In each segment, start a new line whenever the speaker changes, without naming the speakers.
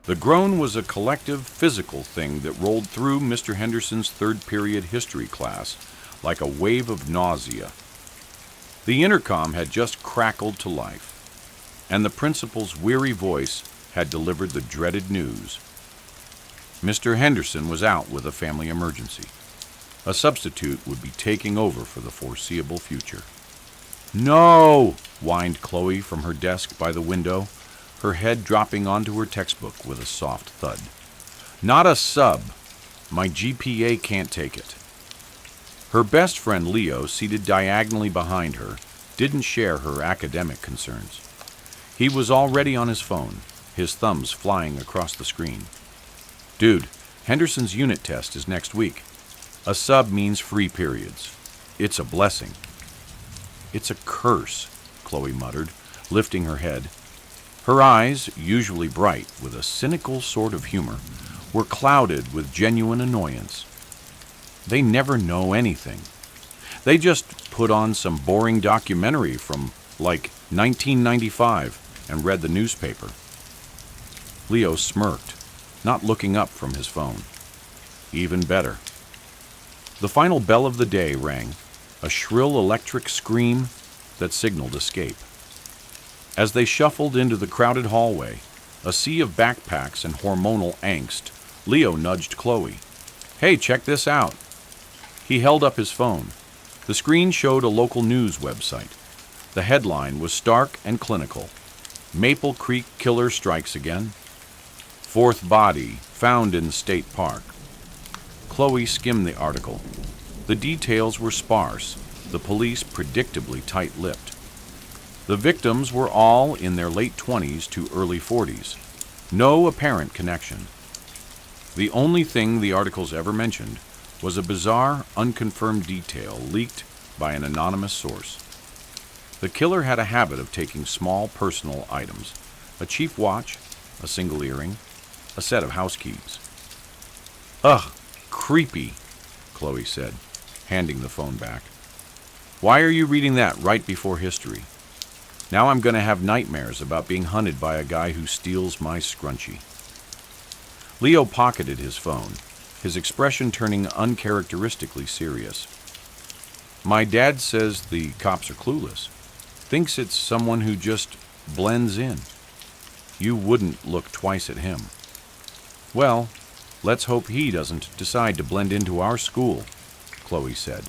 The groan was a collective, physical thing that rolled through Mr. Henderson's third-period history class like a wave of nausea. The intercom had just crackled to life, and the principal's weary voice had delivered the dreaded news. Mr. Henderson was out with a family emergency. A substitute would be taking over for the foreseeable future. "No!" whined Chloe from her desk by the window, her head dropping onto her textbook with a soft thud. "Not a sub. My GPA can't take it." Her best friend Leo, seated diagonally behind her, didn't share her academic concerns. He was already on his phone, his thumbs flying across the screen. "Dude, Henderson's unit test is next week. A sub means free periods. It's a blessing." "It's a curse," Chloe muttered, lifting her head. Her eyes, usually bright with a cynical sort of humor, were clouded with genuine annoyance. They never know anything. They just put on some boring documentary from, like, 1995 and read the newspaper. Leo smirked, not looking up from his phone. Even better. The final bell of the day rang, a shrill electric scream that signaled escape. As they shuffled into the crowded hallway, a sea of backpacks and hormonal angst, Leo nudged Chloe. "Hey, check this out." He held up his phone. The screen showed a local news website. The headline was stark and clinical. "Maple Creek Killer Strikes Again. Fourth Body Found in State Park." Chloe skimmed the article. The details were sparse, the police predictably tight-lipped. The victims were all in their late 20s to early 40s. No apparent connection. The only thing the articles ever mentioned was a bizarre, unconfirmed detail leaked by an anonymous source. The killer had a habit of taking small personal items, a cheap watch, a single earring, a set of house keys. "Ugh, creepy," Chloe said, handing the phone back. "Why are you reading that right before history? Now I'm going to have nightmares about being hunted by a guy who steals my scrunchie." Leo pocketed his phone, his expression turning uncharacteristically serious. "My dad says the cops are clueless. Thinks it's someone who just blends in. You wouldn't look twice at him." "Well, let's hope he doesn't decide to blend into our school," Chloe said,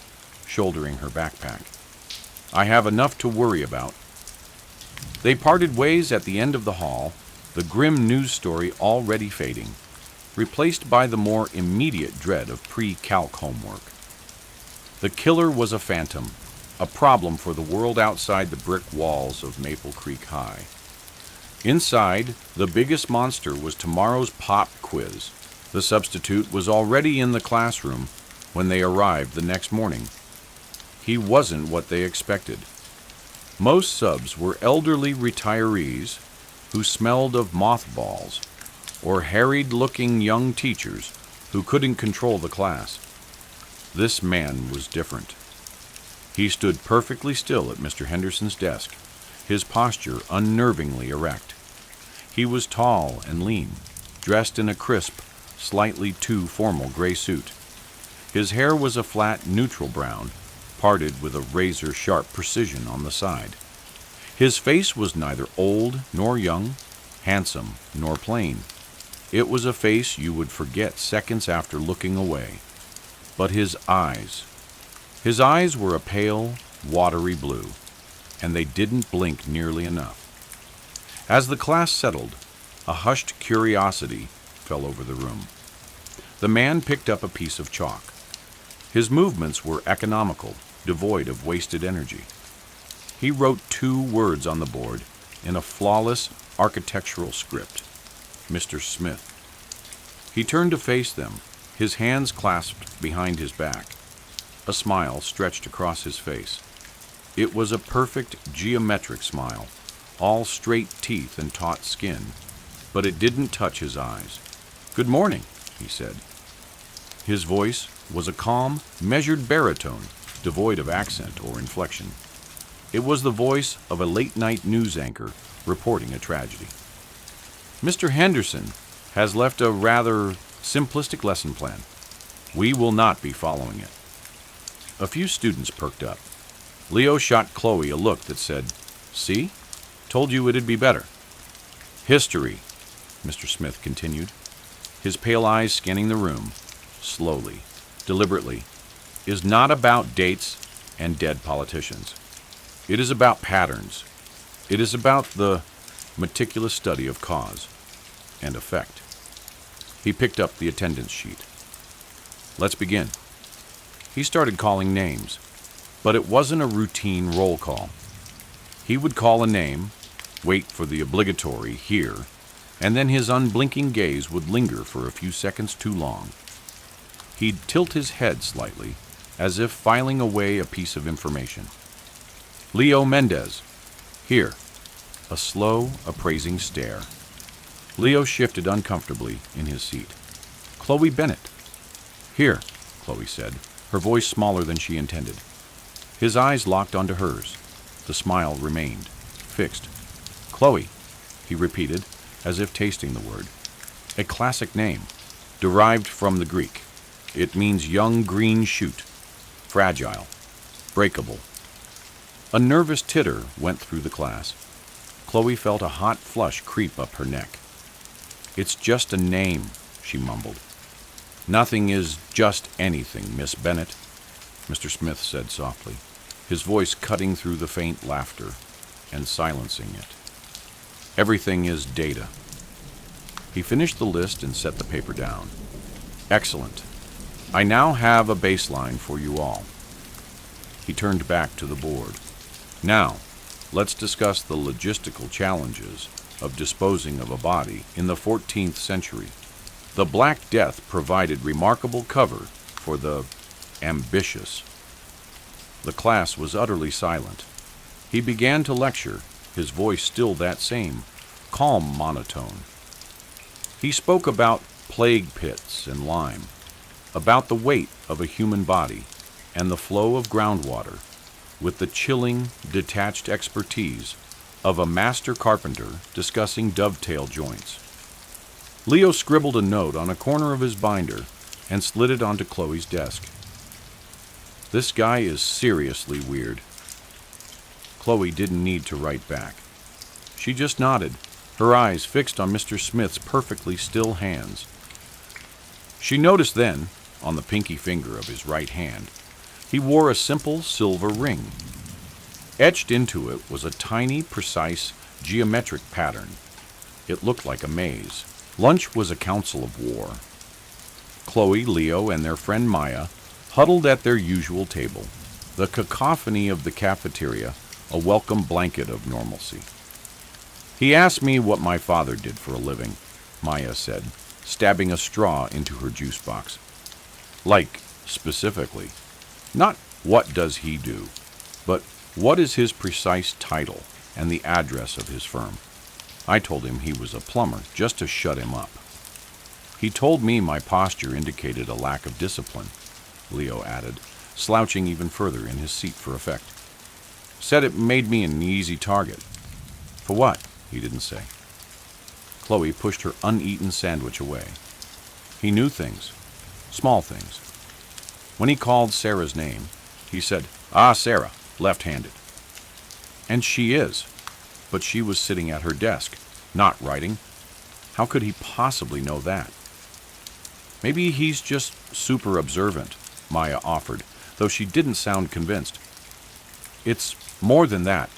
shouldering her backpack. "I have enough to worry about." They parted ways at the end of the hall, the grim news story already fading, replaced by the more immediate dread of pre-calc homework. The killer was a phantom, a problem for the world outside the brick walls of Maple Creek High. Inside, the biggest monster was tomorrow's pop quiz. The substitute was already in the classroom when they arrived the next morning. He wasn't what they expected. Most subs were elderly retirees who smelled of mothballs, or harried-looking young teachers who couldn't control the class. This man was different. He stood perfectly still at Mr. Henderson's desk, his posture unnervingly erect. He was tall and lean, dressed in a crisp, slightly too formal gray suit. His hair was a flat, neutral brown, parted with a razor-sharp precision on the side. His face was neither old nor young, handsome nor plain. It was a face you would forget seconds after looking away. But his eyes were a pale, watery blue, and they didn't blink nearly enough. As the class settled, a hushed curiosity fell over the room. The man picked up a piece of chalk. His movements were economical, devoid of wasted energy. He wrote 2 words on the board in a flawless architectural script: Mr. Smith. He turned to face them, his hands clasped behind his back. A smile stretched across his face. It was a perfect geometric smile, all straight teeth and taut skin, but it didn't touch his eyes. "Good morning," he said. His voice was a calm, measured baritone, devoid of accent or inflection. It was the voice of a late-night news anchor reporting a tragedy. "Mr. Henderson, has left a rather simplistic lesson plan. We will not be following it. A few students perked up. Leo shot Chloe a look that said, "See? Told you it'd be better." "History," Mr. Smith continued, his pale eyes scanning the room, slowly, deliberately, "is not about dates and dead politicians. It is about patterns. It is about the meticulous study of cause and effect." He picked up the attendance sheet. "Let's begin." He started calling names, but it wasn't a routine roll call. He would call a name, wait for the obligatory "here," and then his unblinking gaze would linger for a few seconds too long. He'd tilt his head slightly, as if filing away a piece of information. "Leo Mendez. Here." A slow, appraising stare. Leo shifted uncomfortably in his seat. "Chloe Bennett." "Here," Chloe said, her voice smaller than she intended. His eyes locked onto hers. The smile remained, fixed. "Chloe," he repeated, as if tasting the word. "A classic name, derived from the Greek. It means young green shoot, fragile, breakable." A nervous titter went through the class. Chloe felt a hot flush creep up her neck. "It's just a name," she mumbled. "Nothing is just anything, Miss Bennett," Mr. Smith said softly, his voice cutting through the faint laughter and silencing it. "Everything is data." He finished the list and set the paper down. "Excellent. I now have a baseline for you all." He turned back to the board. "Now, let's discuss the logistical challenges of disposing of a body in the 14th century. The Black Death provided remarkable cover for the ambitious." The class was utterly silent. He began to lecture, his voice still that same, calm monotone. He spoke about plague pits and lime, about the weight of a human body and the flow of groundwater, with the chilling, detached expertise of a master carpenter discussing dovetail joints. Leo scribbled a note on a corner of his binder and slid it onto Chloe's desk. "This guy is seriously weird." Chloe didn't need to write back. She just nodded, her eyes fixed on Mr. Smith's perfectly still hands. She noticed then, on the pinky finger of his right hand, he wore a simple silver ring. Etched into it was a tiny, precise, geometric pattern. It looked like a maze. Lunch was a council of war. Chloe, Leo, and their friend Maya huddled at their usual table, the cacophony of the cafeteria a welcome blanket of normalcy. "He asked me what my father did for a living," Maya said, stabbing a straw into her juice box. "Like, specifically. Not what does he do, but what is his precise title and the address of his firm. I told him he was a plumber, just to shut him up. He told me my posture indicated a lack of discipline," Leo added, slouching even further in his seat for effect. "Said it made me an easy target." "For what?" he didn't say. Chloe pushed her uneaten sandwich away. "He knew things, small things. When he called Sarah's name, he said, 'Ah, Sarah, left-handed.' And she is. But she was sitting at her desk, not writing. How could he possibly know that?" "Maybe he's just super observant," Maya offered, though she didn't sound convinced. "It's more than that,"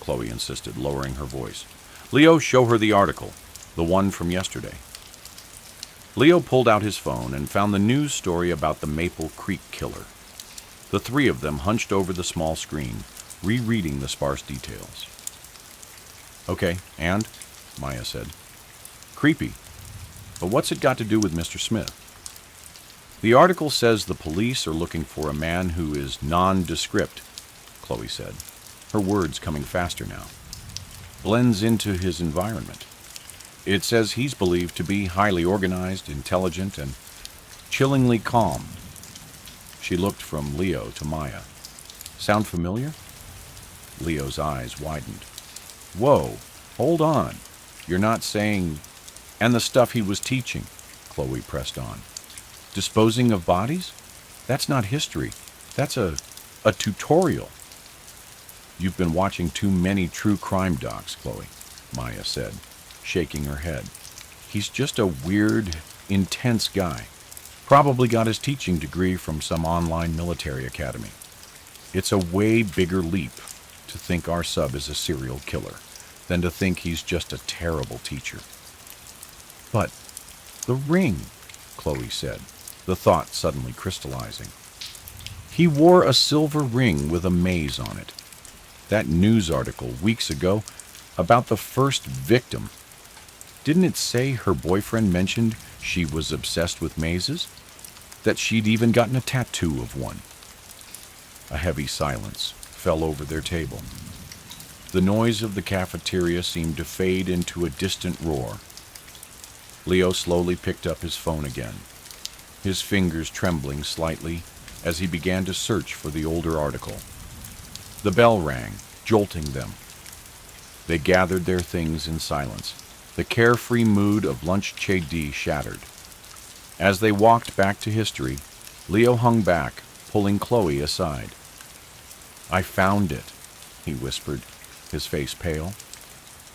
Chloe insisted, lowering her voice. "Leo, show her the article, the one from yesterday." Leo pulled out his phone and found the news story about the Maple Creek killer. The three of them hunched over the small screen, rereading the sparse details. "Okay, and?" Maya said. "Creepy. But what's it got to do with Mr. Smith?" "The article says the police are looking for a man who is nondescript," Chloe said, her words coming faster now. "Blends into his environment. It says he's believed to be highly organized, intelligent, and chillingly calm." She looked from Leo to Maya. "Sound familiar?" Leo's eyes widened. "Whoa, hold on. You're not saying..." And the stuff he was teaching, Chloe pressed on. Disposing of bodies? That's not history. That's a tutorial. You've been watching too many true crime docs, Chloe, Maya said, shaking her head. He's just a weird, intense guy. Probably got his teaching degree from some online military academy. It's a way bigger leap to think our sub is a serial killer than to think he's just a terrible teacher. But the ring, Chloe said, the thought suddenly crystallizing. He wore a silver ring with a maze on it. That news article weeks ago about the first victim, didn't it say her boyfriend mentioned she was obsessed with mazes? That she'd even gotten a tattoo of one? A heavy silence fell over their table. The noise of the cafeteria seemed to fade into a distant roar. Leo slowly picked up his phone again, his fingers trembling slightly as he began to search for the older article. The bell rang, jolting them. They gathered their things in silence, the carefree mood of lunch Che-Di shattered. As they walked back to history, Leo hung back, pulling Chloe aside. I found it, he whispered, his face pale.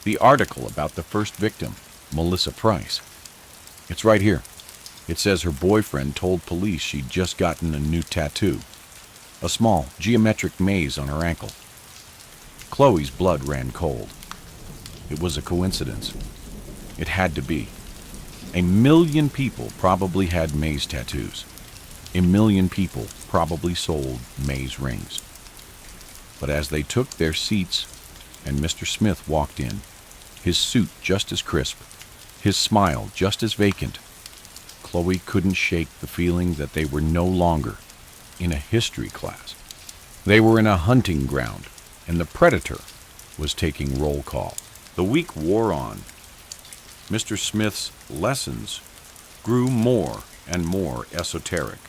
The article about the first victim, Melissa Price. It's right here. It says her boyfriend told police she'd just gotten a new tattoo. A small, geometric maze on her ankle. Chloe's blood ran cold. It was a coincidence. It had to be. 1 million people probably had maze tattoos. 1 million people probably sold maze rings. But as they took their seats and Mr. Smith walked in, his suit just as crisp, his smile just as vacant, Chloe couldn't shake the feeling that they were no longer in a history class. They were in a hunting ground, and the predator was taking roll call. The week wore on. Mr. Smith's lessons grew more and more esoteric.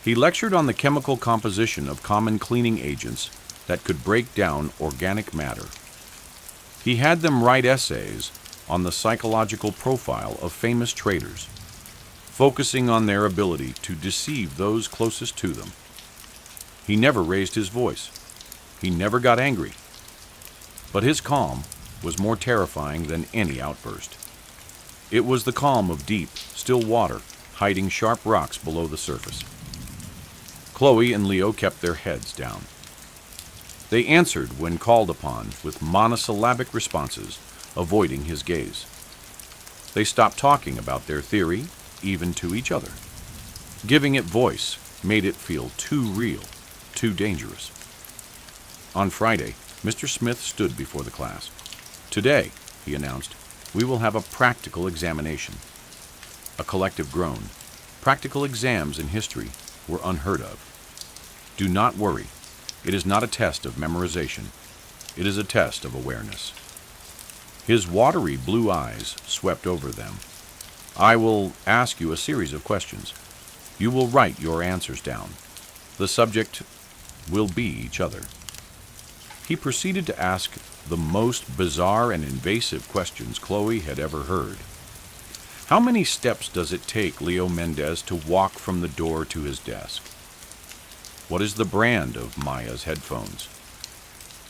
He lectured on the chemical composition of common cleaning agents that could break down organic matter. He had them write essays on the psychological profile of famous traders, focusing on their ability to deceive those closest to them. He never raised his voice. He never got angry. But his calm was more terrifying than any outburst. It was the calm of deep, still water, hiding sharp rocks below the surface. Chloe and Leo kept their heads down. They answered when called upon with monosyllabic responses, avoiding his gaze. They stopped talking about their theory, even to each other. Giving it voice made it feel too real, too dangerous. On Friday, Mr. Smith stood before the class. Today, he announced, we will have a practical examination. A collective groan. Practical exams in history were unheard of. Do not worry. It is not a test of memorization. It is a test of awareness. His watery blue eyes swept over them. I will ask you a series of questions. You will write your answers down. The subject will be each other. He proceeded to ask the most bizarre and invasive questions Chloe had ever heard. How many steps does it take Leo Mendez to walk from the door to his desk? What is the brand of Maya's headphones?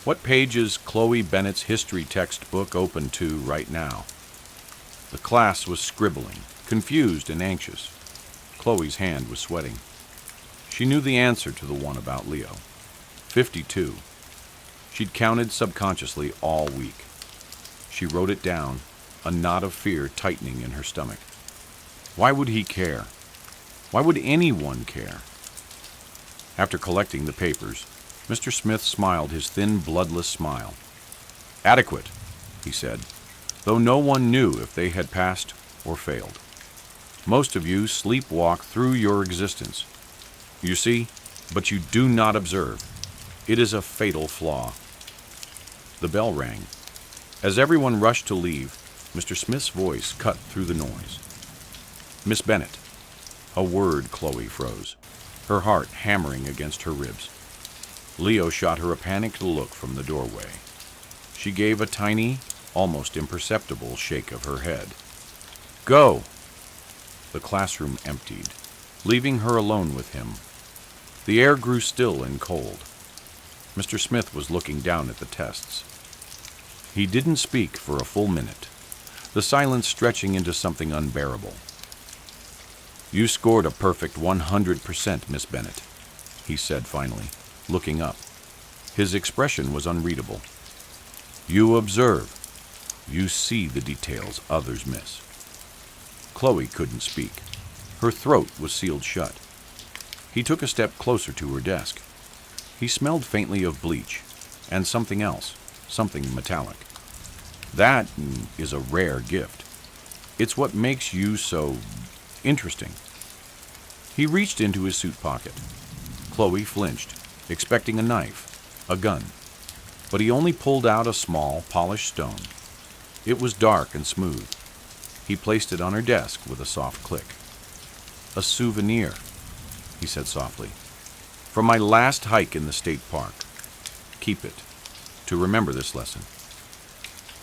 What page is Chloe Bennett's history textbook open to right now? The class was scribbling, confused and anxious. Chloe's hand was sweating. She knew the answer to the one about Leo. 52. She'd counted subconsciously all week. She wrote it down, a knot of fear tightening in her stomach. Why would he care? Why would anyone care? After collecting the papers, Mr. Smith smiled his thin, bloodless smile. Adequate, he said, though no one knew if they had passed or failed. Most of you sleepwalk through your existence. You see, but you do not observe. It is a fatal flaw. The bell rang. As everyone rushed to leave, Mr. Smith's voice cut through the noise. Miss Bennett. A word Chloe froze, her heart hammering against her ribs. Leo shot her a panicked look from the doorway. She gave a tiny, almost imperceptible shake of her head. Go! The classroom emptied, leaving her alone with him. The air grew still and cold. Mr. Smith was looking down at the tests. He didn't speak for a full minute, the silence stretching into something unbearable. You scored a perfect 100%, Miss Bennett, he said finally, looking up. His expression was unreadable. You observe. You see the details others miss. Chloe couldn't speak. Her throat was sealed shut. He took a step closer to her desk. He smelled faintly of bleach and something else, something metallic. That is a rare gift. It's what makes you so interesting. He reached into his suit pocket. Chloe flinched, expecting a knife, a gun. But he only pulled out a small, polished stone. It was dark and smooth. He placed it on her desk with a soft click. A souvenir, he said softly. From my last hike in the state park. Keep it, to remember this lesson.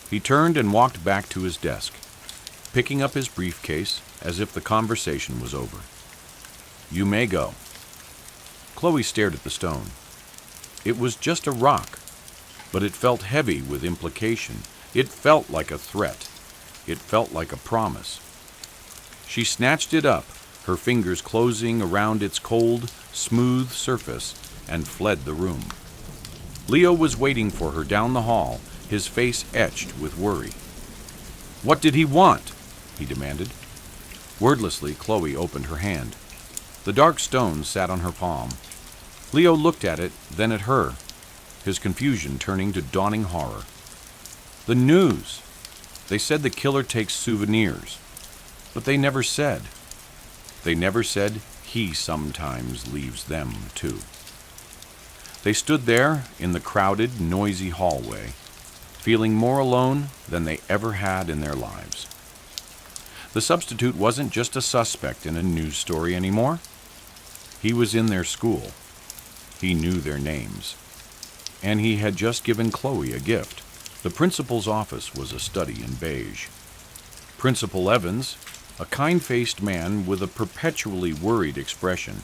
He turned and walked back to his desk, picking up his briefcase as if the conversation was over. You may go. Chloe stared at the stone. It was just a rock, but it felt heavy with implication. It felt like a threat. It felt like a promise. She snatched it up, her fingers closing around its cold, smooth surface, and fled the room. Leo was waiting for her down the hall, his face etched with worry. What did he want? He demanded. Wordlessly, Chloe opened her hand. The dark stone sat on her palm. Leo looked at it, then at her, his confusion turning to dawning horror. The news! They said the killer takes souvenirs, but they never said. They never said he sometimes leaves them, too. They stood there in the crowded, noisy hallway, feeling more alone than they ever had in their lives. The substitute wasn't just a suspect in a news story anymore. He was in their school. He knew their names. And he had just given Chloe a gift. The principal's office was a study in beige. Principal Evans, a kind-faced man with a perpetually worried expression,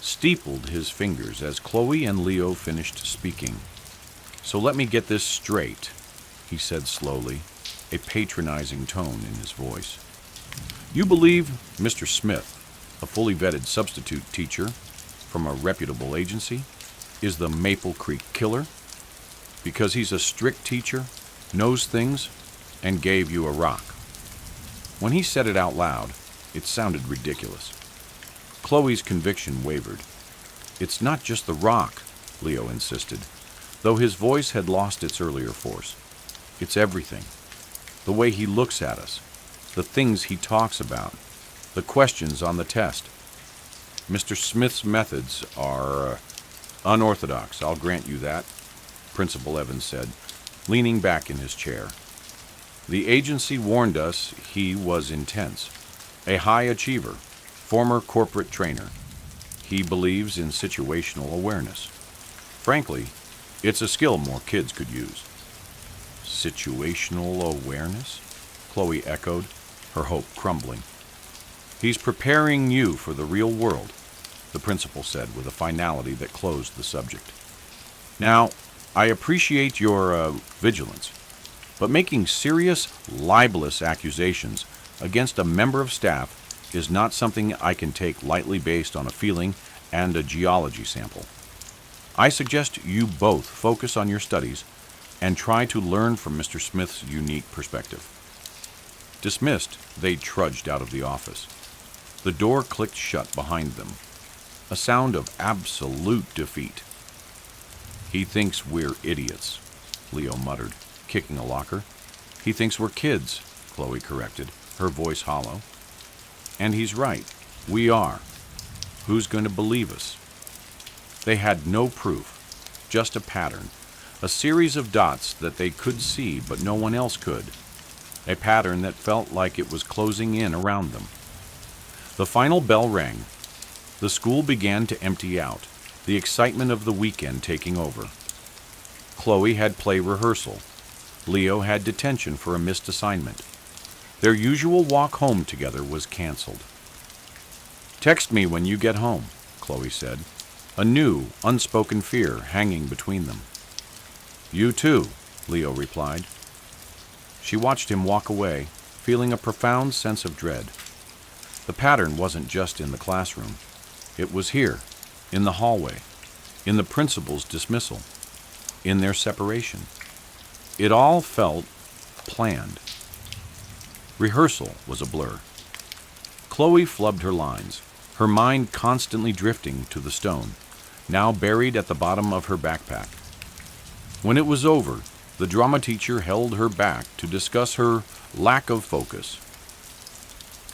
steepled his fingers as Chloe and Leo finished speaking. So let me get this straight, he said slowly, a patronizing tone in his voice. You believe Mr. Smith, a fully vetted substitute teacher from a reputable agency, is the Maple Creek killer? Because he's a strict teacher, knows things, and gave you a rock. When he said it out loud, it sounded ridiculous. Chloe's conviction wavered. It's not just the rock, Leo insisted, though his voice had lost its earlier force. It's everything. The way he looks at us, the things he talks about, the questions on the test. Mr. Smith's methods are unorthodox, I'll grant you that, Principal Evans said, leaning back in his chair. The agency warned us he was intense, a high achiever, former corporate trainer. He believes in situational awareness. Frankly, it's a skill more kids could use. Situational awareness? Chloe echoed, her hope crumbling. He's preparing you for the real world, the principal said with a finality that closed the subject. Now, I appreciate your vigilance, but making serious, libelous accusations against a member of staff is not something I can take lightly based on a feeling and a geology sample. I suggest you both focus on your studies and try to learn from Mr. Smith's unique perspective. Dismissed, they trudged out of the office. The door clicked shut behind them, a sound of absolute defeat. He thinks we're idiots, Leo muttered, kicking a locker. He thinks we're kids, Chloe corrected, her voice hollow. And he's right. We are. Who's going to believe us? They had no proof, just a pattern, a series of dots that they could see but no one else could, a pattern that felt like it was closing in around them. The final bell rang. The school began to empty out, the excitement of the weekend taking over. Chloe had play rehearsal. Leo had detention for a missed assignment. Their usual walk home together was canceled. "Text me when you get home," Chloe said, a new, unspoken fear hanging between them. "You too," Leo replied. She watched him walk away, feeling a profound sense of dread. The pattern wasn't just in the classroom. It was here, in the hallway, in the principal's dismissal, in their separation. It all felt planned. Rehearsal was a blur. Chloe flubbed her lines, her mind constantly drifting to the stone, now buried at the bottom of her backpack. When it was over, the drama teacher held her back to discuss her lack of focus.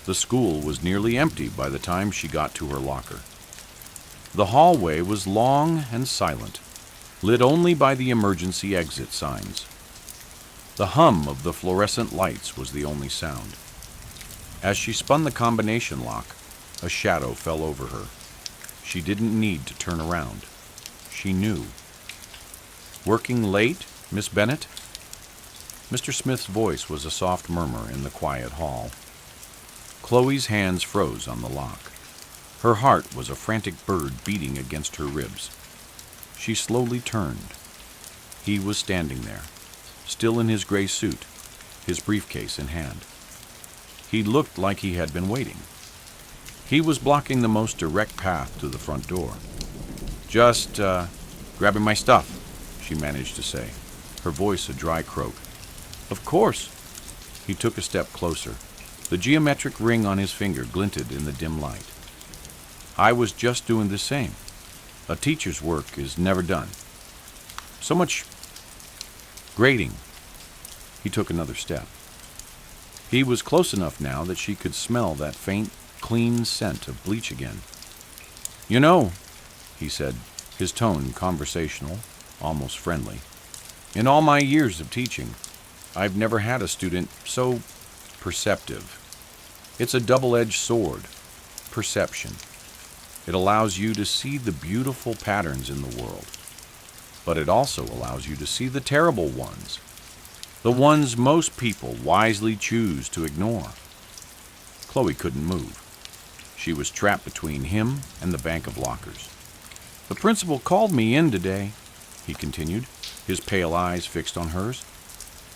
The school was nearly empty by the time she got to her locker. The hallway was long and silent, lit only by the emergency exit signs. The hum of the fluorescent lights was the only sound. As she spun the combination lock, a shadow fell over her. She didn't need to turn around. She knew. "Working late, Miss Bennett?" Mr. Smith's voice was a soft murmur in the quiet hall. Chloe's hands froze on the lock. Her heart was a frantic bird beating against her ribs. She slowly turned. He was standing there, still in his gray suit, his briefcase in hand. He looked like he had been waiting. He was blocking the most direct path to the front door. "Just, grabbing my stuff," she managed to say, her voice a dry croak. "Of course." He took a step closer. The geometric ring on his finger glinted in the dim light. "I was just doing the same. A teacher's work is never done. So much grading." He took another step. He was close enough now that she could smell that faint, clean scent of bleach again. "You know," he said, his tone conversational, almost friendly, "in all my years of teaching, I've never had a student so perceptive. It's a double-edged sword, perception. It allows you to see the beautiful patterns in the world, but it also allows you to see the terrible ones, the ones most people wisely choose to ignore." Chloe couldn't move. She was trapped between him and the bank of lockers. "The principal called me in today," he continued, his pale eyes fixed on hers.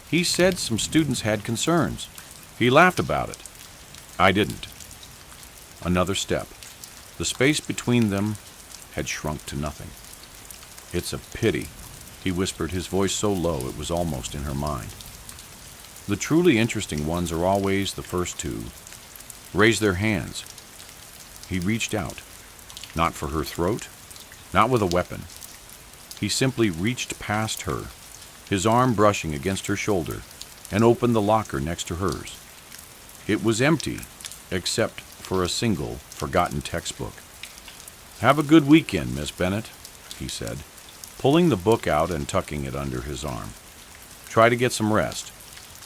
"He said some students had concerns. He laughed about it. I didn't." Another step. The space between them had shrunk to nothing. "It's a pity," he whispered, his voice so low it was almost in her mind. "The truly interesting ones are always the first to raise their hands." He reached out, not for her throat, not with a weapon. He simply reached past her, his arm brushing against her shoulder, and opened the locker next to hers. It was empty, except for a single, forgotten textbook. "Have a good weekend, Miss Bennett," he said, pulling the book out and tucking it under his arm. "Try to get some rest.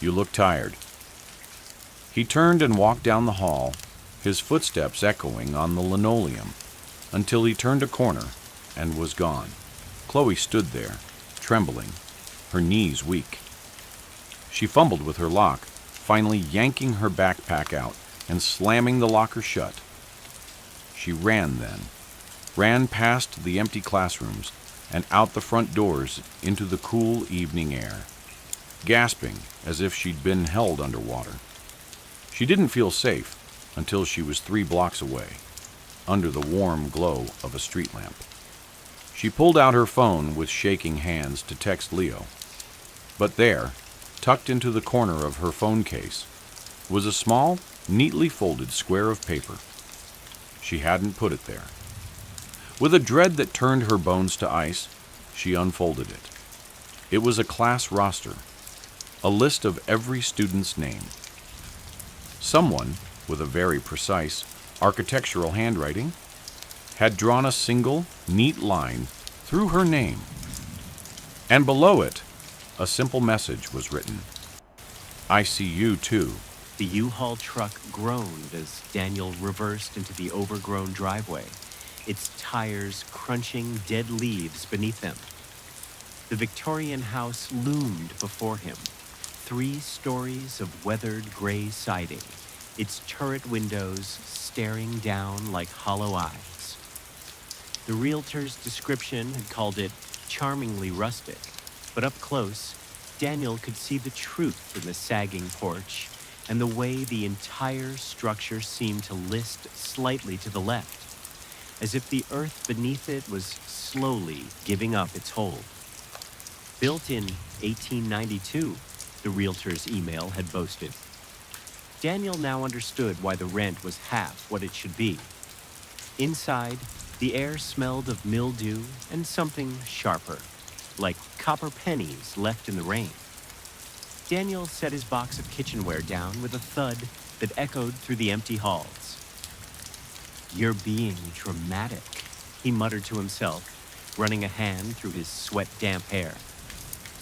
You look tired." He turned and walked down the hall, his footsteps echoing on the linoleum, until he turned a corner and was gone. Chloe stood there, trembling, her knees weak. She fumbled with her lock, finally yanking her backpack out and slamming the locker shut. She ran past the empty classrooms and out the front doors into the cool evening air, gasping as if she'd been held underwater. She didn't feel safe until she was 3 blocks away, under the warm glow of a street lamp. She pulled out her phone with shaking hands to text Leo. But there, tucked into the corner of her phone case, was a small, neatly folded square of paper. She hadn't put it there. With a dread that turned her bones to ice, she unfolded it. It was a class roster, a list of every student's name. Someone, with a very precise, architectural handwriting, had drawn a single, neat line through her name. And below it, a simple message was written. "I see you too."
The U-Haul truck groaned as Daniel reversed into the overgrown driveway, its tires crunching dead leaves beneath him. The Victorian house loomed before him, 3 stories of weathered gray siding, its turret windows staring down like hollow eyes. The realtor's description had called it charmingly rustic, but up close, Daniel could see the truth in the sagging porch and the way the entire structure seemed to list slightly to the left, as if the earth beneath it was slowly giving up its hold. Built in 1892, the realtor's email had boasted. Daniel now understood why the rent was half what it should be. Inside, the air smelled of mildew and something sharper, like copper pennies left in the rain. Daniel set his box of kitchenware down with a thud that echoed through the empty halls. "You're being dramatic," he muttered to himself, running a hand through his sweat-damp hair.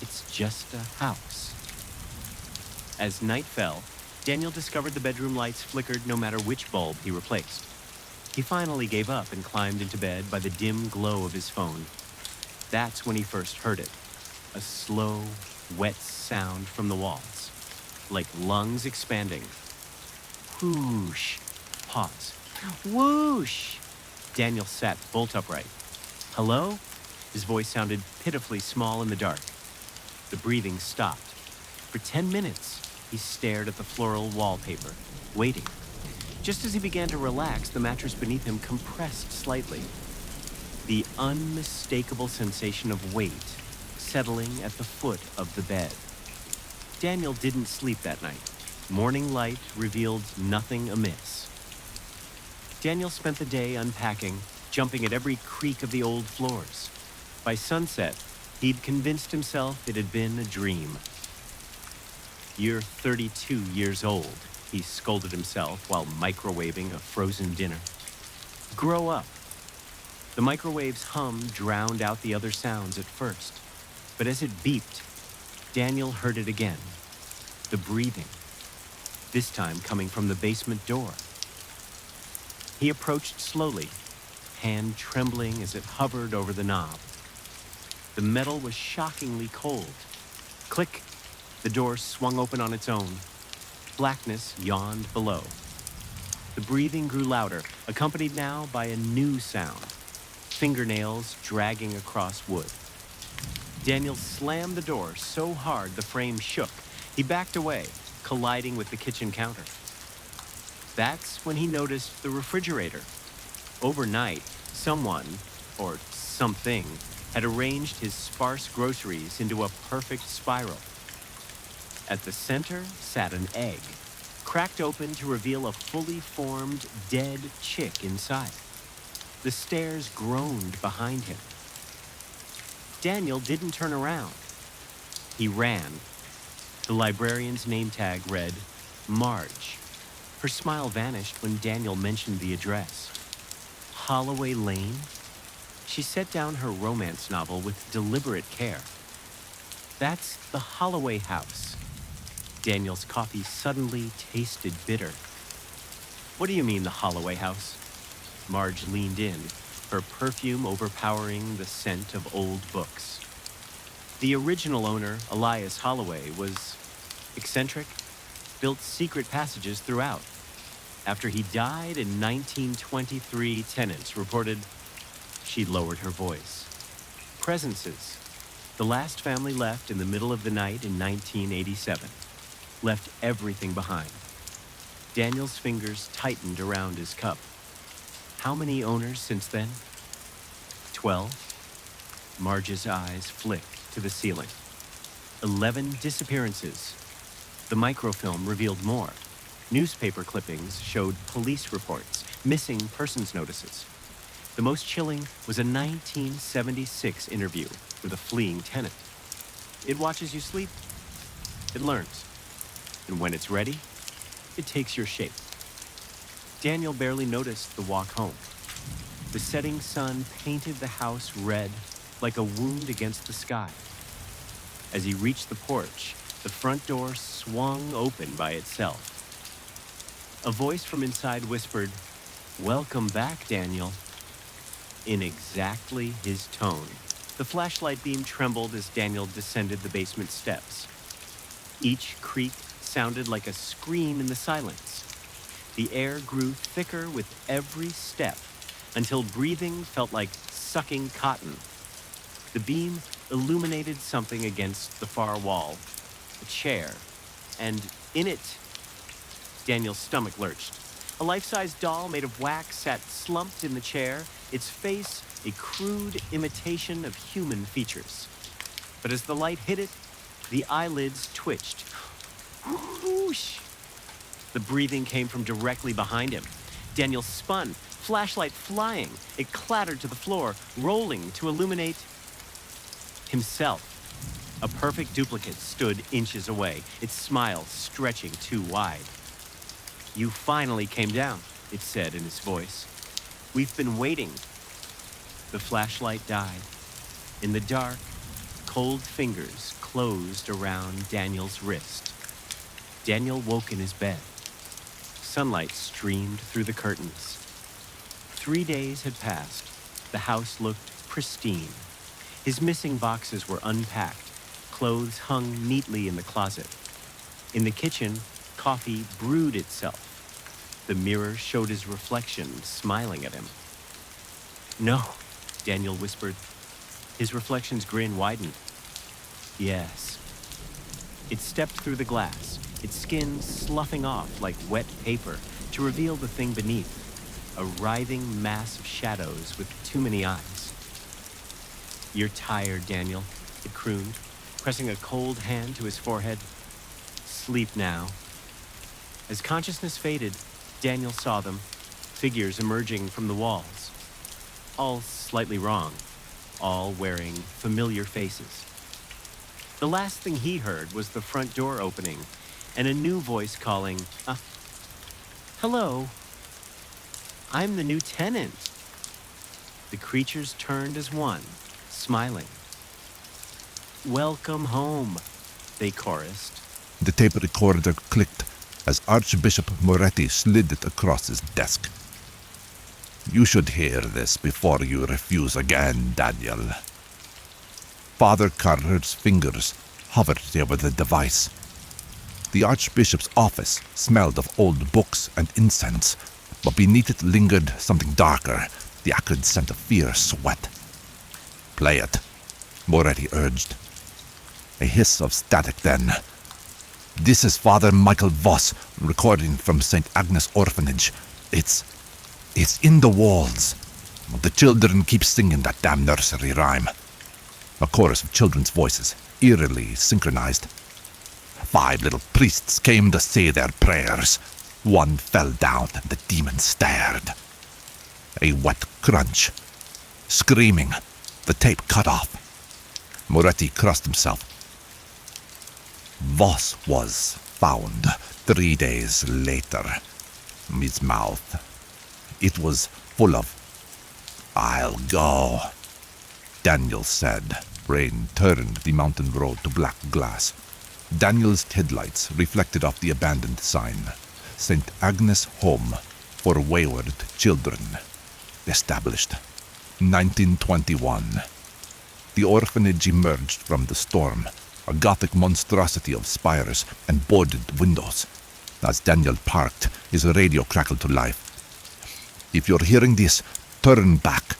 "It's just a house." As night fell, Daniel discovered the bedroom lights flickered no matter which bulb he replaced. He finally gave up and climbed into bed by the dim glow of his phone. That's when he first heard it, a slow, wet sound from the walls, like lungs expanding. Whoosh. Pause. Whoosh! Daniel sat bolt upright. "Hello?" His voice sounded pitifully small in the dark. The breathing stopped. For 10 minutes, he stared at the floral wallpaper, waiting. Just as he began to relax, the mattress beneath him compressed slightly. The unmistakable sensation of weight settling at the foot of the bed. Daniel didn't sleep that night. Morning light revealed nothing amiss. Daniel spent the day unpacking, jumping at every creak of the old floors. By sunset, he'd convinced himself it had been a dream. "You're 32 years old," he scolded himself while microwaving a frozen dinner. "Grow up." The microwave's hum drowned out the other sounds at first, but as it beeped, Daniel heard it again. The breathing, this time coming from the basement door. He approached slowly, hand trembling as it hovered over the knob. The metal was shockingly cold. Click! The door swung open on its own. Blackness yawned below. The breathing grew louder, accompanied now by a new sound, fingernails dragging across wood. Daniel slammed the door so hard the frame shook. He backed away, colliding with the kitchen counter. That's when he noticed the refrigerator. Overnight, someone, or something, had arranged his sparse groceries into a perfect spiral. At the center sat an egg, cracked open to reveal a fully formed, dead chick inside. The stairs groaned behind him. Daniel didn't turn around. He ran. The librarian's name tag read, Marge. Her smile vanished when Daniel mentioned the address. Holloway Lane? She set down her romance novel with deliberate care. That's the Holloway house. Daniel's coffee suddenly tasted bitter. "What do you mean, the Holloway house?" Marge leaned in, her perfume overpowering the scent of old books. The original owner, Elias Holloway, was eccentric, built secret passages throughout. After he died in 1923, tenants reported. She lowered her voice. Presences. The last family left in the middle of the night in 1987. Left everything behind. Daniel's fingers tightened around his cup. How many owners since then? 12. Marge's eyes flicked to the ceiling. 11 disappearances. The microfilm revealed more. Newspaper clippings showed police reports, missing persons notices. The most chilling was a 1976 interview with a fleeing tenant. It watches you sleep. It learns. And when it's ready, it takes your shape. Daniel barely noticed the walk home. The setting sun painted the house red, like a wound against the sky. As he reached the porch, the front door swung open by itself. A voice from inside whispered, "Welcome back, Daniel," in exactly his tone. The flashlight beam trembled as Daniel descended the basement steps. Each creak sounded like a scream in the silence. The air grew thicker with every step until breathing felt like sucking cotton. The beam illuminated something against the far wall, a chair, and in it, Daniel's stomach lurched. A life-size doll made of wax sat slumped in the chair, its face a crude imitation of human features. But as the light hit it, the eyelids twitched. Whoosh! The breathing came from directly behind him. Daniel spun, flashlight flying. It clattered to the floor, rolling to illuminate himself. A perfect duplicate stood inches away, its smile stretching too wide. "You finally came down," it said in its voice. "We've been waiting." The flashlight died. In the dark, cold fingers closed around Daniel's wrist. Daniel woke in his bed. Sunlight streamed through the curtains. 3 days had passed. The house looked pristine. His missing boxes were unpacked. Clothes hung neatly in the closet. In the kitchen, coffee brewed itself. The mirror showed his reflection smiling at him. "No," Daniel whispered. His reflection's grin widened. "Yes." It stepped through the glass, its skin sloughing off like wet paper to reveal the thing beneath, a writhing mass of shadows with too many eyes. "You're tired, Daniel," it crooned, pressing a cold hand to his forehead. "Sleep now." As consciousness faded, Daniel saw them, figures emerging from the walls. All slightly wrong, all wearing familiar faces. The last thing he heard was the front door opening and a new voice calling, "Hello, I'm the new tenant." The creatures turned as one, smiling. "Welcome home," they chorused.
The tape recorder clicked as Archbishop Moretti slid it across his desk. "You should hear this before you refuse again, Daniel." Father Carter's fingers hovered over the device. The Archbishop's office smelled of old books and incense, but beneath it lingered something darker, the acrid scent of fierce sweat. "Play it," Moretti urged. A hiss of static then. "This is Father Michael Voss, recording from St. Agnes Orphanage. It's in the walls. The children keep singing that damn nursery rhyme." A chorus of children's voices, eerily synchronized. 5 little priests came to say their prayers. One fell down and the demon stared. A wet crunch. Screaming. The tape cut off. Moretti crossed himself. Voss was found 3 days later. His mouth. It was full of, "I'll go," Daniel said. Rain turned the mountain road to black glass. Daniel's headlights reflected off the abandoned sign. St. Agnes Home for Wayward Children. Established. 1921. The orphanage emerged from the storm, a gothic monstrosity of spires and boarded windows. As Daniel parked, his radio crackled to life. "If you're hearing this, turn back."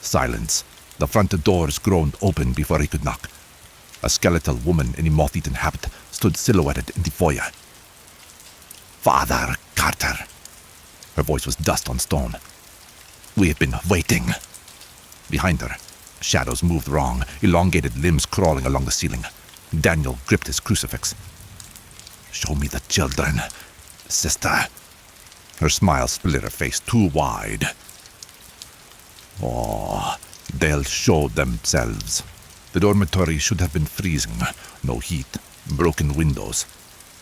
Silence. The front doors groaned open before he could knock. A skeletal woman in a moth-eaten habit stood silhouetted in the foyer. "Father Carter." Her voice was dust on stone. "We have been waiting." Behind her, shadows moved wrong, elongated limbs crawling along the ceiling. Daniel gripped his crucifix. "Show me the children, sister." Her smile split her face too wide. "Oh, they'll show themselves." The dormitory should have been freezing. No heat, broken windows.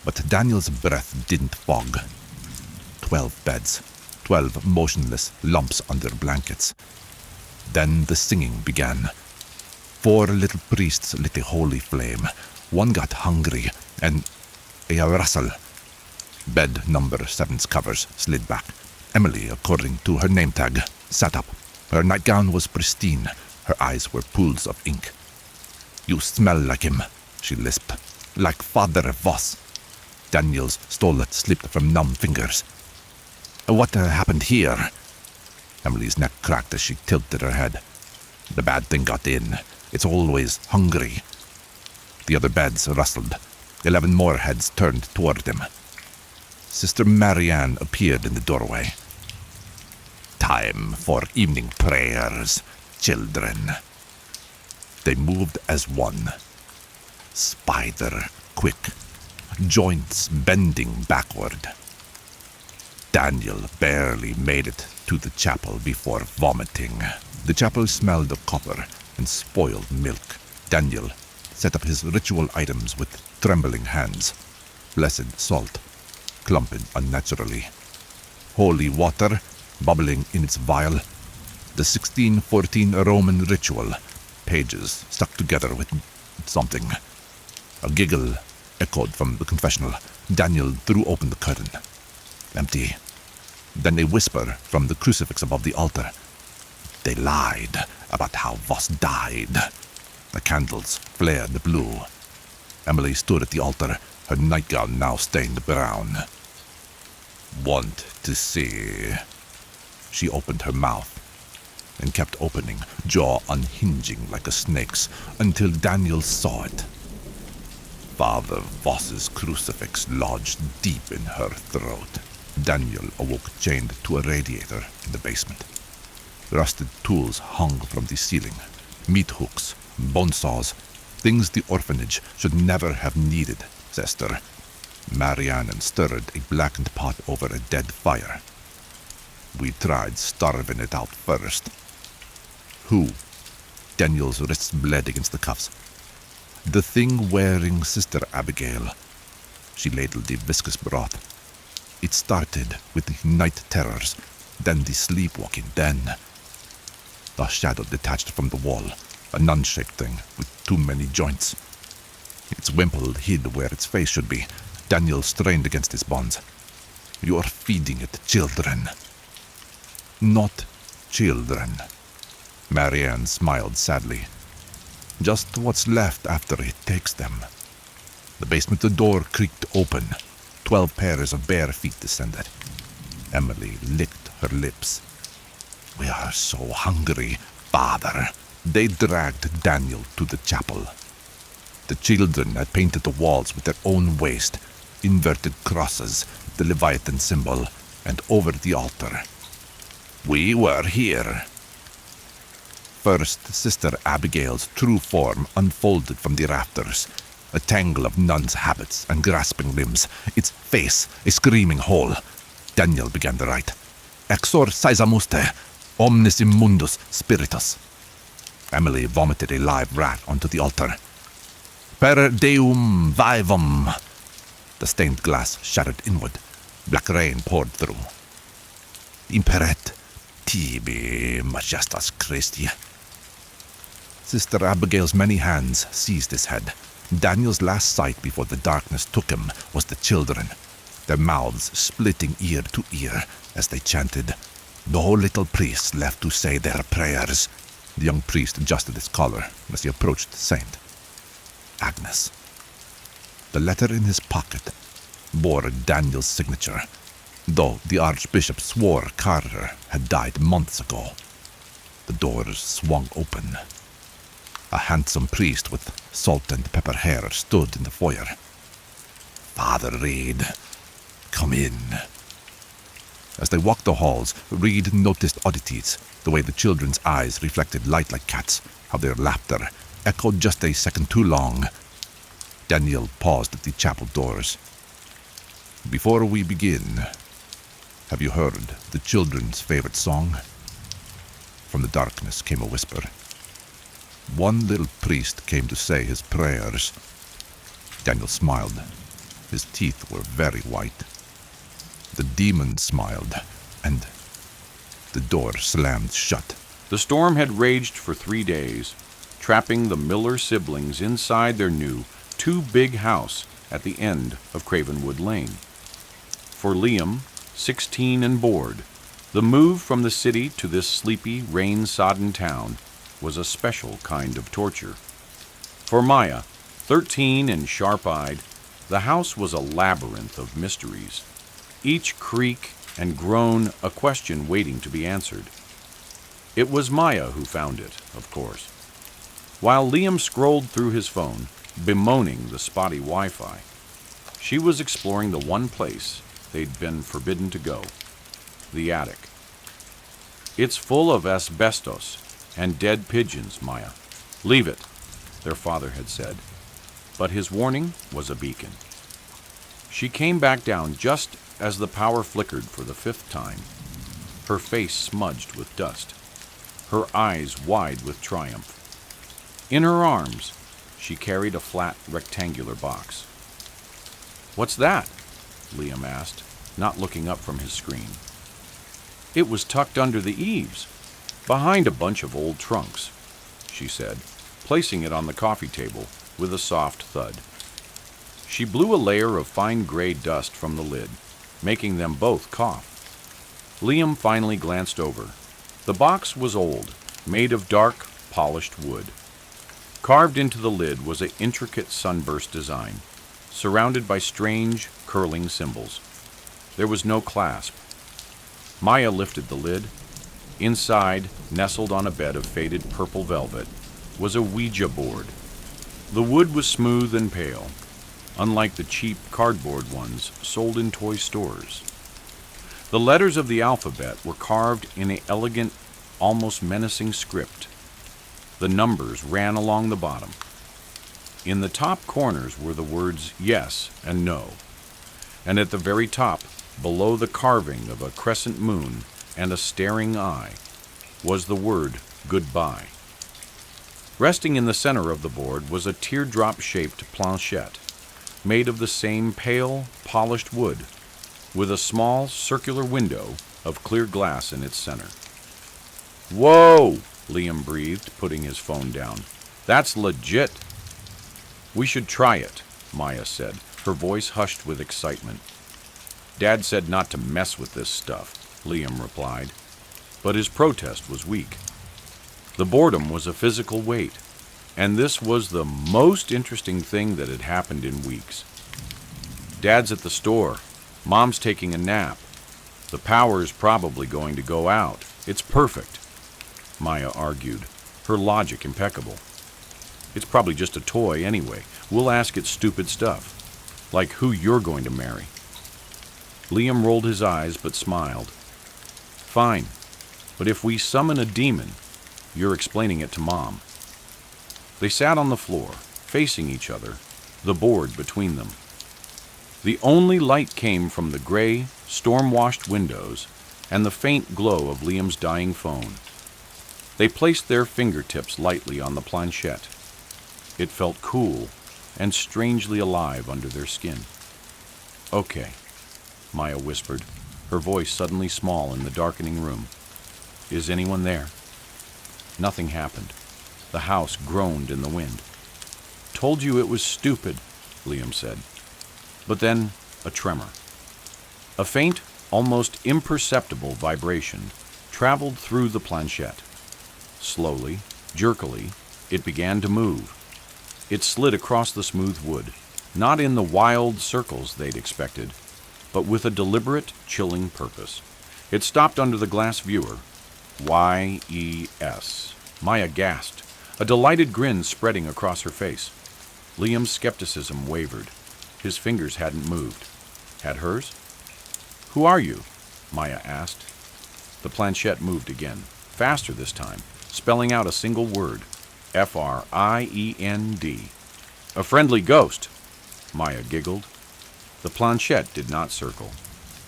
But Daniel's breath didn't fog. 12 beds, 12 motionless lumps under blankets. Then the singing began. 4 little priests lit a holy flame. One got hungry, and a rustle. Bed number 7's covers slid back. Emily, according to her name tag, sat up. Her nightgown was pristine. Her eyes were pools of ink. "You smell like him," she lisped. like Father Voss. Daniel's stole slipped from numb fingers. What happened here? Emily's neck cracked as she tilted her head. The bad thing got in. It's always hungry. The other beds rustled. 11 more heads turned toward them. Sister Marianne appeared in the doorway. Time for evening prayers, children. They moved as one. Spider quick, joints bending backward. Daniel barely made it to the chapel before vomiting. The chapel smelled of copper and spoiled milk. Daniel set up his ritual items with trembling hands. Blessed salt, clumping unnaturally. Holy water, bubbling in its vial. The 1614 Roman ritual, pages stuck together with something. A giggle echoed from the confessional. Daniel threw open the curtain. Empty. Then a whisper from the crucifix above the altar. They lied about how Voss died. The candles flared blue. Emily stood at the altar, her nightgown now stained brown. Want to see? She opened her mouth and kept opening, jaw unhinging like a snake's, until Daniel saw it. Father Voss's crucifix lodged deep in her throat. Daniel awoke chained to a radiator in the basement. Rusted tools hung from the ceiling. Meat hooks, bone saws, things the orphanage should never have needed, Esther. Marianne stirred a blackened pot over a dead fire. We tried starving it out first. Who? Daniel's wrists bled against the cuffs. The thing wearing Sister Abigail. She ladled the viscous broth. It started with the night terrors, then the sleepwalking, then... A shadow detached from the wall, a nun-shaped thing with too many joints. Its wimple hid where its face should be. Daniel strained against his bonds. You're feeding it children. Not children. Marianne smiled sadly. Just what's left after it takes them. The basement door creaked open. 12 pairs of bare feet descended. Emily licked her lips. We are so hungry, Father. They dragged Daniel to the chapel. The children had painted the walls with their own waste, inverted crosses, the Leviathan symbol, and over the altar. We were here. First, Sister Abigail's true form unfolded from the rafters, a tangle of nuns' habits and grasping limbs, its face a screaming hole. Daniel began to write, Exorcisamuste, omnis immundus spiritus. Emily vomited a live rat onto the altar. Per deum vivum. The stained glass shattered inward. Black rain poured through. Imperet tibi majestas Christi. Sister Abigail's many hands seized his head. Daniel's last sight before the darkness took him was the children, their mouths splitting ear to ear as they chanted. No little priest left to say their prayers. The young priest adjusted his collar as he approached the saint. Agnes. The letter in his pocket bore Daniel's signature, though the archbishop swore Carter had died months ago. The doors swung open. A handsome priest with salt and pepper hair stood in the foyer. Father Reed, come in. As they walked the halls, Reed noticed oddities, the way the children's eyes reflected light like cats, how their laughter echoed just a second too long. Daniel paused at the chapel doors. Before we begin, have you heard the children's favorite song? From the darkness came a whisper. One little priest came to say his prayers. Daniel smiled. His teeth were very white. The demon smiled, and the door slammed shut.
The storm had raged for 3 days, trapping the Miller siblings inside their new 2-big house at the end of Cravenwood Lane. For Liam, 16 and bored, the move from the city to this sleepy, rain-sodden town was a special kind of torture. For Maya, 13 and sharp-eyed, the house was a labyrinth of mysteries, each creak and groan a question waiting to be answered. It was Maya who found it, of course. While Liam scrolled through his phone, bemoaning the spotty Wi-Fi, she was exploring the one place they'd been forbidden to go, the attic. It's full of asbestos and dead pigeons, Maya. Leave it, their father had said. But his warning was a beacon. She came back down just as the power flickered for the 5th time, her face smudged with dust, her eyes wide with triumph. In her arms, she carried a flat, rectangular box. "What's that?" Liam asked, not looking up from his screen. "It was tucked under the eaves, behind a bunch of old trunks," she said, placing it on the coffee table with a soft thud. She blew a layer of fine gray dust from the lid, making them both cough. Liam finally glanced over. The box was old, made of dark, polished wood. Carved into the lid was an intricate sunburst design, surrounded by strange, curling symbols. There was no clasp. Maya lifted the lid. Inside, nestled on a bed of faded purple velvet, was a Ouija board. The wood was smooth and pale, unlike the cheap cardboard ones sold in toy stores. The letters of the alphabet were carved in an elegant, almost menacing script. The numbers ran along the bottom. In the top corners were the words yes and no, and at the very top, below the carving of a crescent moon and a staring eye, was the word goodbye. Resting in the center of the board was a teardrop-shaped planchette, made of the same pale, polished wood, with a small circular window of clear glass in its center. "Whoa!" Liam breathed, putting his phone down. "That's legit." "We should try it," Maya said, her voice hushed with excitement. "Dad said not to mess with this stuff," Liam replied, but his protest was weak. The boredom was a physical weight, and this was the most interesting thing that had happened in weeks. "Dad's at the store. Mom's taking a nap. The power's probably going to go out. It's perfect," Maya argued, her logic impeccable. "It's probably just a toy anyway. We'll ask it stupid stuff, like who you're going to marry." Liam rolled his eyes but smiled. "Fine, but if we summon a demon, you're explaining it to Mom." They sat on the floor, facing each other, the board between them. The only light came from the gray, storm-washed windows and the faint glow of Liam's dying phone. They placed their fingertips lightly on the planchette. It felt cool and strangely alive under their skin. "Okay," Maya whispered, her voice suddenly small in the darkening room. "Is anyone there?" Nothing happened. The house groaned in the wind. "Told you it was stupid," Liam said. But then a tremor. A faint, almost imperceptible vibration traveled through the planchette. Slowly, jerkily, it began to move. It slid across the smooth wood, not in the wild circles they'd expected, but with a deliberate, chilling purpose. It stopped under the glass viewer. Y-E-S. Maya gasped, a delighted grin spreading across her face. Liam's skepticism wavered. His fingers hadn't moved. Had hers? "Who are you?" Maya asked. The planchette moved again, faster this time, spelling out a single word, F-R-I-E-N-D. "A friendly ghost," Maya giggled. The planchette did not circle.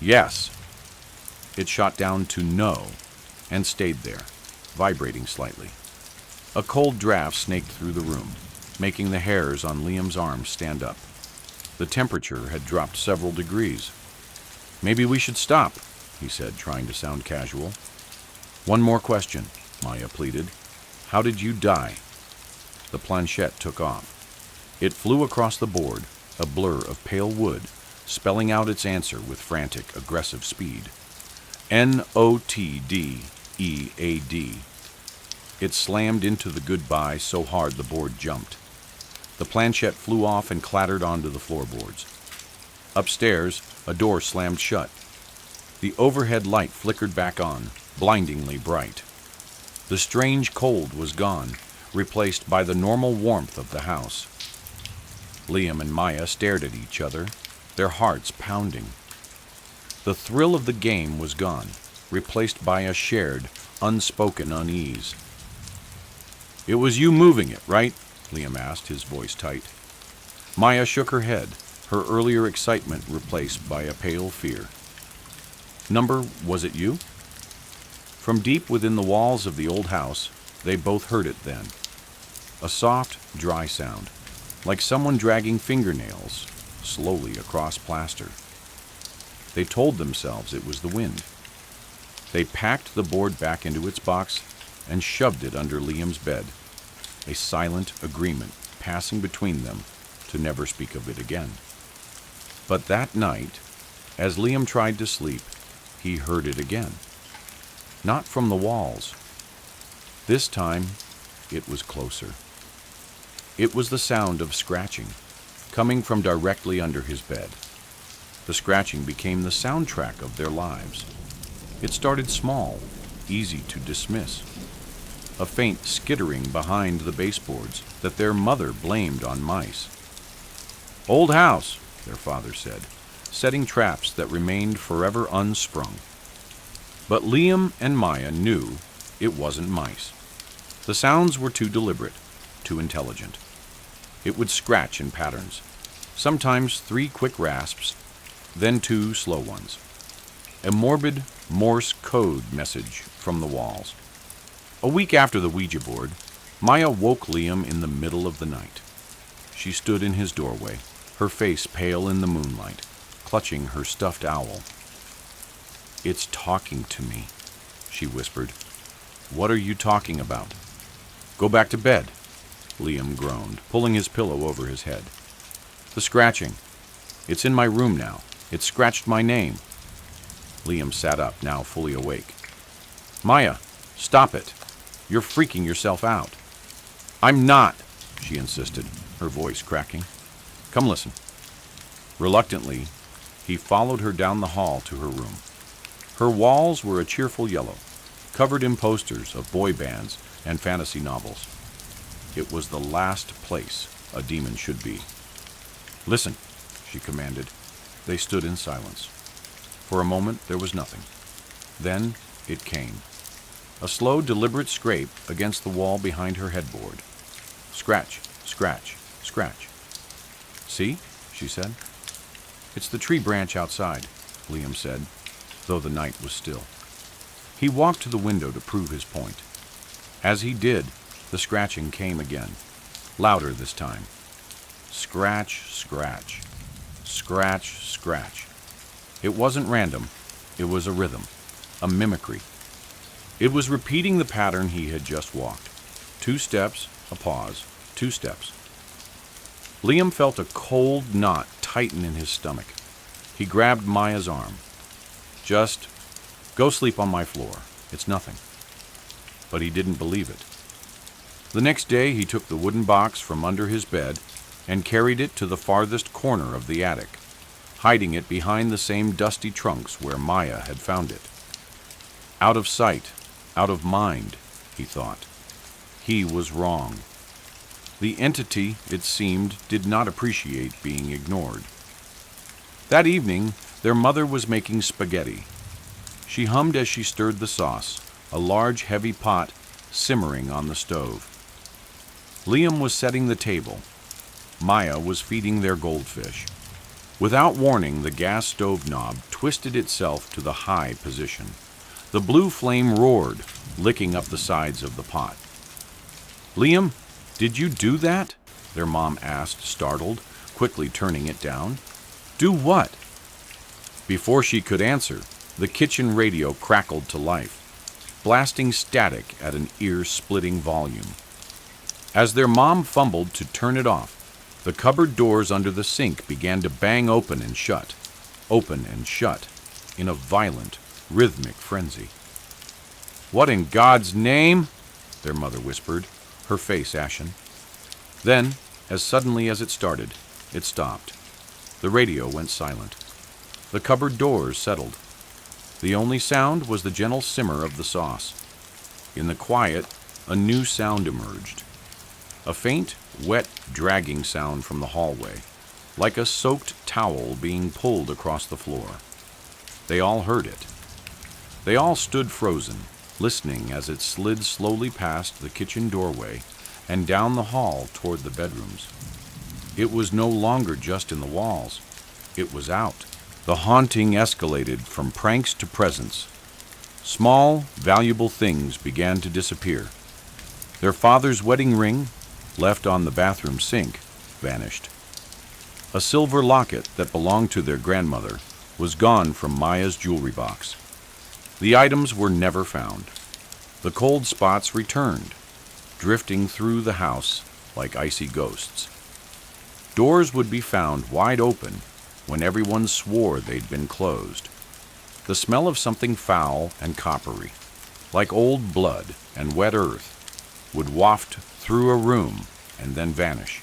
"Yes." It shot down to no, and stayed there, vibrating slightly. A cold draft snaked through the room, making the hairs on Liam's arms stand up. The temperature had dropped several degrees. "Maybe we should stop," he said, trying to sound casual. "One more question," Maya pleaded. "How did you die?" The planchette took off. It flew across the board, a blur of pale wood, spelling out its answer with frantic, aggressive speed. N-O-T-D-E-A-D. It slammed into the goodbye so hard the board jumped. The planchette flew off and clattered onto the floorboards. Upstairs, a door slammed shut. The overhead light flickered back on, blindingly bright. The strange cold was gone, replaced by the normal warmth of the house. Liam and Maya stared at each other, their hearts pounding. The thrill of the game was gone, replaced by a shared, unspoken unease. "It was you moving it, right?" Liam asked, his voice tight. Maya shook her head, her earlier excitement replaced by a pale fear. "Number, was it you?" From deep within the walls of the old house, they both heard it then. A soft, dry sound, like someone dragging fingernails slowly across plaster. They told themselves it was the wind. They packed the board back into its box and shoved it under Liam's bed, a silent agreement passing between them to never speak of it again. But that night, as Liam tried to sleep, he heard it again. Not from the walls. This time, it was closer. It was the sound of scratching, coming from directly under his bed. The scratching became the soundtrack of their lives. It started small, easy to dismiss. A faint skittering behind the baseboards that their mother blamed on mice. "Old house," their father said, setting traps that remained forever unsprung. But Liam and Maya knew it wasn't mice. The sounds were too deliberate, too intelligent. It would scratch in patterns, sometimes 3 quick rasps, then 2 slow ones. A morbid Morse code message from the walls. A week after the Ouija board, Maya woke Liam in the middle of the night. She stood in his doorway, her face pale in the moonlight, clutching her stuffed owl. "It's talking to me," she whispered. "What are you talking about?" "Go back to bed," Liam groaned, pulling his pillow over his head. "The scratching. It's in my room now. It scratched my name." Liam sat up, now fully awake. "Maya, stop it. You're freaking yourself out." "I'm not," she insisted, her voice cracking. "Come listen." Reluctantly, he followed her down the hall to her room. Her walls were a cheerful yellow, covered in posters of boy bands and fantasy novels. It was the last place a demon should be. "Listen," she commanded. They stood in silence. For a moment there was nothing. Then it came. A slow, deliberate scrape against the wall behind her headboard. Scratch, scratch, scratch. "See?" she said. "It's the tree branch outside," Liam said, though the night was still. He walked to the window to prove his point. As he did, the scratching came again, louder this time. Scratch, scratch, scratch, scratch. It wasn't random. It was a rhythm, a mimicry. It was repeating the pattern he had just walked. 2 steps, a pause, 2 steps. Liam felt a cold knot tighten in his stomach. He grabbed Maya's arm. "Just go sleep on my floor. It's nothing." But he didn't believe it. The next day he took the wooden box from under his bed and carried it to the farthest corner of the attic, hiding it behind the same dusty trunks where Maya had found it. Out of sight, out of mind, he thought. He was wrong. The entity, it seemed, did not appreciate being ignored. That evening, their mother was making spaghetti. She hummed as she stirred the sauce, a large, heavy pot simmering on the stove. Liam was setting the table. Maya was feeding their goldfish. Without warning, the gas stove knob twisted itself to the high position. The blue flame roared, licking up the sides of the pot. "Liam, did you do that?" their mom asked, startled, quickly turning it down. "Do what?" Before she could answer, the kitchen radio crackled to life, blasting static at an ear-splitting volume. As their mom fumbled to turn it off, the cupboard doors under the sink began to bang open and shut, in a violent, rhythmic frenzy. "What in God's name?" their mother whispered, her face ashen. Then, As suddenly as it started, it stopped. The radio went silent. The cupboard doors settled. The only sound was the gentle simmer of the sauce. In the quiet, a new sound emerged. A faint, wet, dragging sound from the hallway, like a soaked towel being pulled across the floor. They all heard it. They all stood frozen, listening as it slid slowly past the kitchen doorway and down the hall toward the bedrooms. It was no longer just in the walls. It was out. The haunting escalated from pranks to presents. Small, valuable things began to disappear. Their father's wedding ring, left on the bathroom sink, vanished. A silver locket that belonged to their grandmother was gone from Maya's jewelry box. The items were never found. The cold spots returned, drifting through the house like icy ghosts. Doors would be found wide open when everyone swore they'd been closed. The smell of something foul and coppery, like old blood and wet earth, would waft through a room and then vanish.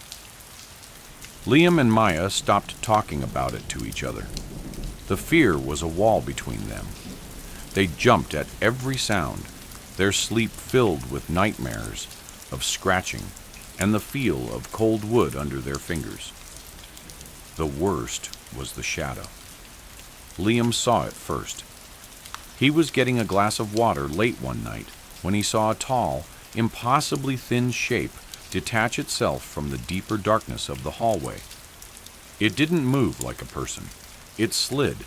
Liam and Maya stopped talking about it to each other. The fear was a wall between them. They jumped at every sound, their sleep filled with nightmares of scratching and the feel of cold wood under their fingers. The worst was the shadow. Liam saw it first. He was getting a glass of water late one night when he saw a tall, impossibly thin shape detach itself from the deeper darkness of the hallway. It didn't move like a person. It slid,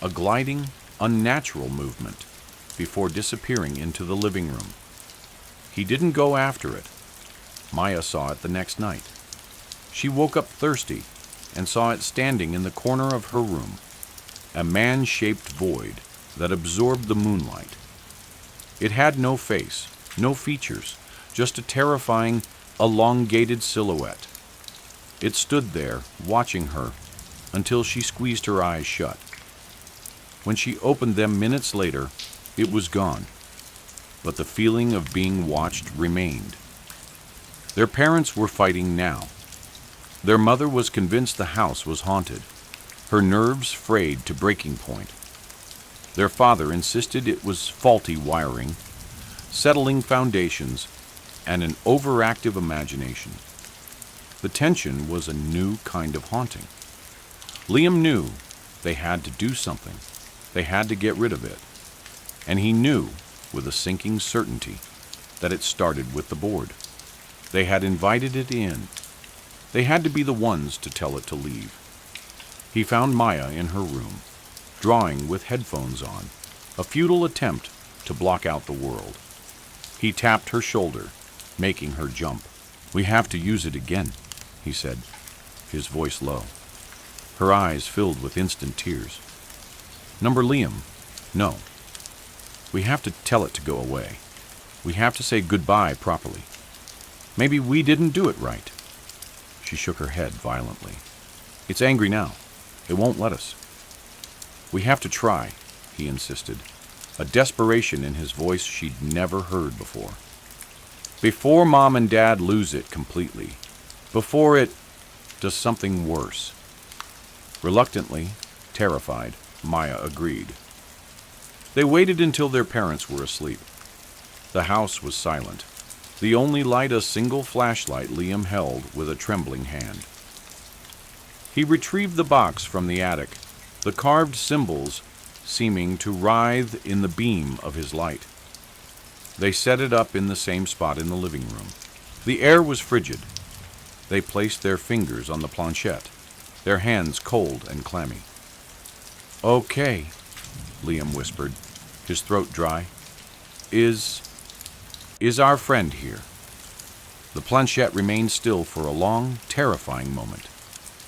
a gliding, unnatural movement, before disappearing into the living room. He didn't go after it. Maya saw it the next night. She woke up thirsty and saw it standing in the corner of her room, a man-shaped void that absorbed the moonlight. It had no face, no features, just a terrifying, elongated silhouette. It stood there, watching her, until she squeezed her eyes shut. When she opened them minutes later, it was gone, but the feeling of being watched remained. Their parents were fighting now. Their mother was convinced the house was haunted, her nerves frayed to breaking point. Their father insisted it was faulty wiring, settling foundations, and an overactive imagination. The tension was a new kind of haunting. Liam knew they had to do something. They had to get rid of it. And he knew, with a sinking certainty, that it started with the board. They had invited it in. They had to be the ones to tell it to leave. He found Maya in her room, drawing with headphones on, a futile attempt to block out the world. He tapped her shoulder, making her jump. "We have to use it again," he said, his voice low. Her eyes filled with instant tears. "Number Liam, no. We have to tell it to go away. We have to say goodbye properly. Maybe we didn't do it right." She shook her head violently. "It's angry now. It won't let us." "We have to try," he insisted, a desperation in his voice she'd never heard before. "Before Mom and Dad lose it completely. Before it does something worse." Reluctantly, terrified, Maya agreed. They waited until their parents were asleep. The house was silent. The only light a single flashlight Liam held with a trembling hand. He retrieved the box from the attic, the carved symbols seeming to writhe in the beam of his light. They set it up in the same spot in the living room. The air was frigid. They placed their fingers on the planchette, their hands cold and clammy. "Okay," Liam whispered, his throat dry. Is our friend here?" The planchette remained still for a long, terrifying moment.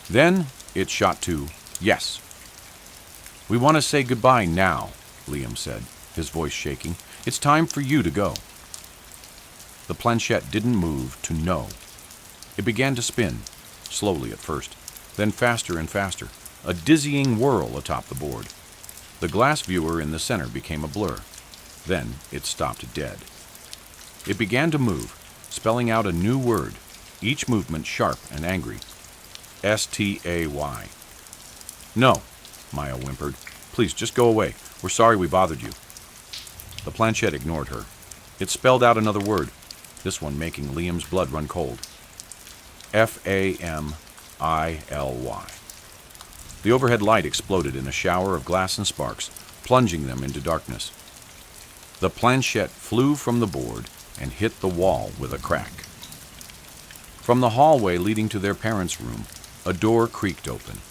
Then it shot to yes. "We want to say goodbye now," Liam said, his voice shaking. "It's time for you to go." The planchette didn't move to no. It began to spin, slowly at first, then faster and faster, a dizzying whirl atop the board. The glass viewer in the center became a blur. Then it stopped dead. It began to move, spelling out a new word, each movement sharp and angry. S-T-A-Y. "No," Maya whimpered. "Please, just go away. We're sorry we bothered you." The planchette ignored her. It spelled out another word, this one making Liam's blood run cold. F-A-M-I-L-Y. The overhead light exploded in a shower of glass and sparks, plunging them into darkness. The planchette flew from the board and hit the wall with a crack. From the hallway leading to their parents' room, a door creaked open.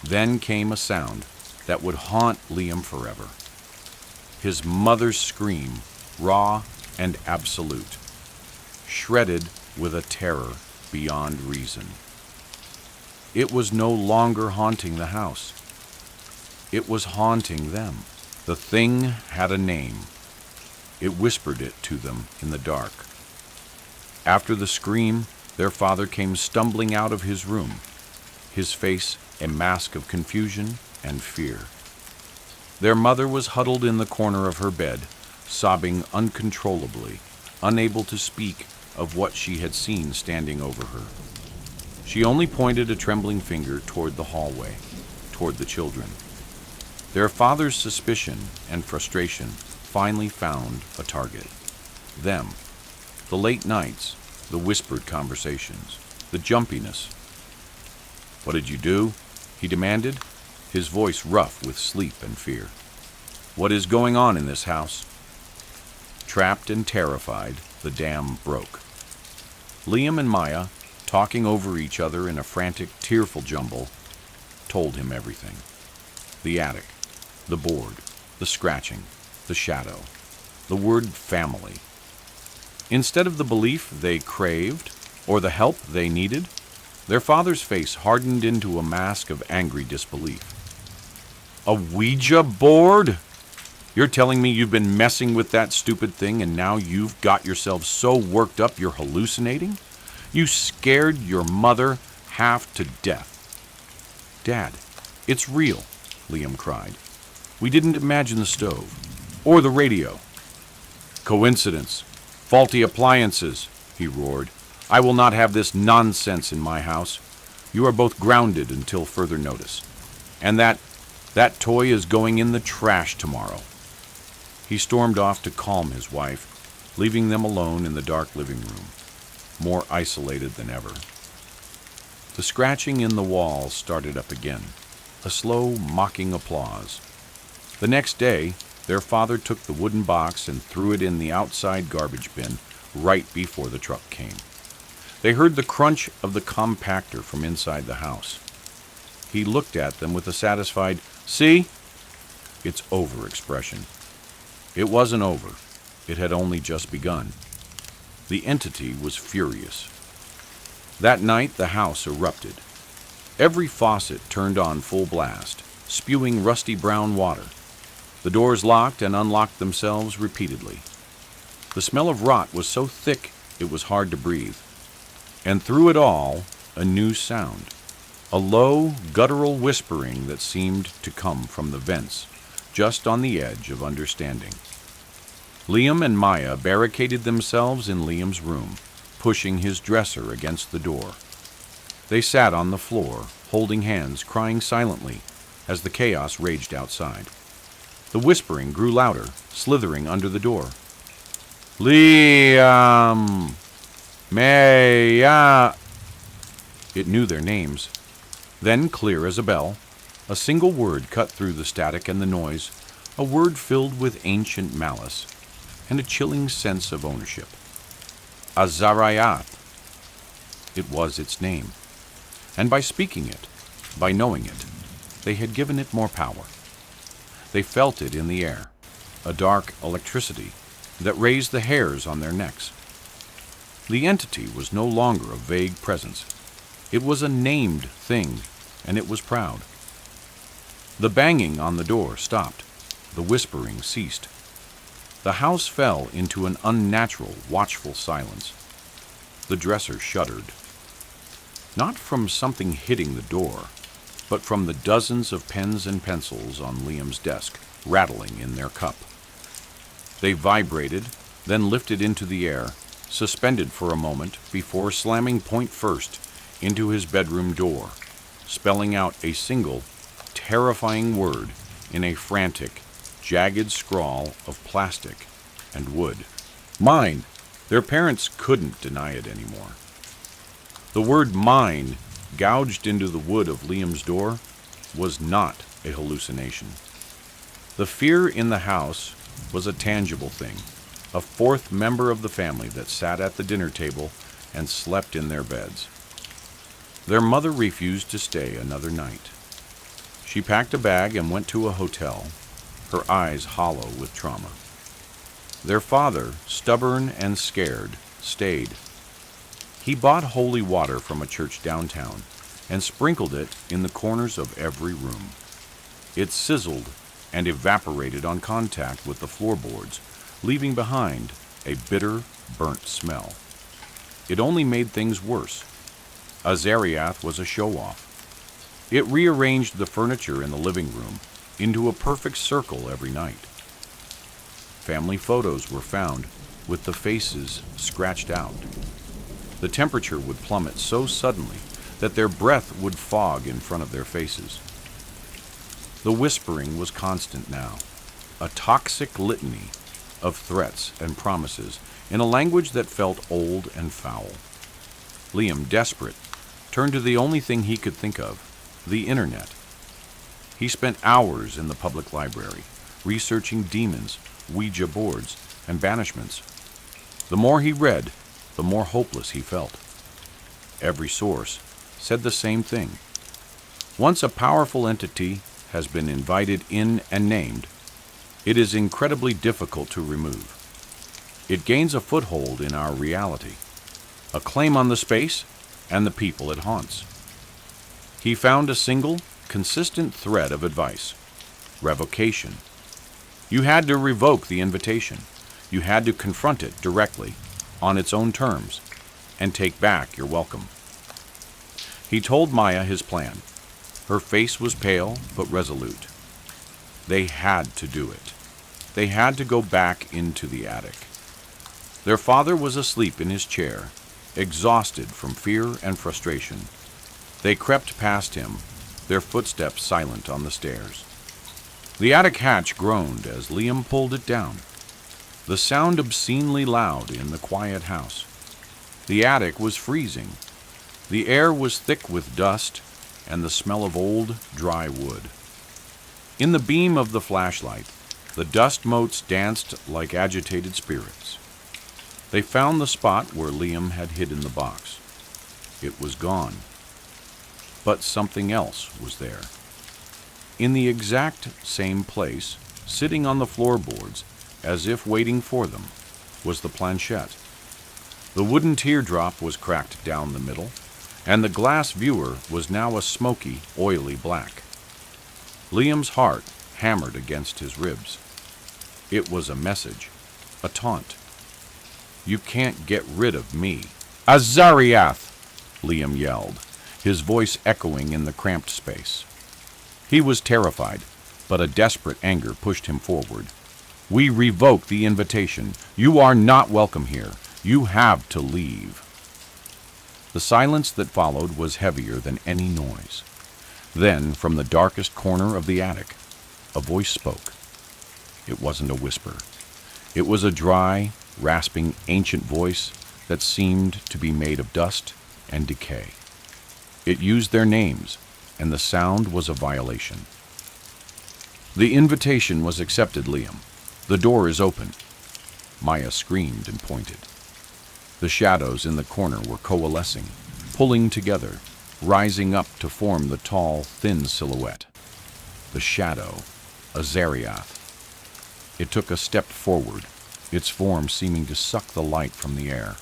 Then came a sound that would haunt Liam forever. His mother's scream, raw and absolute, shredded with a terror beyond reason. It was no longer haunting the house. It was haunting them. The thing had a name. It whispered it to them in the dark. After the scream, their father came stumbling out of his room, his face a mask of confusion and fear. Their mother was huddled in the corner of her bed, sobbing uncontrollably, unable to speak of what she had seen standing over her. She only pointed a trembling finger toward the hallway, toward the children. Their father's suspicion and frustration finally found a target. Them. The late nights, the whispered conversations, the jumpiness. "What did you do?" he demanded, his voice rough with sleep and fear. "What is going on in this house?" Trapped and terrified, the dam broke. Liam and Maya, talking over each other in a frantic, tearful jumble, told him everything. The attic, the board, the scratching, the shadow, the word family. Instead of the belief they craved or the help they needed, their father's face hardened into a mask of angry disbelief. "A Ouija board? You're telling me you've been messing with that stupid thing and now you've got yourself so worked up you're hallucinating? You scared your mother half to death." "Dad, it's real," Liam cried. "We didn't imagine the stove or the radio." "Coincidence. Faulty appliances," he roared. "I will not have this nonsense in my house. You are both grounded until further notice. And that toy is going in the trash tomorrow." He stormed off to calm his wife, leaving them alone in the dark living room, more isolated than ever. The scratching in the wall started up again, a slow, mocking applause. The next day, their father took the wooden box and threw it in the outside garbage bin right before the truck came. They heard the crunch of the compactor from inside the house. He looked at them with a satisfied, "See? It's over" expression. It wasn't over. It had only just begun. The entity was furious. That night, the house erupted. Every faucet turned on full blast, spewing rusty brown water. The doors locked and unlocked themselves repeatedly. The smell of rot was so thick it was hard to breathe. And through it all, a new sound. A low, guttural whispering that seemed to come from the vents, just on the edge of understanding. Liam and Maya barricaded themselves in Liam's room, pushing his dresser against the door. They sat on the floor, holding hands, crying silently, as the chaos raged outside. The whispering grew louder, slithering under the door. "Liam! Maya!" It knew their names. Then, clear as a bell, a single word cut through the static and the noise, a word filled with ancient malice and a chilling sense of ownership. Azarayath. It was its name. And by speaking it, by knowing it, they had given it more power. They felt it in the air, a dark electricity that raised the hairs on their necks. The entity was no longer a vague presence. It was a named thing, and it was proud. The banging on the door stopped. The whispering ceased. The house fell into an unnatural, watchful silence. The dresser shuddered. Not from something hitting the door, but from the dozens of pens and pencils on Liam's desk, rattling in their cup. They vibrated, then lifted into the air, suspended for a moment before slamming point first into his bedroom door, spelling out a single, terrifying word in a frantic, jagged scrawl of plastic and wood. Mine! Their parents couldn't deny it anymore. The word mine, gouged into the wood of Liam's door, was not a hallucination. The fear in the house was a tangible thing, a fourth member of the family that sat at the dinner table and slept in their beds. Their mother refused to stay another night. She packed a bag and went to a hotel, her eyes hollow with trauma. Their father, stubborn and scared, stayed. He bought holy water from a church downtown and sprinkled it in the corners of every room. It sizzled and evaporated on contact with the floorboards, leaving behind a bitter, burnt smell. It only made things worse. Azariath was a show-off. It rearranged the furniture in the living room into a perfect circle every night. Family photos were found with the faces scratched out. The temperature would plummet so suddenly that their breath would fog in front of their faces. The whispering was constant now, a toxic litany of threats and promises in a language that felt old and foul. Liam, desperate, turned to the only thing he could think of, the internet. He spent hours in the public library, researching demons, Ouija boards, and banishments. The more he read, the more hopeless he felt. Every source said the same thing. Once a powerful entity has been invited in and named, it is incredibly difficult to remove. It gains a foothold in our reality, a claim on the space and the people it haunts. He found a single, consistent thread of advice: revocation. You had to revoke the invitation. You had to confront it directly, on its own terms, and take back your welcome. He told Maya his plan. Her face was pale but resolute. They had to do it. They had to go back into the attic. Their father was asleep in his chair, exhausted from fear and frustration. They crept past him, their footsteps silent on the stairs. The attic hatch groaned as Liam pulled it down, the sound obscenely loud in the quiet house. The attic was freezing. The air was thick with dust and the smell of old, dry wood. In the beam of the flashlight, the dust motes danced like agitated spirits. They found the spot where Liam had hidden the box. It was gone. But something else was there. In the exact same place, sitting on the floorboards, as if waiting for them, was the planchette. The wooden teardrop was cracked down the middle, and the glass viewer was now a smoky, oily black. Liam's heart hammered against his ribs. It was a message, a taunt. You can't get rid of me. Azariath! Liam yelled, his voice echoing in the cramped space. He was terrified, but a desperate anger pushed him forward. We revoke the invitation. You are not welcome here. You have to leave. The silence that followed was heavier than any noise. Then, from the darkest corner of the attic, a voice spoke. It wasn't a whisper. It was a dry, rasping, ancient voice that seemed to be made of dust and decay. It used their names, and the sound was a violation. The invitation was accepted, Liam. The door is open. Maya screamed and pointed. The shadows in the corner were coalescing, pulling together, rising up to form the tall, thin silhouette. The shadow, Azariath. It took a step forward, its form seeming to suck the light from the air.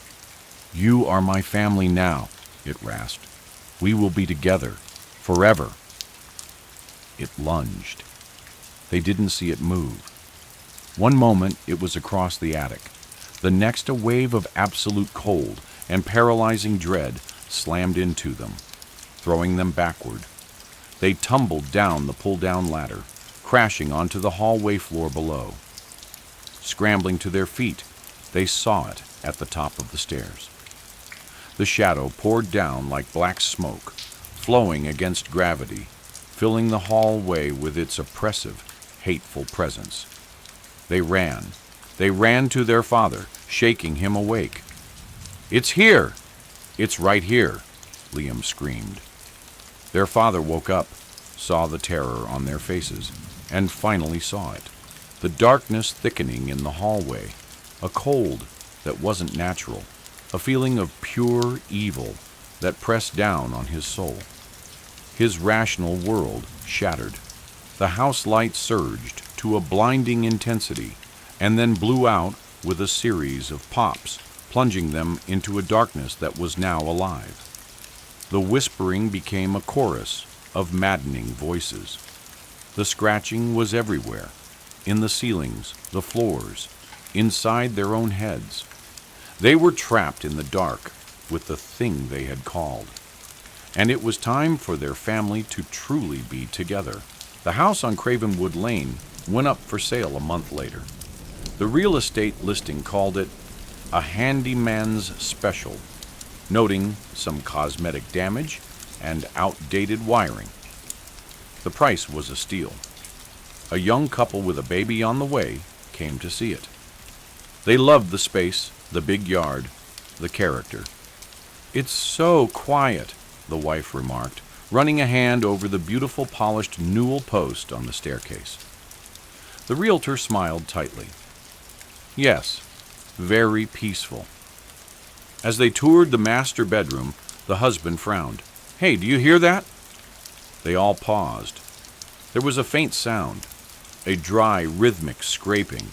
You are my family now, it rasped. We will be together, forever. It lunged. They didn't see it move. One moment it was across the attic. The next a wave of absolute cold and paralyzing dread slammed into them, throwing them backward. They tumbled down the pull-down ladder, crashing onto the hallway floor below. Scrambling to their feet, they saw it, at the top of the stairs. The shadow poured down like black smoke, flowing against gravity, filling the hallway with its oppressive, hateful presence. They ran to their father, shaking him awake. "It's here! It's right here!" Liam screamed. Their father woke up, saw the terror on their faces, and finally saw it. The darkness thickening in the hallway, a cold that wasn't natural, a feeling of pure evil that pressed down on his soul. His rational world shattered. The house light surged to a blinding intensity and then blew out with a series of pops, plunging them into a darkness that was now alive. The whispering became a chorus of maddening voices. The scratching was everywhere, in the ceilings, the floors, inside their own heads. They were trapped in the dark with the thing they had called. And it was time for their family to truly be together. The house on Cravenwood Lane went up for sale a month later. The real estate listing called it a handyman's special, noting some cosmetic damage and outdated wiring. The price was a steal. A young couple with a baby on the way came to see it. They loved the space, the big yard, the character. "It's so quiet," the wife remarked, running a hand over the beautiful polished newel post on the staircase. The realtor smiled tightly. "Yes, very peaceful." As they toured the master bedroom, the husband frowned. "Hey, do you hear that?" They all paused. There was a faint sound, a dry, rhythmic scraping.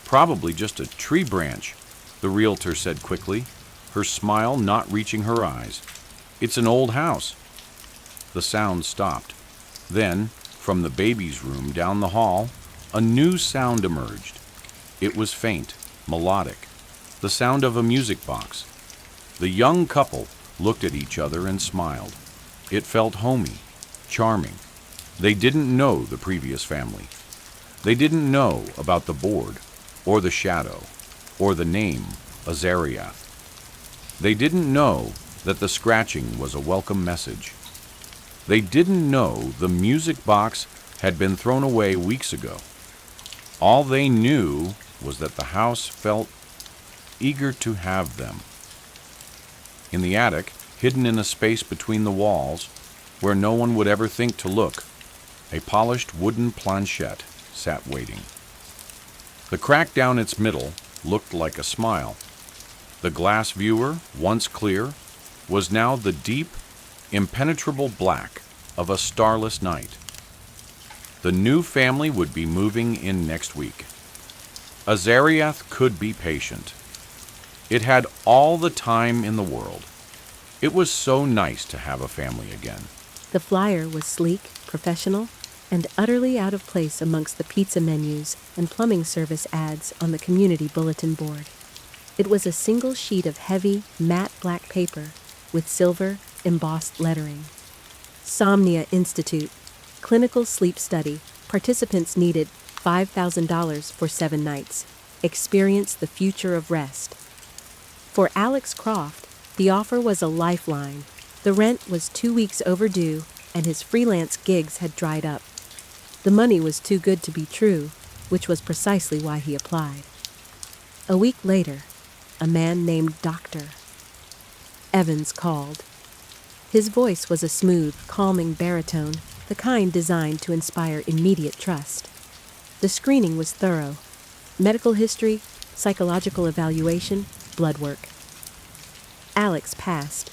"Probably just a tree branch," the realtor said quickly, her smile not reaching her eyes. "It's an old house." The sound stopped. Then, from the baby's room down the hall, a new sound emerged. It was faint, melodic, the sound of a music box. The young couple looked at each other and smiled. It felt homey, charming. They didn't know the previous family. They didn't know about the board, or the shadow, or the name Azariath. They didn't know that the scratching was a welcome message. They didn't know the music box had been thrown away weeks ago. All they knew was that the house felt eager to have them. In the attic, hidden in a space between the walls, where no one would ever think to look, a polished wooden planchette sat waiting. The crack down its middle looked like a smile. The glass viewer, once clear, was now the deep, impenetrable black of a starless night. The new family would be moving in next week. Azariath could be patient. It had all the time in the world. It was so nice to have a family again.
The flyer was sleek, professional, and utterly out of place amongst the pizza menus and plumbing service ads on the community bulletin board. It was a single sheet of heavy, matte black paper with silver, embossed lettering. Somnia Institute, clinical sleep study. Participants needed $5,000 for 7 nights. Experience the future of rest. For Alex Croft, the offer was a lifeline. The rent was 2 weeks overdue, and his freelance gigs had dried up. The money was too good to be true, which was precisely why he applied. A week later, a man named Dr. Evans called. His voice was a smooth, calming baritone, the kind designed to inspire immediate trust. The screening was thorough. Medical history, psychological evaluation, blood work. Alex passed.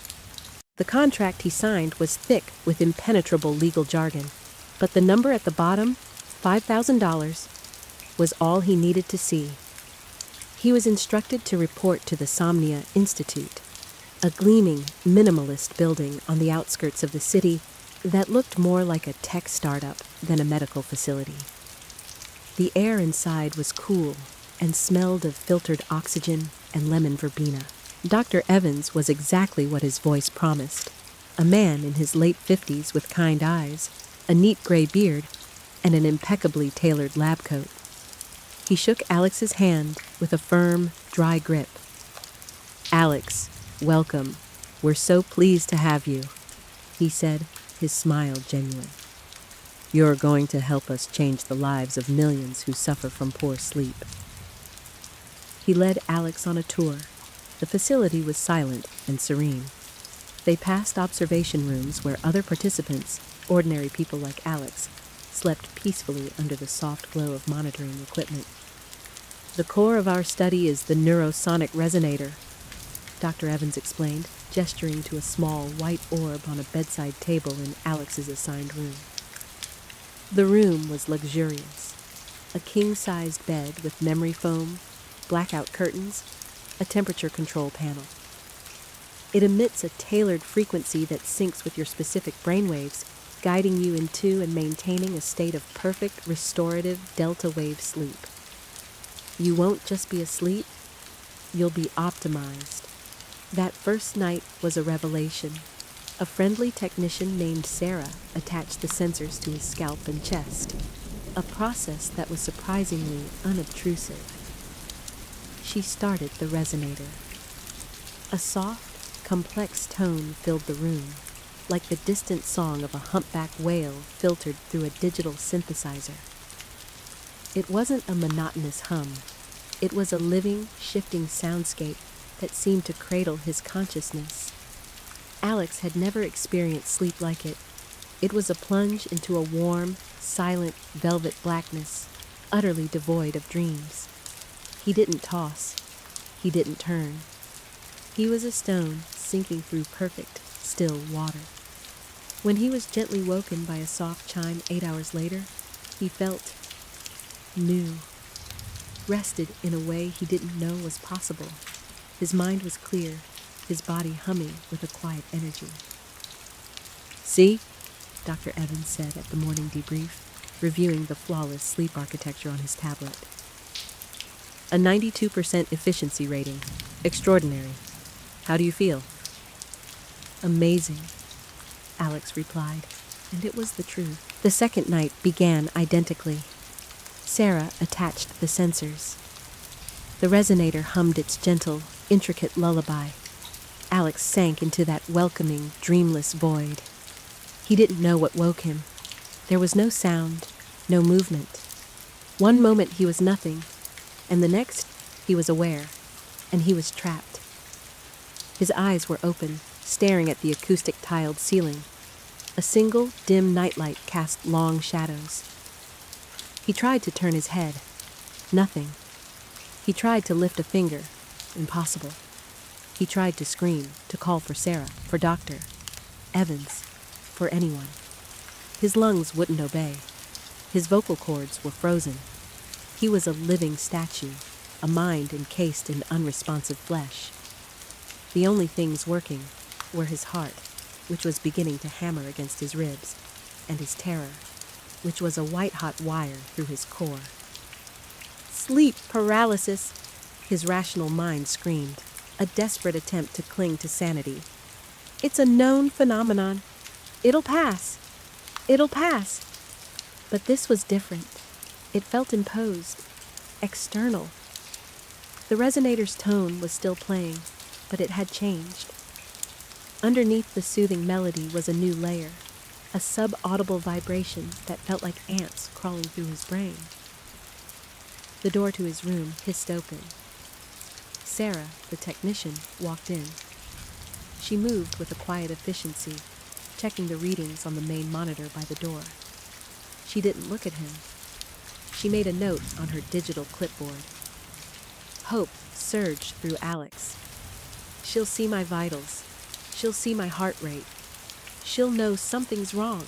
The contract he signed was thick with impenetrable legal jargon, but the number at the bottom, $5,000, was all he needed to see. He was instructed to report to the Somnia Institute, a gleaming, minimalist building on the outskirts of the city that looked more like a tech startup than a medical facility. The air inside was cool and smelled of filtered oxygen and lemon verbena. Dr. Evans was exactly what his voice promised, a man in his late 50s with kind eyes, a neat gray beard, and an impeccably tailored lab coat. He shook Alex's hand with a firm, dry grip "Alex, welcome. We're so pleased to have you," he said, his smile genuine. "You're going to help us change the lives of millions who suffer from poor sleep." He led Alex on a tour. The facility was silent and serene. They passed observation rooms where other participants, ordinary people like Alex, slept peacefully under the soft glow of monitoring equipment. "The core of our study is the neurosonic resonator," Dr. Evans explained, gesturing to a small white orb on a bedside table in Alex's assigned room. The room was luxurious. A king-sized bed with memory foam, blackout curtains, a temperature control panel. It emits a tailored frequency that syncs with your specific brainwaves, guiding you into and maintaining a state of perfect restorative delta wave sleep. You won't just be asleep, you'll be optimized. That first night was a revelation. A friendly technician named Sarah attached the sensors to his scalp and chest, a process that was surprisingly unobtrusive. She started the resonator. A soft, complex tone filled the room, like the distant song of a humpback whale filtered through a digital synthesizer. It wasn't a monotonous hum. It was a living, shifting soundscape that seemed to cradle his consciousness. Alex had never experienced sleep like it. It was a plunge into a warm, silent, velvet blackness, utterly devoid of dreams. He didn't toss. He didn't turn. He was a stone sinking through perfect, still water. When he was gently woken by a soft chime 8 hours later, he felt new, rested in a way he didn't know was possible. His mind was clear, his body humming with a quiet energy. "See?" Dr. Evans said at the morning debrief, reviewing the flawless sleep architecture on his tablet. "A 92% efficiency rating. Extraordinary. How do you feel?" "Amazing," Alex replied, and it was the truth. The second night began identically. Sarah attached the sensors. The resonator hummed its gentle, intricate lullaby. Alex sank into that welcoming, dreamless void. He didn't know what woke him. There was no sound, no movement. One moment he was nothing, and the next he was aware, and he was trapped. His eyes were open, staring at the acoustic tiled ceiling. A single, dim nightlight cast long shadows. He tried to turn his head. Nothing. He tried to lift a finger. Impossible. He tried to scream, to call for Sarah, for Dr. Evans, for anyone. His lungs wouldn't obey. His vocal cords were frozen. He was a living statue, a mind encased in unresponsive flesh. The only things working were his heart, which was beginning to hammer against his ribs, and his terror, which was a white-hot wire through his core. "Sleep paralysis," his rational mind screamed, a desperate attempt to cling to sanity. "It's a known phenomenon. It'll pass. It'll pass." But this was different. It felt imposed, external. The resonator's tone was still playing, but it had changed. Underneath the soothing melody was a new layer, a sub-audible vibration that felt like ants crawling through his brain. The door to his room hissed open. Sarah, the technician, walked in. She moved with a quiet efficiency, checking the readings on the main monitor by the door. She didn't look at him. She made a note on her digital clipboard. Hope surged through Alex. She'll see my vitals. She'll see my heart rate. She'll know something's wrong.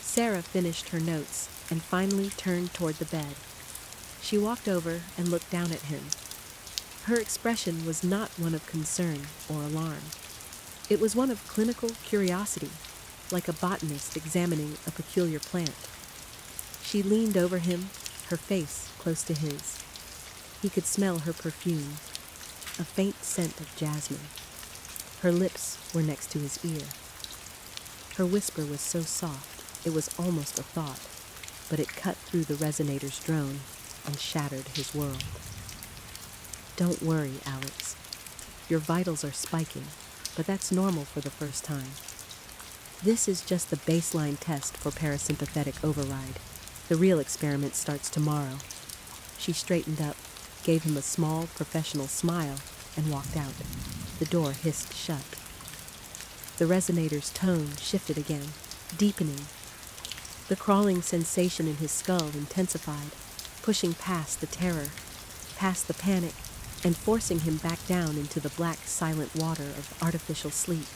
Sarah finished her notes and finally turned toward the bed. She walked over and looked down at him. Her expression was not one of concern or alarm. It was one of clinical curiosity, like a botanist examining a peculiar plant. She leaned over him, her face close to his. He could smell her perfume, a faint scent of jasmine. Her lips were next to his ear. Her whisper was so soft, it was almost a thought, but it cut through the resonator's drone and shattered his world. "Don't worry, Alex. Your vitals are spiking, but that's normal for the first time. This is just the baseline test for parasympathetic override. The real experiment starts tomorrow. She straightened up, gave him a small, professional smile, and walked out. The door hissed shut. The resonator's tone shifted again, deepening. The crawling sensation in his skull intensified, pushing past the terror, past the panic, and forcing him back down into the black, silent water of artificial sleep.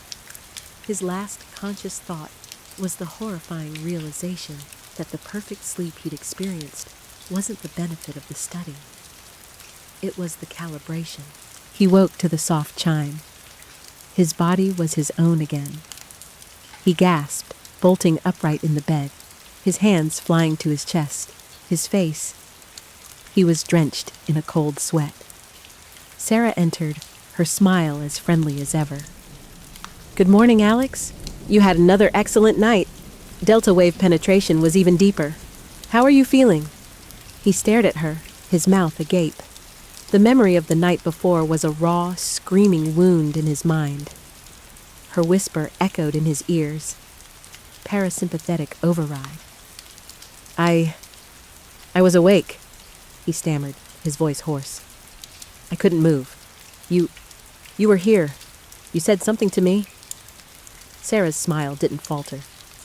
His last conscious thought was the horrifying realization that the perfect sleep he'd experienced wasn't the benefit of the study. It was the calibration. He woke to the soft chime. His body was his own again. He gasped, bolting upright in the bed, his hands flying to his chest, his face. He was drenched in a cold sweat. Sarah entered, her smile as friendly as ever. "Good morning, Alex. You had another excellent night. Delta wave penetration was even deeper. How are you feeling?" He stared at her, his mouth agape. The memory of the night before was a raw, screaming wound in his mind. Her whisper echoed in his ears. Parasympathetic override. I was awake," he stammered, his voice hoarse. "I couldn't move. You were here. You said something to me?" Sarah's smile didn't falter.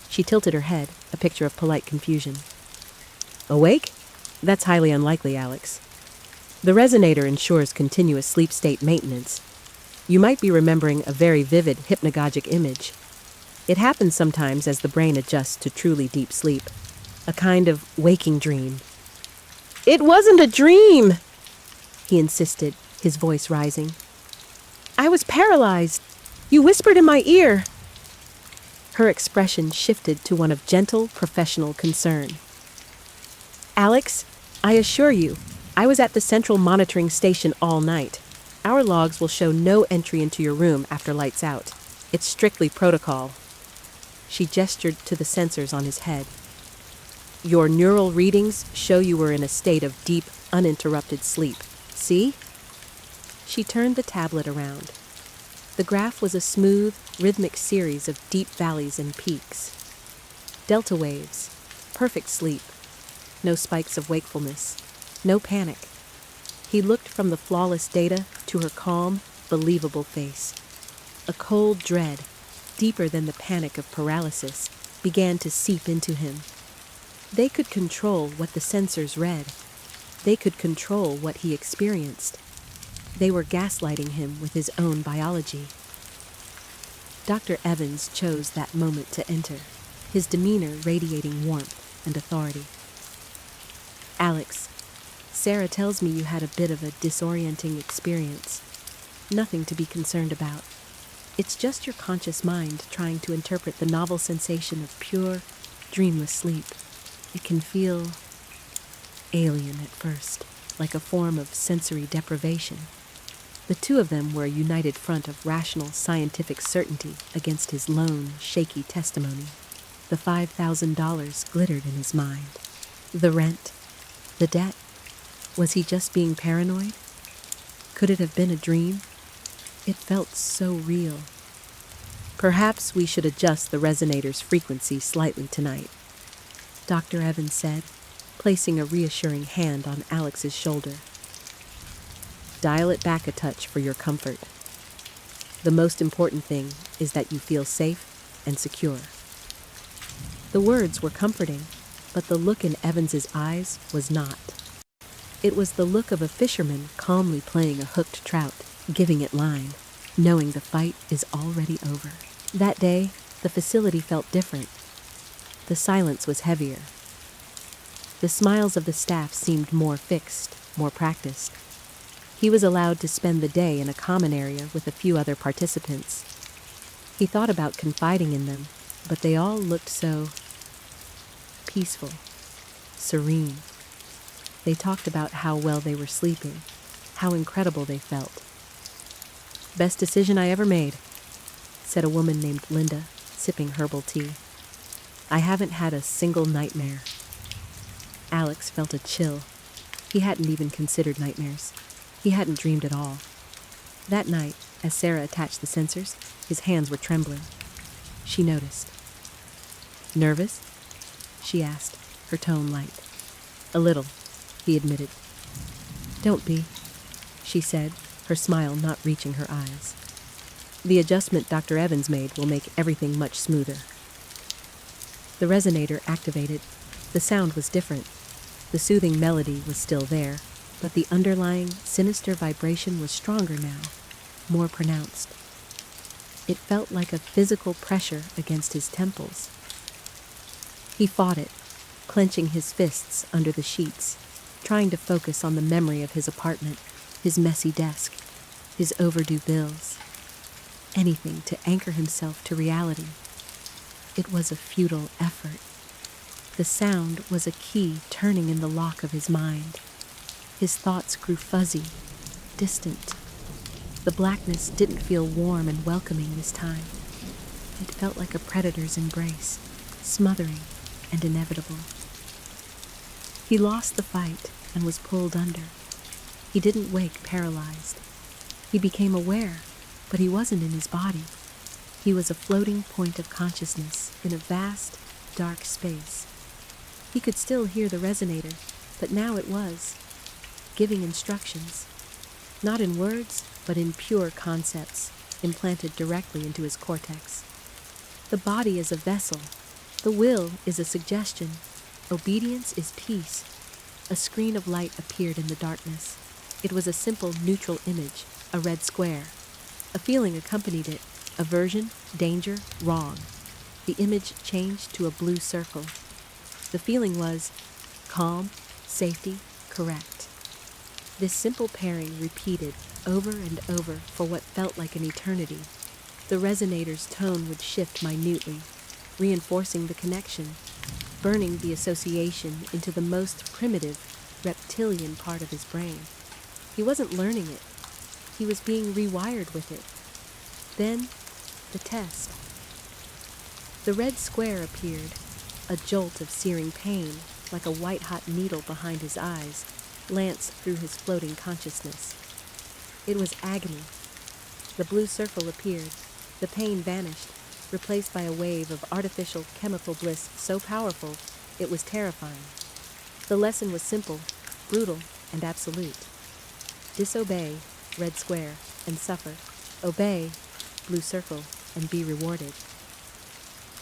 She tilted her head, a picture of polite confusion. "Awake? That's highly unlikely, Alex. The resonator ensures continuous sleep state maintenance. You might be remembering a very vivid hypnagogic image. It happens sometimes as the brain adjusts to truly deep sleep, a kind of waking dream." "It wasn't a dream," he insisted, his voice rising. "I was paralyzed. You whispered in my ear." Her expression shifted to one of gentle, professional concern. "Alex, I assure you, I was at the central monitoring station all night. Our logs will show no entry into your room after lights out. It's strictly protocol." She gestured to the sensors on his head. "Your neural readings show you were in a state of deep, uninterrupted sleep. See?" She turned the tablet around. The graph was a smooth, rhythmic series of deep valleys and peaks. Delta waves, perfect sleep, no spikes of wakefulness, no panic. He looked from the flawless data to her calm, believable face. A cold dread, deeper than the panic of paralysis, began to seep into him. They could control what the sensors read. They could control what he experienced. They were gaslighting him with his own biology. Dr. Evans chose that moment to enter, his demeanor radiating warmth and authority. "Alex, Sarah tells me you had a bit of a disorienting experience. Nothing to be concerned about. It's just your conscious mind trying to interpret the novel sensation of pure, dreamless sleep. It can feel alien at first, like a form of sensory deprivation." The two of them were a united front of rational, scientific certainty against his lone, shaky testimony. The $5,000 glittered in his mind. The rent, the debt. Was he just being paranoid? Could it have been a dream? It felt so real. "Perhaps we should adjust the resonator's frequency slightly tonight," Dr. Evans said, placing a reassuring hand on Alex's shoulder. "Dial it back a touch for your comfort. The most important thing is that you feel safe and secure." The words were comforting, but the look in Evans's eyes was not. It was the look of a fisherman calmly playing a hooked trout, giving it line, knowing the fight is already over. That day, the facility felt different. The silence was heavier. The smiles of the staff seemed more fixed, more practiced. He was allowed to spend the day in a common area with a few other participants. He thought about confiding in them, but they all looked so peaceful, serene. They talked about how well they were sleeping, how incredible they felt. "Best decision I ever made," said a woman named Linda, sipping herbal tea. "I haven't had a single nightmare." Alex felt a chill. He hadn't even considered nightmares. He hadn't dreamed at all. That night, As Sarah attached the sensors, his hands were trembling. She noticed. Nervous? She asked, her tone light. A little, he admitted. Don't be, she said, her smile not reaching her eyes. The adjustment Dr. Evans made will make everything much smoother. The resonator activated. The sound was different. The soothing melody was still there, but the underlying, sinister vibration was stronger now, more pronounced. It felt like a physical pressure against his temples. He fought it, clenching his fists under the sheets, trying to focus on the memory of his apartment, his messy desk, his overdue bills. Anything to anchor himself to reality. It was a futile effort. The sound was a key turning in the lock of his mind. His thoughts grew fuzzy, distant. The blackness didn't feel warm and welcoming this time. It felt like a predator's embrace, smothering and inevitable. He lost the fight and was pulled under. He didn't wake paralyzed. He became aware, but he wasn't in his body. He was a floating point of consciousness in a vast, dark space. He could still hear the resonator, but now it was giving instructions, not in words, but in pure concepts, implanted directly into his cortex. The body is a vessel. The will is a suggestion. Obedience is peace. A screen of light appeared in the darkness. It was a simple neutral image, a red square. A feeling accompanied it: aversion, danger, wrong. The image changed to a blue circle. The feeling was calm, safety, correct. This simple pairing repeated over and over for what felt like an eternity. The resonator's tone would shift minutely, reinforcing the connection, burning the association into the most primitive, reptilian part of his brain. He wasn't learning it. He was being rewired with it. Then, the test. The red square appeared, a jolt of searing pain, like a white-hot needle behind his eyes, lanced through his floating consciousness. It was agony. The blue circle appeared. The pain vanished, replaced by a wave of artificial chemical bliss so powerful it was terrifying. The lesson was simple, brutal, and absolute. Disobey, red square, and suffer. Obey, blue circle, and be rewarded.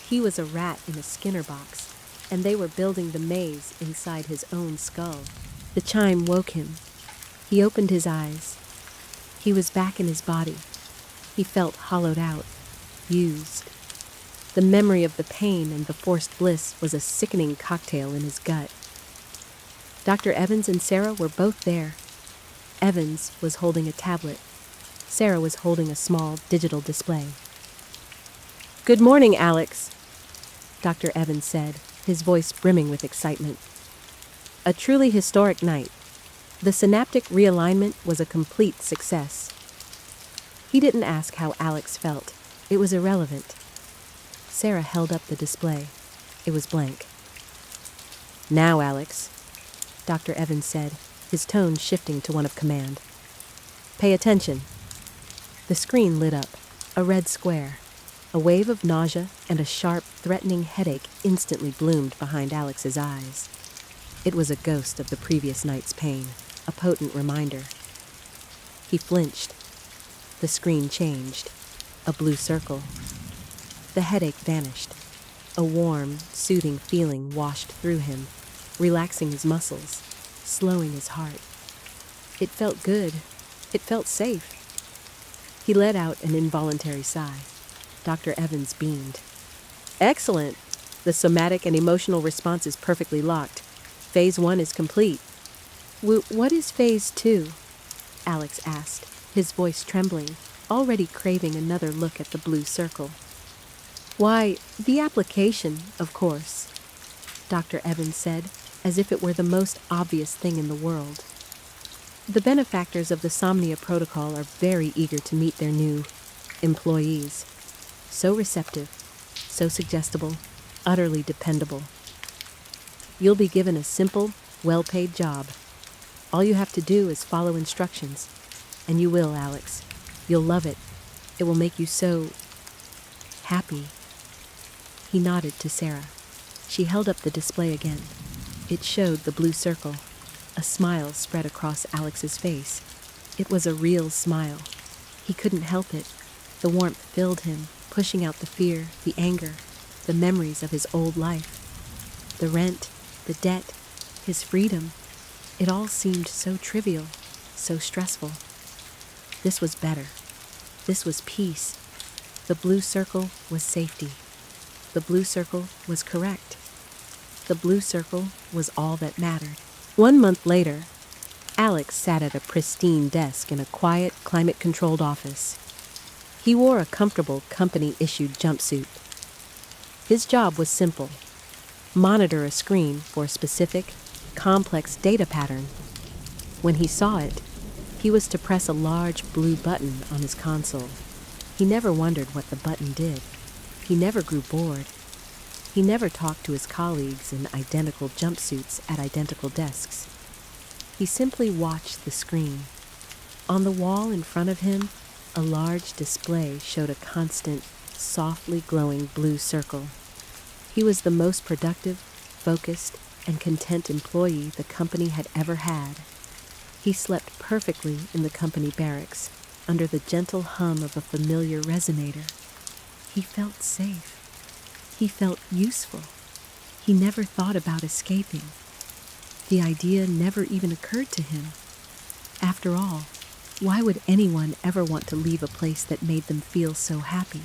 He was a rat in a Skinner box, and they were building the maze inside his own skull. The chime woke him. He opened his eyes. He was back in his body. He felt hollowed out, used. The memory of the pain and the forced bliss was a sickening cocktail in his gut. Dr. Evans and Sarah were both there. Evans was holding a tablet. Sarah was holding a small digital display. "Good morning, Alex," Dr. Evans said, his voice brimming with excitement. A truly historic night. The synaptic realignment was a complete success. He didn't ask how Alex felt. It was irrelevant. Sarah held up the display. It was blank. "Now, Alex," Dr. Evans said, his tone shifting to one of command. "Pay attention." The screen lit up, a red square. A wave of nausea and a sharp, threatening headache instantly bloomed behind Alex's eyes. It was a ghost of the previous night's pain, a potent reminder. He flinched. The screen changed. A blue circle. The headache vanished. A warm, soothing feeling washed through him, relaxing his muscles, slowing his heart. It felt good. It felt safe. He let out an involuntary sigh. Dr. Evans beamed. "Excellent. The somatic and emotional response is perfectly locked. Phase 1 is complete." What is Phase 2? Alex asked, his voice trembling, already craving another look at the blue circle. "Why, the application, of course," Dr. Evans said, as if it were the most obvious thing in the world. The benefactors of the Somnia Protocol are very eager to meet their new employees. So receptive, so suggestible, utterly dependable. You'll be given a simple, well-paid job. All you have to do is follow instructions. And you will, Alex. You'll love it. It will make you so happy. He nodded to Sarah. She held up the display again. It showed the blue circle. A smile spread across Alex's face. It was a real smile. He couldn't help it. The warmth filled him, pushing out the fear, the anger, the memories of his old life. The rent, the debt, his freedom. It all seemed so trivial, so stressful. This was better. This was peace. The blue circle was safety. The blue circle was correct. The blue circle was all that mattered. 1 month later, Alex sat at a pristine desk in a quiet, climate-controlled office. He wore a comfortable company-issued jumpsuit. His job was simple: monitor a screen for a specific, complex data pattern. When he saw it, he was to press a large blue button on his console. He never wondered what the button did. He never grew bored. He never talked to his colleagues in identical jumpsuits at identical desks. He simply watched the screen. On the wall in front of him, a large display showed a constant, softly glowing blue circle. He was the most productive, focused, and content employee the company had ever had. He slept perfectly in the company barracks, under the gentle hum of a familiar resonator. He felt safe. He felt useful. He never thought about escaping. The idea never even occurred to him. After all, why would anyone ever want to leave a place that made them feel so happy?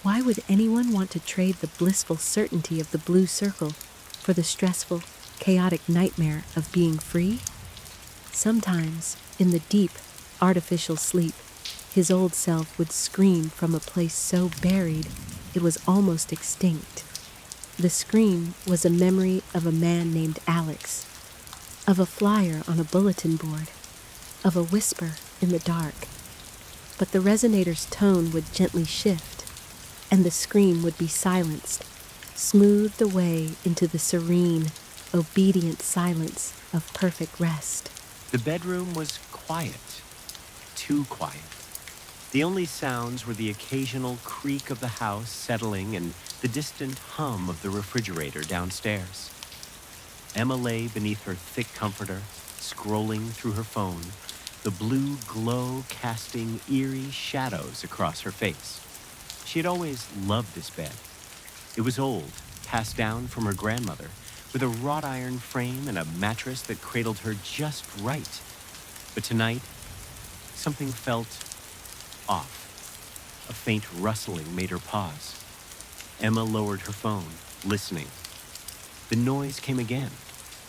Why would anyone want to trade the blissful certainty of the blue circle for the stressful, chaotic nightmare of being free? Sometimes, in the deep, artificial sleep, his old self would scream from a place so buried it was almost extinct. The scream was a memory of a man named Alex, of a flyer on a bulletin board, of a whisper in the dark. But the resonator's tone would gently shift, and the scream would be silenced, smoothed away into the serene, obedient silence of perfect rest.
The bedroom was quiet, too quiet. The only sounds were the occasional creak of the house settling and the distant hum of the refrigerator downstairs. Emma lay beneath her thick comforter, scrolling through her phone, the blue glow casting eerie shadows across her face. She had always loved this bed. It was old, passed down from her grandmother, with a wrought iron frame and a mattress that cradled her just right. But tonight, something felt off. A faint rustling made her pause. Emma lowered her phone, listening. The noise came again,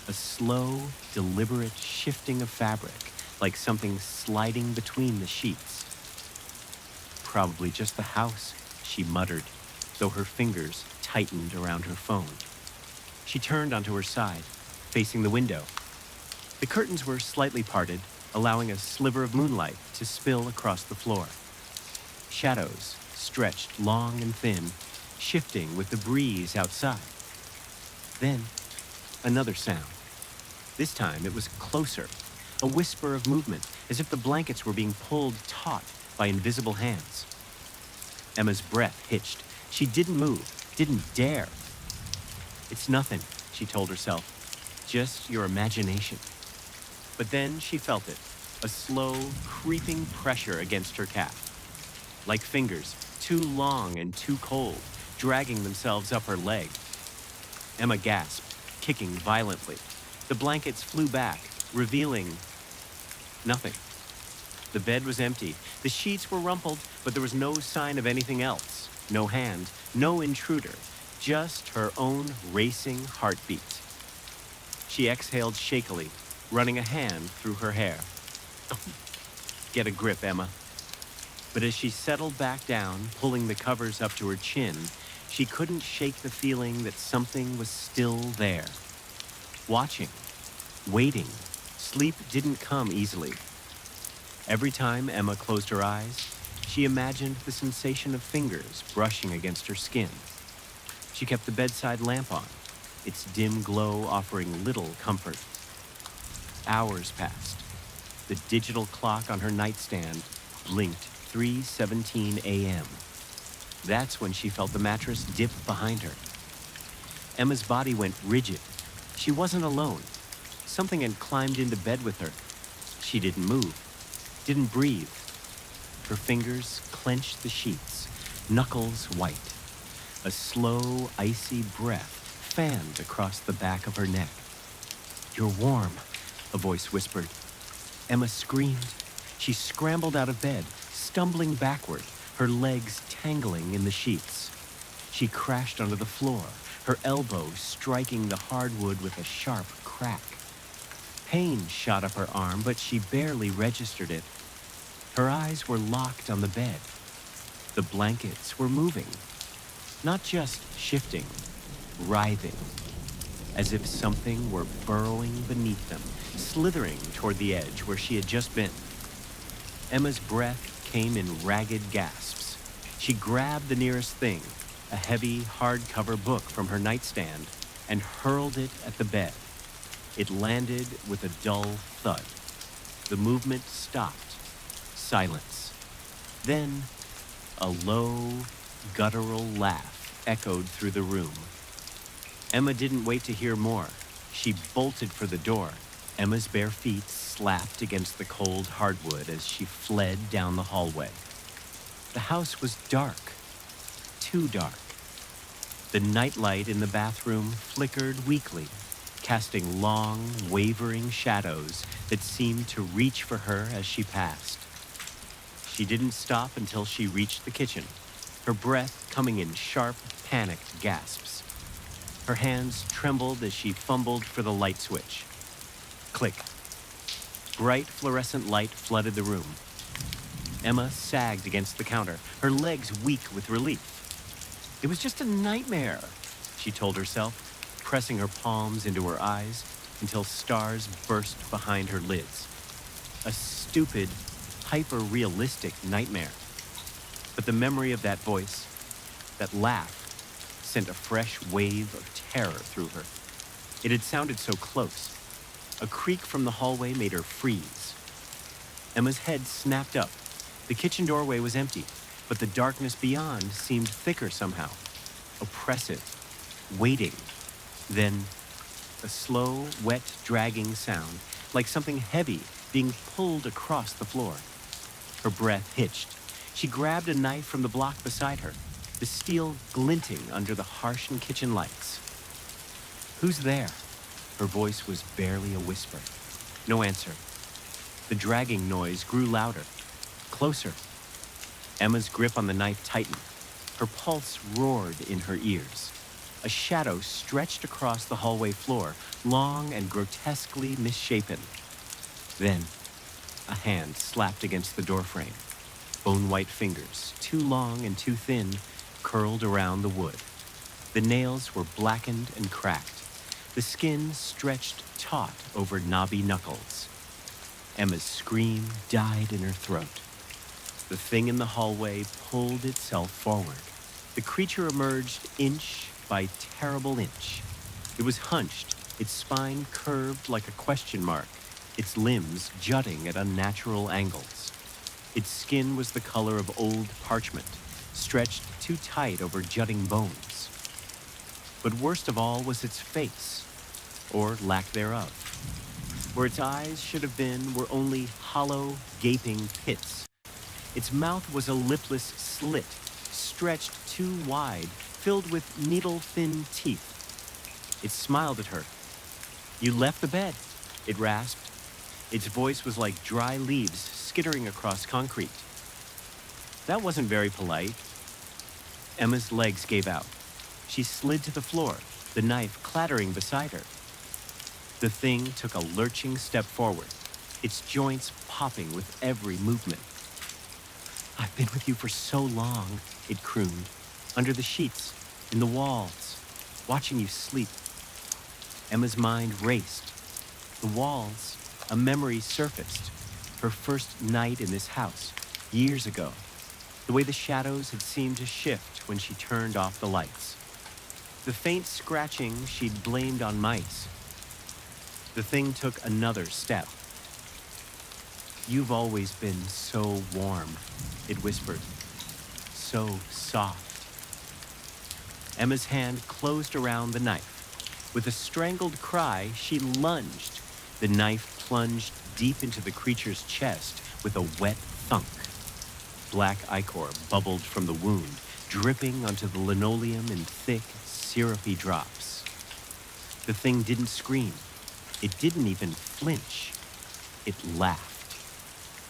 a slow, deliberate shifting of fabric, like something sliding between the sheets. Probably just the house, she muttered, though her fingers tightened around her phone. She turned onto her side, facing the window. The curtains were slightly parted, allowing a sliver of moonlight to spill across the floor. Shadows stretched long and thin, shifting with the breeze outside. Then, another sound. This time it was closer, a whisper of movement, as if the blankets were being pulled taut by invisible hands. Emma's breath hitched. She didn't move, didn't dare. It's nothing, she told herself, just your imagination. But then she felt it, a slow, creeping pressure against her calf. Like fingers, too long and too cold, dragging themselves up her leg. Emma gasped, kicking violently. The blankets flew back, revealing nothing. The bed was empty. The sheets were rumpled, but there was no sign of anything else. No hand, no intruder, just her own racing heartbeat. She exhaled shakily, running a hand through her hair. Get a grip, Emma. But as she settled back down, pulling the covers up to her chin, she couldn't shake the feeling that something was still there. Watching, waiting. Sleep didn't come easily. Every time Emma closed her eyes, she imagined the sensation of fingers brushing against her skin. She kept the bedside lamp on, its dim glow offering little comfort. Hours passed. The digital clock on her nightstand blinked 3:17 a.m. That's when she felt the mattress dip behind her. Emma's body went rigid. She wasn't alone. Something had climbed into bed with her. She didn't move, didn't breathe. Her fingers clenched the sheets, knuckles white. A slow, icy breath fanned across the back of her neck. "You're warm," a voice whispered. Emma screamed. She scrambled out of bed, stumbling backward, her legs tangling in the sheets. She crashed onto the floor, her elbow striking the hardwood with a sharp crack. Pain shot up her arm, but she barely registered it. Her eyes were locked on the bed. The blankets were moving, not just shifting, writhing, as if something were burrowing beneath them, slithering toward the edge where she had just been. Emma's breath came in ragged gasps. She grabbed the nearest thing, a heavy, hardcover book from her nightstand, and hurled it at the bed. It landed with a dull thud. The movement stopped. Silence. Then, a low, guttural laugh echoed through the room. Emma didn't wait to hear more. She bolted for the door. Emma's bare feet slapped against the cold hardwood as she fled down the hallway. The house was dark. Too dark. The nightlight in the bathroom flickered weakly, casting long, wavering shadows that seemed to reach for her as she passed. She didn't stop until she reached the kitchen, her breath coming in sharp, panicked gasps. Her hands trembled as she fumbled for the light switch. Click. Bright fluorescent light flooded the room. Emma sagged against the counter, her legs weak with relief. It was just a nightmare, she told herself, pressing her palms into her eyes until stars burst behind her lids. A stupid, hyper-realistic nightmare. But the memory of that voice, that laugh, sent a fresh wave of terror through her. It had sounded so close. A creak from the hallway made her freeze. Emma's head snapped up. The kitchen doorway was empty, but the darkness beyond seemed thicker somehow, oppressive, waiting. Then, a slow, wet, dragging sound, like something heavy being pulled across the floor. Her breath hitched. She grabbed a knife from the block beside her, the steel glinting under the harsh kitchen lights. "Who's there?" Her voice was barely a whisper. No answer. The dragging noise grew louder, closer. Emma's grip on the knife tightened. Her pulse roared in her ears. A shadow stretched across the hallway floor, long and grotesquely misshapen. Then, a hand slapped against the doorframe. Bone-white fingers, too long and too thin, curled around the wood. The nails were blackened and cracked. The skin stretched taut over knobby knuckles. Emma's scream died in her throat. The thing in the hallway pulled itself forward. The creature emerged inch by terrible inch. It was hunched, its spine curved like a question mark, its limbs jutting at unnatural angles. Its skin was the color of old parchment, stretched too tight over jutting bones. But worst of all was its face, or lack thereof. Where its eyes should have been were only hollow, gaping pits. Its mouth was a lipless slit, stretched too wide, filled with needle-thin teeth. It smiled at her. "You left the bed," it rasped. Its voice was like dry leaves skittering across concrete. That wasn't very polite. Emma's legs gave out. She slid to the floor, the knife clattering beside her. The thing took a lurching step forward, its joints popping with every movement. "I've been with you for so long," it crooned, "under the sheets, in the walls, watching you sleep." Emma's mind raced. The walls, a memory surfaced. Her first night in this house, years ago. The way the shadows had seemed to shift when she turned off the lights. The faint scratching she'd blamed on mice. The thing took another step. You've always been so warm, it whispered. So soft. Emma's hand closed around the knife. With a strangled cry, she lunged. The knife plunged deep into the creature's chest with a wet thunk. Black ichor bubbled from the wound, dripping onto the linoleum in thick, syrupy drops. The thing didn't scream. It didn't even flinch. It laughed.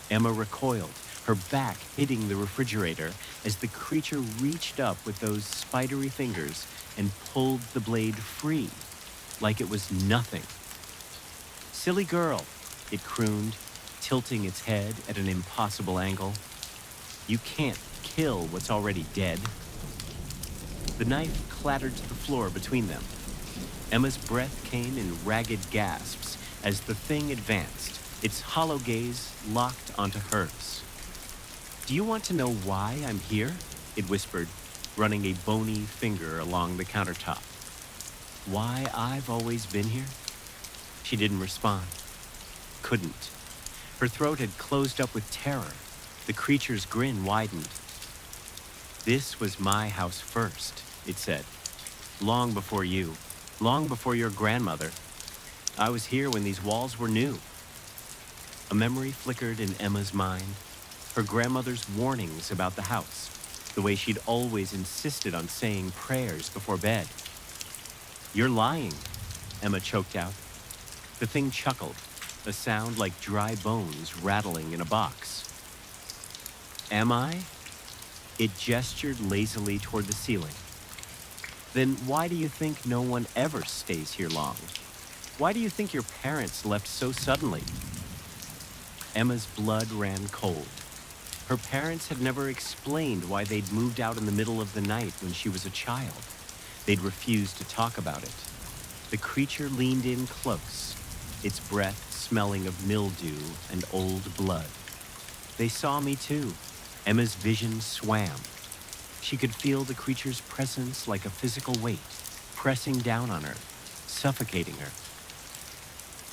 Emma recoiled, her back hitting the refrigerator as the creature reached up with those spidery fingers and pulled the blade free, like it was nothing. "Silly girl," it crooned, tilting its head at an impossible angle. "You can't kill what's already dead." The knife clattered to the floor between them. Emma's breath came in ragged gasps as the thing advanced, its hollow gaze locked onto hers. "Do you want to know why I'm here?" it whispered, running a bony finger along the countertop. "Why I've always been here?" She didn't respond. Couldn't. Her throat had closed up with terror. The creature's grin widened. "This was my house first," it said. "Long before you. Long before your grandmother. I was here when these walls were new." A memory flickered in Emma's mind. Her grandmother's warnings about the house, the way she'd always insisted on saying prayers before bed. "You're lying," Emma choked out. The thing chuckled, a sound like dry bones rattling in a box. "Am I?" It gestured lazily toward the ceiling. "Then why do you think no one ever stays here long? Why do you think your parents left so suddenly?" Emma's blood ran cold. Her parents had never explained why they'd moved out in the middle of the night when she was a child. They'd refused to talk about it. The creature leaned in close, its breath smelling of mildew and old blood. "They saw me too." Emma's vision swam. She could feel the creature's presence like a physical weight, pressing down on her, suffocating her.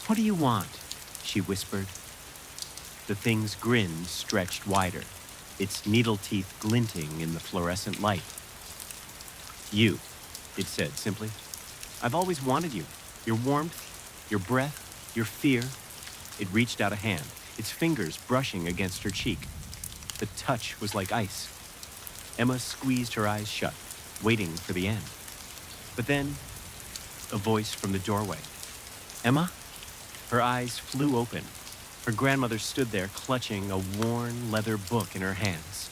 "What do you want?" she whispered. The thing's grin stretched wider, its needle teeth glinting in the fluorescent light. "You," it said simply. "I've always wanted you. Your warmth, your breath, your fear." It reached out a hand, its fingers brushing against her cheek. The touch was like ice. Emma squeezed her eyes shut, waiting for the end. But then, a voice from the doorway. "Emma?" Her eyes flew open. Her grandmother stood there clutching a worn leather book in her hands.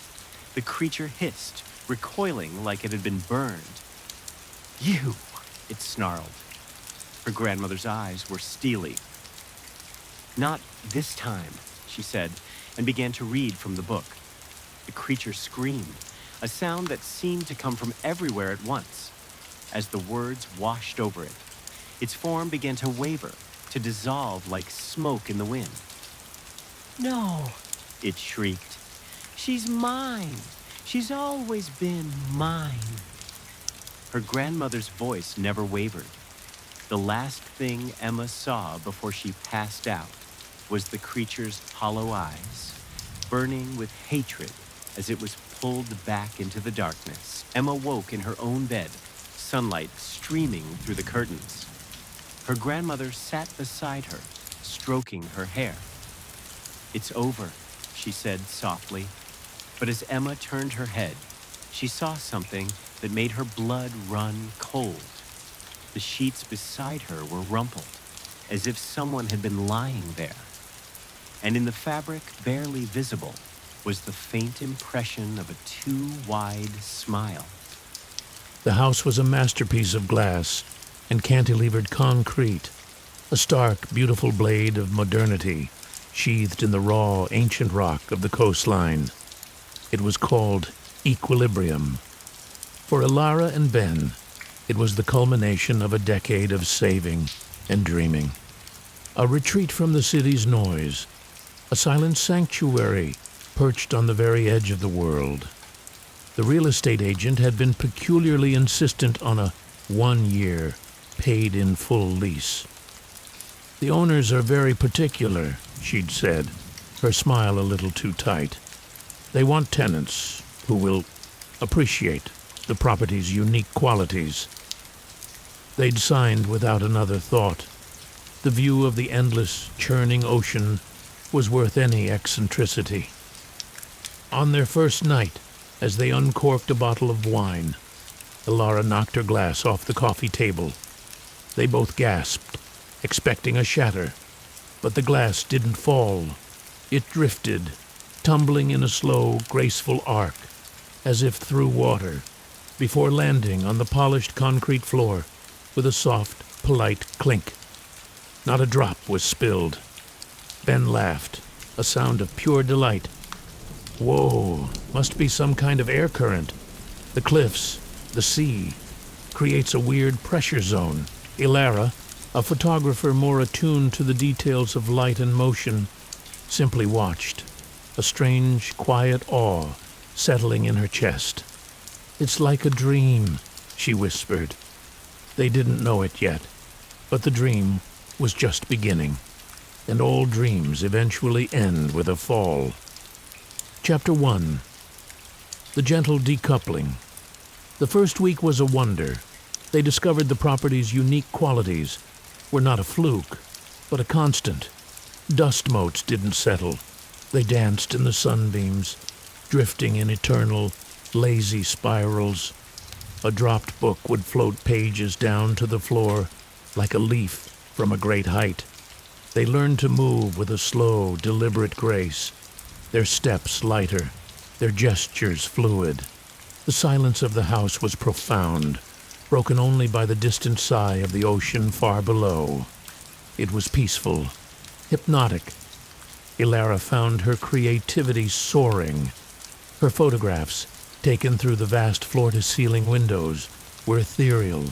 The creature hissed, recoiling like it had been burned. "You!" it snarled. Her grandmother's eyes were steely. "Not this time," she said, and began to read from the book. The creature screamed, a sound that seemed to come from everywhere at once. As the words washed over it, its form began to waver, to dissolve like smoke in the wind. "No," it shrieked. "She's mine. She's always been mine." Her grandmother's voice never wavered. The last thing Emma saw before she passed out was the creature's hollow eyes, burning with hatred as it was pulled back into the darkness. Emma woke in her own bed, sunlight streaming through the curtains. Her grandmother sat beside her, stroking her hair. "It's over," she said softly. But as Emma turned her head, she saw something that made her blood run cold. The sheets beside her were rumpled, as if someone had been lying there. And in the fabric, barely visible, was the faint impression of a too wide smile.
The house was a masterpiece of glass and cantilevered concrete, a stark, beautiful blade of modernity, sheathed in the raw, ancient rock of the coastline. It was called Equilibrium. For Ilara and Ben, it was the culmination of a decade of saving and dreaming. A retreat from the city's noise, a silent sanctuary perched on the very edge of the world. The real estate agent had been peculiarly insistent on a 1-year, paid-in-full lease. "The owners are very particular," she'd said. her smile a little too tight. They want tenants who will appreciate the property's unique qualities. They'd signed without another thought. The view of the endless, churning ocean was worth any eccentricity. On their first night, as they uncorked a bottle of wine, Ilara knocked her glass off the coffee table. They both gasped, expecting a shatter, but the glass didn't fall. It drifted, tumbling in a slow, graceful arc, as if through water, before landing on the polished concrete floor with a soft, polite clink. Not a drop was spilled. Ben laughed, a sound of pure delight. Whoa, must be some kind of air current. The cliffs, the sea, creates a weird pressure zone. Ilara, a photographer more attuned to the details of light and motion, simply watched, a strange, quiet awe settling in her chest. It's like a dream, she whispered. They didn't know it yet, but the dream was just beginning, and all dreams eventually end with a fall. Chapter 1. The Gentle Decoupling. The first week was a wonder. They discovered the property's unique qualities were not a fluke, but a constant. Dust motes didn't settle. They danced in the sunbeams, drifting in eternal, lazy spirals. A dropped book would float pages down to the floor like a leaf from a great height. They learned to move with a slow, deliberate grace, their steps lighter, their gestures fluid. The silence of the house was profound, broken only by the distant sigh of the ocean far below. It was peaceful, hypnotic. Ilara found her creativity soaring. Her photographs, taken through the vast floor-to-ceiling windows, were ethereal,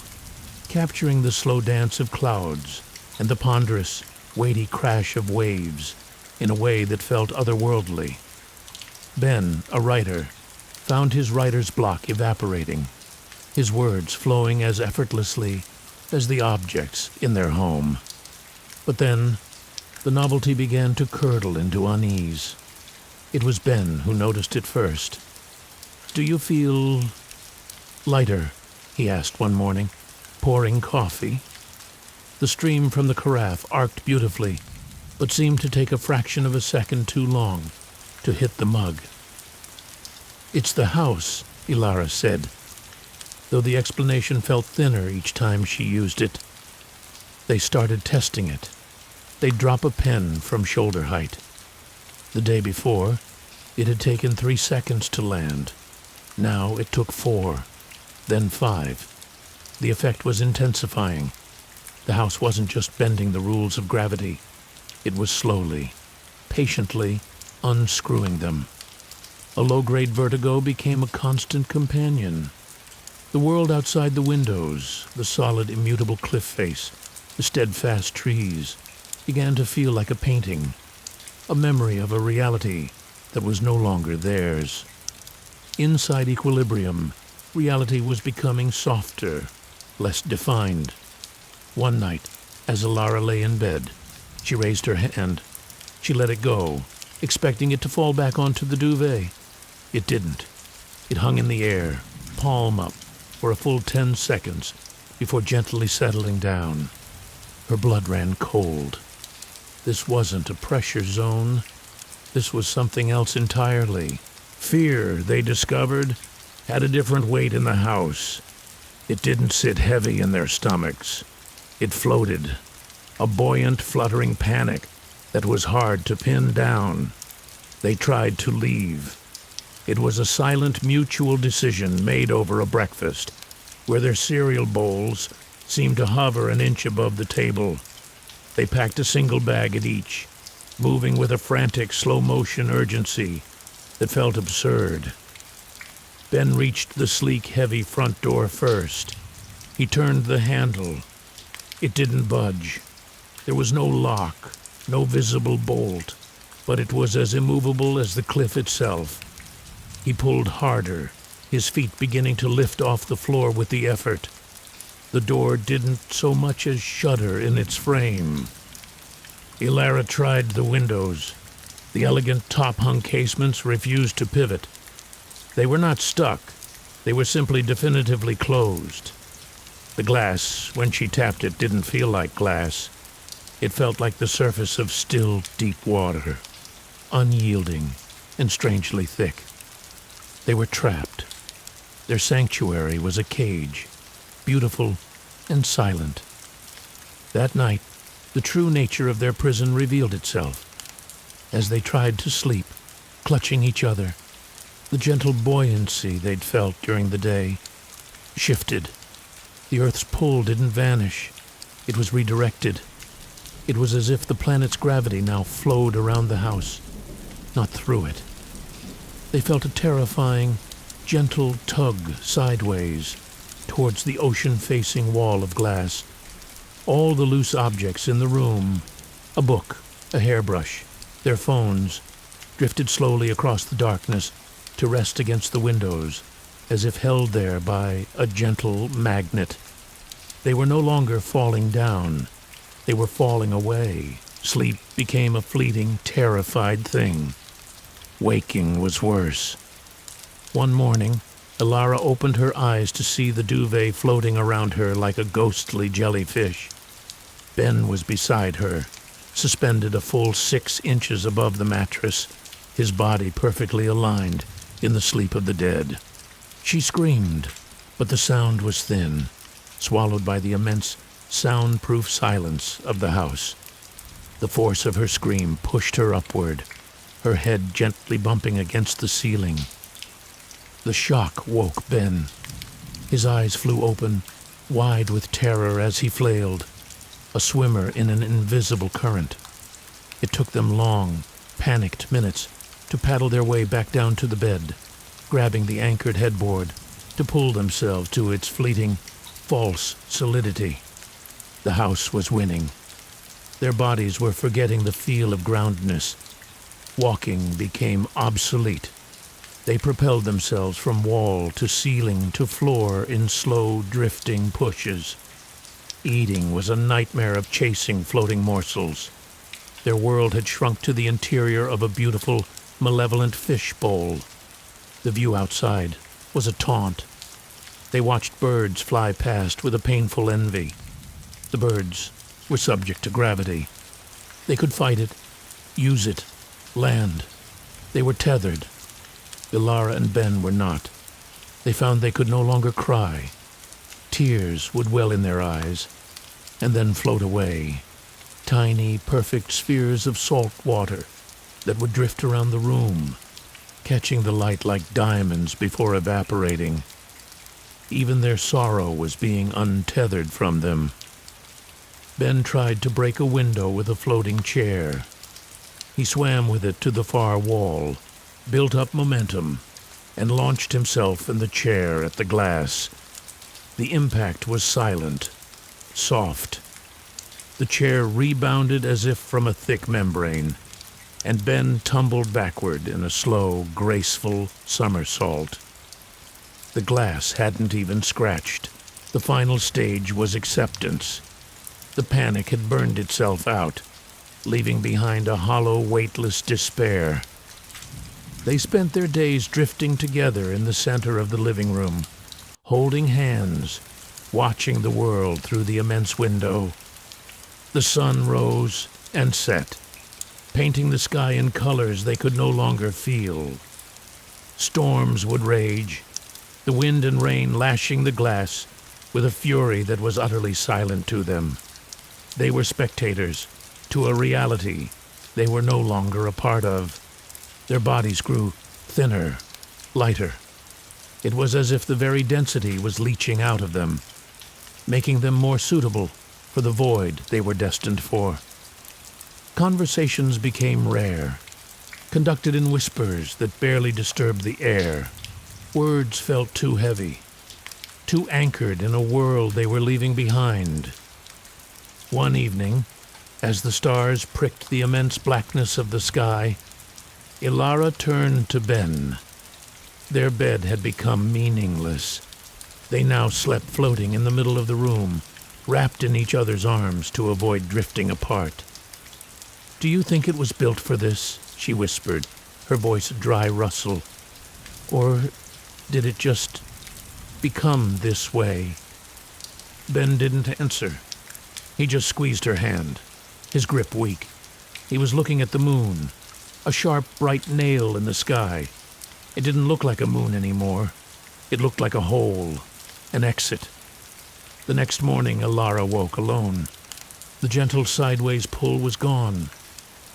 capturing the slow dance of clouds and the ponderous, weighty crash of waves in a way that felt otherworldly. Ben, a writer, found his writer's block evaporating, his words flowing as effortlessly as the objects in their home. But then, the novelty began to curdle into unease. It was Ben who noticed it first. "Do you feel lighter?" he asked one morning, pouring coffee. The stream from the carafe arced beautifully, but seemed to take a fraction of a second too long to hit the mug. "It's the house," Ilara said, though the explanation felt thinner each time she used it. They started testing it. They'd drop a pen from shoulder height. The day before, it had taken 3 seconds to land. Now it took 4, then 5. The effect was intensifying. The house wasn't just bending the rules of gravity. It was slowly, patiently unscrewing them. A low-grade vertigo became a constant companion. The world outside the windows, the solid, immutable cliff face, the steadfast trees, began to feel like a painting, a memory of a reality that was no longer theirs. Inside equilibrium, reality was becoming softer, less defined. One night, as Ilara lay in bed, she raised her hand. She let it go, expecting it to fall back onto the duvet. It didn't. It hung in the air, palm up, for a full 10 seconds before gently settling down. Her blood ran cold. This wasn't a pressure zone. This was something else entirely. Fear, they discovered, had a different weight in the house. It didn't sit heavy in their stomachs. It floated, a buoyant, fluttering panic that was hard to pin down. They tried to leave. It was a silent, mutual decision made over a breakfast, where their cereal bowls seemed to hover an inch above the table. They packed a single bag at each, moving with a frantic, slow-motion urgency that felt absurd. Ben reached the sleek, heavy front door first. He turned the handle. It didn't budge. There was no lock, no visible bolt, but it was as immovable as the cliff itself. He pulled harder, his feet beginning to lift off the floor with the effort. The door didn't so much as shudder in its frame. Ilara tried the windows. The elegant top-hung casements refused to pivot. They were not stuck. They were simply definitively closed. The glass, when she tapped it, didn't feel like glass. It felt like the surface of still, deep water, unyielding and strangely thick. They were trapped. Their sanctuary was a cage, beautiful and silent. That night, the true nature of their prison revealed itself. As they tried to sleep, clutching each other, the gentle buoyancy they'd felt during the day shifted. The Earth's pull didn't vanish. It was redirected. It was as if the planet's gravity now flowed around the house, not through it. They felt a terrifying, gentle tug sideways towards the ocean-facing wall of glass. All the loose objects in the room, a book, a hairbrush, their phones, drifted slowly across the darkness to rest against the windows, as if held there by a gentle magnet. They were no longer falling down. They were falling away. Sleep became a fleeting, terrified thing. Waking was worse. One morning, Elara opened her eyes to see the duvet floating around her like a ghostly jellyfish. Ben was beside her, suspended a full 6 inches above the mattress, his body perfectly aligned in the sleep of the dead. She screamed, but the sound was thin, swallowed by the immense, soundproof silence of the house. The force of her scream pushed her upward, her head gently bumping against the ceiling. The shock woke Ben. His eyes flew open, wide with terror as he flailed, a swimmer in an invisible current. It took them long, panicked minutes to paddle their way back down to the bed, grabbing the anchored headboard to pull themselves to its fleeting, false solidity. The house was winning. Their bodies were forgetting the feel of groundness. Walking became obsolete. They propelled themselves from wall to ceiling to floor in slow, drifting pushes. Eating was a nightmare of chasing floating morsels. Their world had shrunk to the interior of a beautiful, malevolent fish bowl. The view outside was a taunt. They watched birds fly past with a painful envy. The birds were subject to gravity. They could fight it, use it, land. They were tethered. Elara and Ben were not. They found they could no longer cry. Tears would well in their eyes, and then float away. Tiny, perfect spheres of salt water that would drift around the room, catching the light like diamonds before evaporating. Even their sorrow was being untethered from them. Ben tried to break a window with a floating chair. He swam with it to the far wall, built up momentum, and launched himself and the chair at the glass. The impact was silent, soft. The chair rebounded as if from a thick membrane, and Ben tumbled backward in a slow, graceful somersault. The glass hadn't even scratched. The final stage was acceptance. The panic had burned itself out, leaving behind a hollow, weightless despair. They spent their days drifting together in the center of the living room, holding hands, watching the world through the immense window. The sun rose and set, painting the sky in colors they could no longer feel. Storms would rage, the wind and rain lashing the glass with a fury that was utterly silent to them. They were spectators to a reality they were no longer a part of. Their bodies grew thinner, lighter. It was as if the very density was leaching out of them, making them more suitable for the void they were destined for. Conversations became rare, conducted in whispers that barely disturbed the air. Words felt too heavy, too anchored in a world they were leaving behind. One evening, as the stars pricked the immense blackness of the sky, Elara turned to Ben. Their bed had become meaningless. They now slept floating in the middle of the room, wrapped in each other's arms to avoid drifting apart. "Do you think it was built for this?" she whispered, her voice a dry rustle. Or did it just become this way? Ben didn't answer. He just squeezed her hand, his grip weak. He was looking at the moon, a sharp, bright nail in the sky. It didn't look like a moon anymore. It looked like a hole, an exit. The next morning, Ilara woke alone. The gentle sideways pull was gone.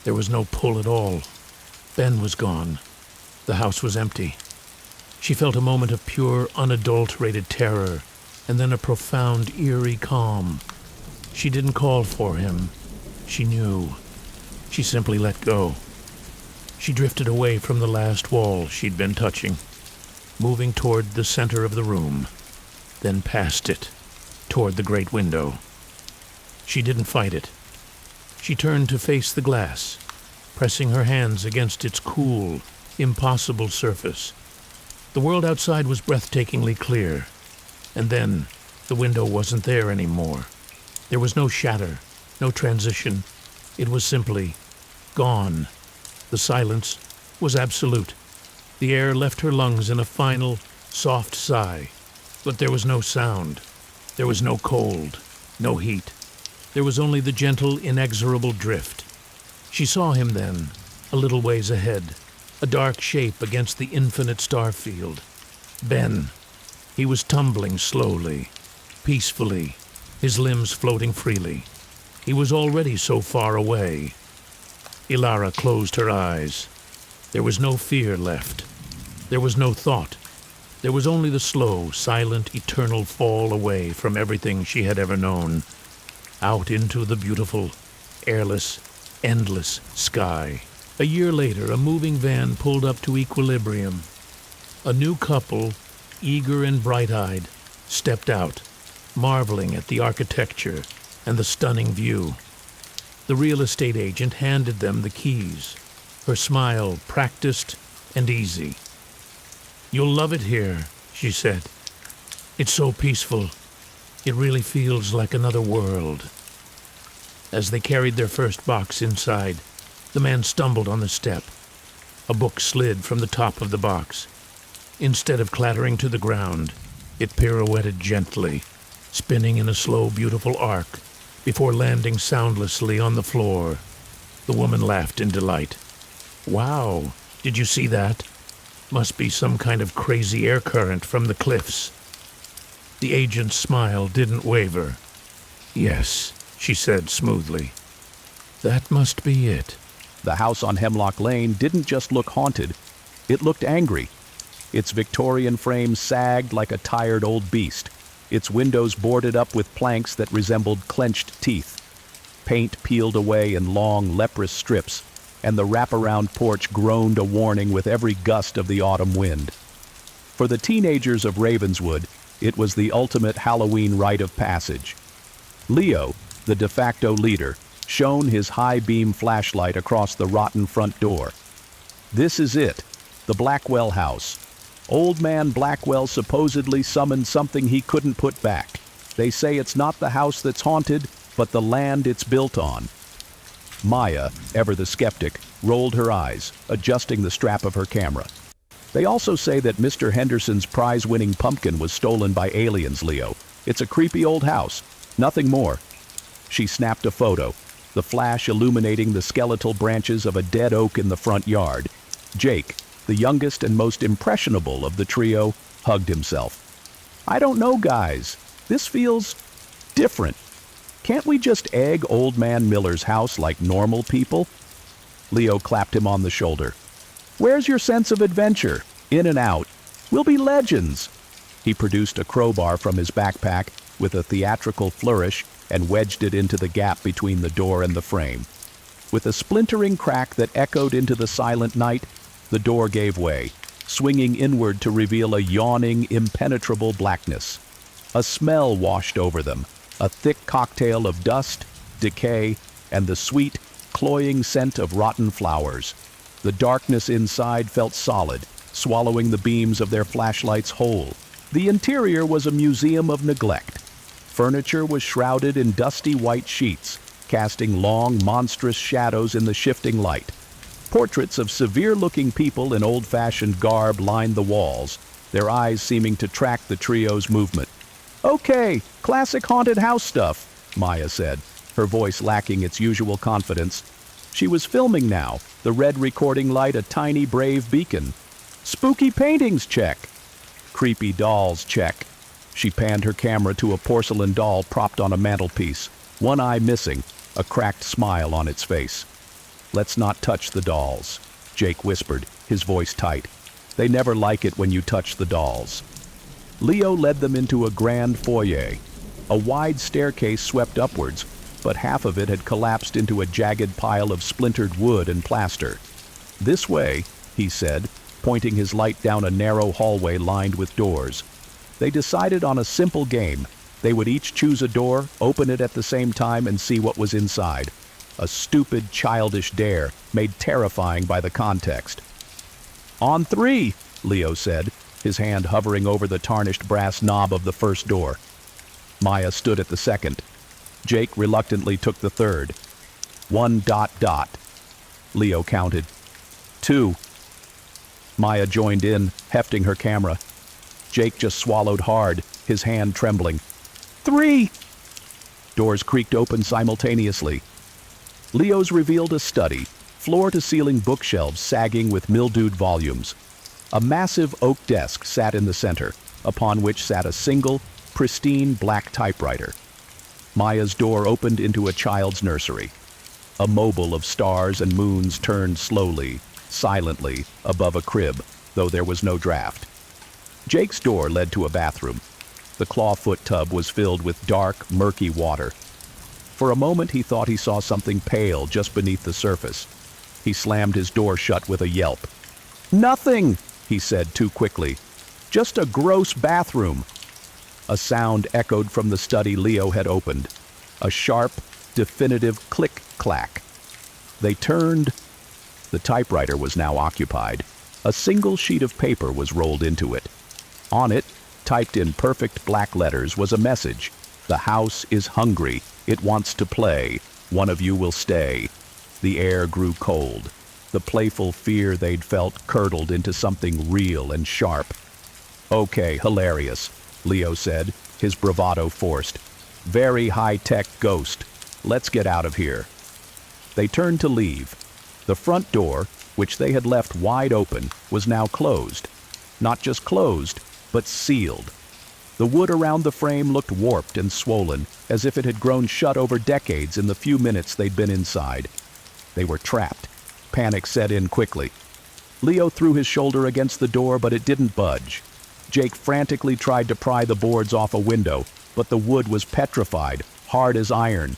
There was no pull at all. Ben was gone. The house was empty. She felt a moment of pure, unadulterated terror, and then a profound, eerie calm. She didn't call for him. She knew. She simply let go. She drifted away from the last wall she'd been touching, moving toward the center of the room, then past it, toward the great window. She didn't fight it. She turned to face the glass, pressing her hands against its cool, impossible surface. The world outside was breathtakingly clear, and then the window wasn't there anymore. There was no shatter, no transition. It was simply gone. The silence was absolute. The air left her lungs in a final, soft sigh, but there was no sound. There was no cold, no heat. There was only the gentle, inexorable drift. She saw him then, a little ways ahead, a dark shape against the infinite star field. Ben. He was tumbling slowly, peacefully, his limbs floating freely. He was already so far away. Ilara closed her eyes. There was no fear left. There was no thought. There was only the slow, silent, eternal fall away from everything she had ever known, out into the beautiful, airless, endless sky. A year later, a moving van pulled up to equilibrium. A new couple, eager and bright-eyed, stepped out, marveling at the architecture and the stunning view. The real estate agent handed them the keys, her smile practiced and easy. "You'll love it here," she said. "It's so peaceful. It really feels like another world." As they carried their first box inside, the man stumbled on the step. A book slid from the top of the box. Instead of clattering to the ground, it pirouetted gently, spinning in a slow, beautiful arc, before landing soundlessly on the floor. The woman laughed in delight. "Wow, did you see that? Must be some kind of crazy air current from the cliffs." The agent's smile didn't waver. "Yes," she said smoothly. "That must be it."
The house on Hemlock Lane didn't just look haunted, it looked angry. Its Victorian frame sagged like a tired old beast, its windows boarded up with planks that resembled clenched teeth. Paint peeled away in long, leprous strips, and the wraparound porch groaned a warning with every gust of the autumn wind. For the teenagers of Ravenswood, it was the ultimate Halloween rite of passage. Leo, the de facto leader, shone his high-beam flashlight across the rotten front door. "This is it, the Blackwell house. Old man Blackwell supposedly summoned something he couldn't put back. They say it's not the house that's haunted, but the land it's built on." Maya, ever the skeptic, rolled her eyes, adjusting the strap of her camera. "They also say that Mr. Henderson's prize-winning pumpkin was stolen by aliens, Leo. It's a creepy old house, nothing more." She snapped a photo, the flash illuminating the skeletal branches of a dead oak in the front yard. Jake, the youngest and most impressionable of the trio, hugged himself. "I don't know, guys. This feels different. Can't we just egg Old Man Miller's house like normal people?" Leo clapped him on the shoulder. "Where's your sense of adventure? In and out. We'll be legends." He produced a crowbar from his backpack with a theatrical flourish and wedged it into the gap between the door and the frame. With a splintering crack that echoed into the silent night, the door gave way, swinging inward to reveal a yawning, impenetrable blackness. A smell washed over them, a thick cocktail of dust, decay, and the sweet, cloying scent of rotten flowers. The darkness inside felt solid, swallowing the beams of their flashlights whole. The interior was a museum of neglect. Furniture was shrouded in dusty white sheets, casting long, monstrous shadows in the shifting light. Portraits of severe-looking people in old-fashioned garb lined the walls, their eyes seeming to track the trio's movement. "Okay, classic haunted house stuff," Maya said, her voice lacking its usual confidence. She was filming now, the red recording light a tiny brave beacon. "Spooky paintings, check. Creepy dolls, check." She panned her camera to a porcelain doll propped on a mantelpiece, one eye missing, a cracked smile on its face. "Let's not touch the dolls," Jake whispered, his voice tight. "They never like it when you touch the dolls." Leo led them into a grand foyer. A wide staircase swept upwards, but half of it had collapsed into a jagged pile of splintered wood and plaster. "This way," he said, pointing his light down a narrow hallway lined with doors. They decided on a simple game. They would each choose a door, open it at the same time, and see what was inside. A stupid, childish dare, made terrifying by the context. "On 3, Leo said, his hand hovering over the tarnished brass knob of the first door. Maya stood at the second. Jake reluctantly took the third. 1. Leo counted. 2. Maya joined in, hefting her camera. Jake just swallowed hard, his hand trembling. 3! Doors creaked open simultaneously. Leo's revealed a study, floor-to-ceiling bookshelves sagging with mildewed volumes. A massive oak desk sat in the center, upon which sat a single, pristine black typewriter. Maya's door opened into a child's nursery. A mobile of stars and moons turned slowly, silently, above a crib, though there was no draft. Jake's door led to a bathroom. The clawfoot tub was filled with dark, murky water. For a moment he thought he saw something pale just beneath the surface. He slammed his door shut with a yelp. "Nothing!" he said too quickly. "Just a gross bathroom." A sound echoed from the study Leo had opened. A sharp, definitive click-clack. They turned. The typewriter was now occupied. A single sheet of paper was rolled into it. On it, typed in perfect black letters, was a message. "The house is hungry. It wants to play. One of you will stay." The air grew cold. The playful fear they'd felt curdled into something real and sharp. "Okay, hilarious," Leo said, his bravado forced. "Very high-tech ghost. Let's get out of here." They turned to leave. The front door, which they had left wide open, was now closed. Not just closed, but sealed. The wood around the frame looked warped and swollen, as if it had grown shut over decades in the few minutes they'd been inside. They were trapped. Panic set in quickly. Leo threw his shoulder against the door, but it didn't budge. Jake frantically tried to pry the boards off a window, but the wood was petrified, hard as iron.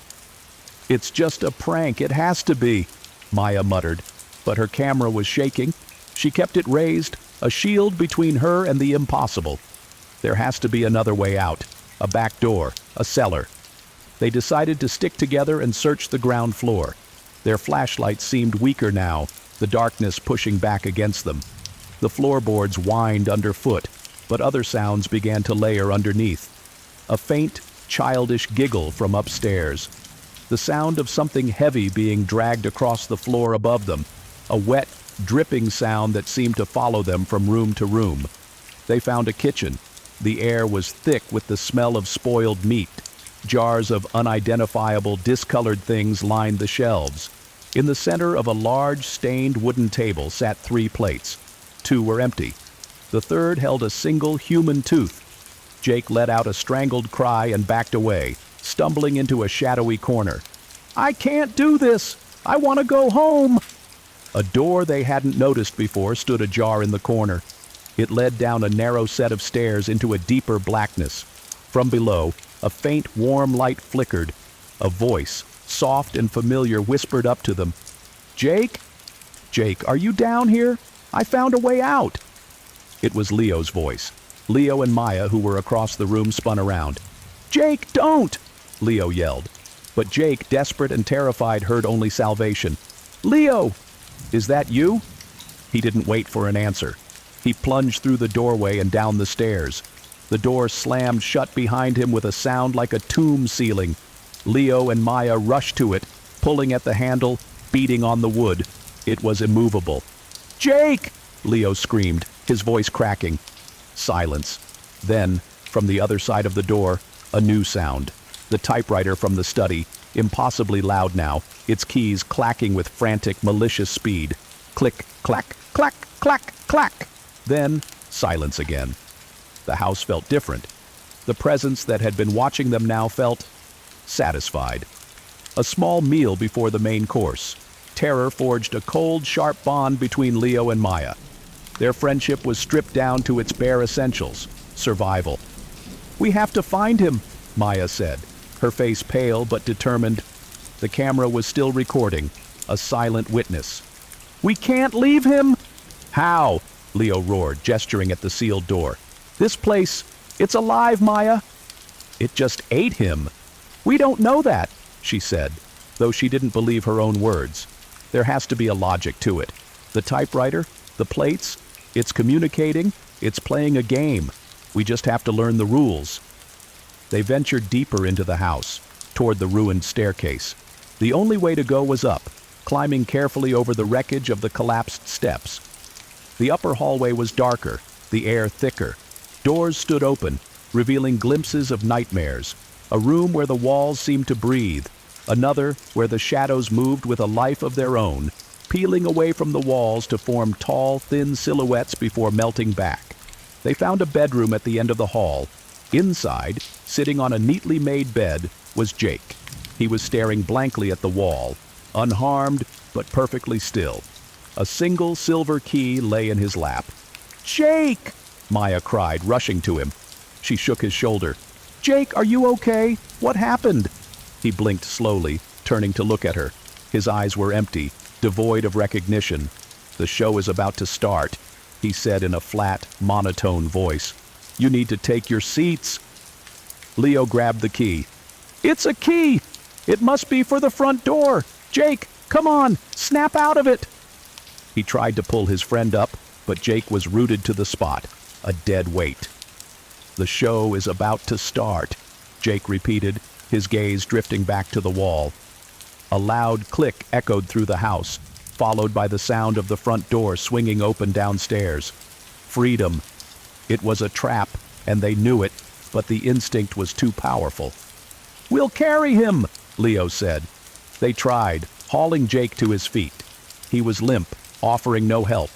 "It's just a prank, it has to be," Maya muttered, but her camera was shaking. She kept it raised, a shield between her and the impossible. There has to be another way out, a back door, a cellar. They decided to stick together and search the ground floor. Their flashlights seemed weaker now, the darkness pushing back against them. The floorboards whined underfoot, but other sounds began to layer underneath. A faint, childish giggle from upstairs. The sound of something heavy being dragged across the floor above them. A wet, dripping sound that seemed to follow them from room to room. They found a kitchen. The air was thick with the smell of spoiled meat. Jars of unidentifiable, discolored things lined the shelves. In the center of a large, stained wooden table sat 3 plates. 2 were empty. The third held a single human tooth. Jake let out a strangled cry and backed away, stumbling into a shadowy corner. "I can't do this! I want to go home!" A door they hadn't noticed before stood ajar in the corner. It led down a narrow set of stairs into a deeper blackness. From below, a faint, warm light flickered. A voice, soft and familiar, whispered up to them. "Jake? Jake, are you down here? I found a way out." It was Leo's voice. Leo and Maya, who were across the room, spun around. "Jake, don't!" Leo yelled. But Jake, desperate and terrified, heard only salvation. "Leo! Is that you?" He didn't wait for an answer. He plunged through the doorway and down the stairs. The door slammed shut behind him with a sound like a tomb ceiling. Leo and Maya rushed to it, pulling at the handle, beating on the wood. It was immovable. "Jake!" Leo screamed, his voice cracking. Silence. Then, from the other side of the door, a new sound. The typewriter from the study, impossibly loud now, its keys clacking with frantic, malicious speed. Click, clack, clack, clack, clack. Then, silence again. The house felt different. The presence that had been watching them now felt satisfied. A small meal before the main course. Terror forged a cold, sharp bond between Leo and Maya. Their friendship was stripped down to its bare essentials: survival. "We have to find him," Maya said, her face pale but determined. The camera was still recording, a silent witness. "We can't leave him!" "How?" Leo roared, gesturing at the sealed door. "This place, it's alive, Maya." "It just ate him." "We don't know that," she said, though she didn't believe her own words. There has to be a logic to it. The typewriter, the plates, it's communicating, it's playing a game. We just have to learn the rules. They ventured deeper into the house, toward the ruined staircase. The only way to go was up, climbing carefully over the wreckage of the collapsed steps. The upper hallway was darker, the air thicker. Doors stood open, revealing glimpses of nightmares. A room where the walls seemed to breathe, another where the shadows moved with a life of their own, peeling away from the walls to form tall, thin silhouettes before melting back. They found a bedroom at the end of the hall. Inside, sitting on a neatly made bed, was Jake. He was staring blankly at the wall, unharmed but perfectly still. A single silver key lay in his lap. "Jake!" Maya cried, rushing to him. She shook his shoulder. "Jake, are you okay? What happened?" He blinked slowly, turning to look at her. His eyes were empty, devoid of recognition. "The show is about to start," he said in a flat, monotone voice. "You need to take your seats." Leo grabbed the key. "It's a key! It must be for the front door! Jake, come on! Snap out of it!" He tried to pull his friend up, but Jake was rooted to the spot, a dead weight. "The show is about to start," Jake repeated, his gaze drifting back to the wall. A loud click echoed through the house, followed by the sound of the front door swinging open downstairs. Freedom. It was a trap, and they knew it, but the instinct was too powerful. "We'll carry him," Leo said. They tried, hauling Jake to his feet. He was limp, offering no help.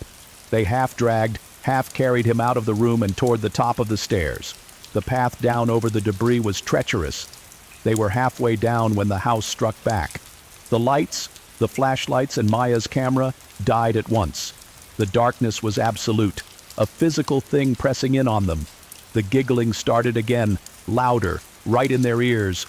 They half-dragged, half-carried him out of the room and toward the top of the stairs. The path down over the debris was treacherous. They were halfway down when the house struck back. The lights, the flashlights and Maya's camera, died at once. The darkness was absolute, a physical thing pressing in on them. The giggling started again, louder, right in their ears.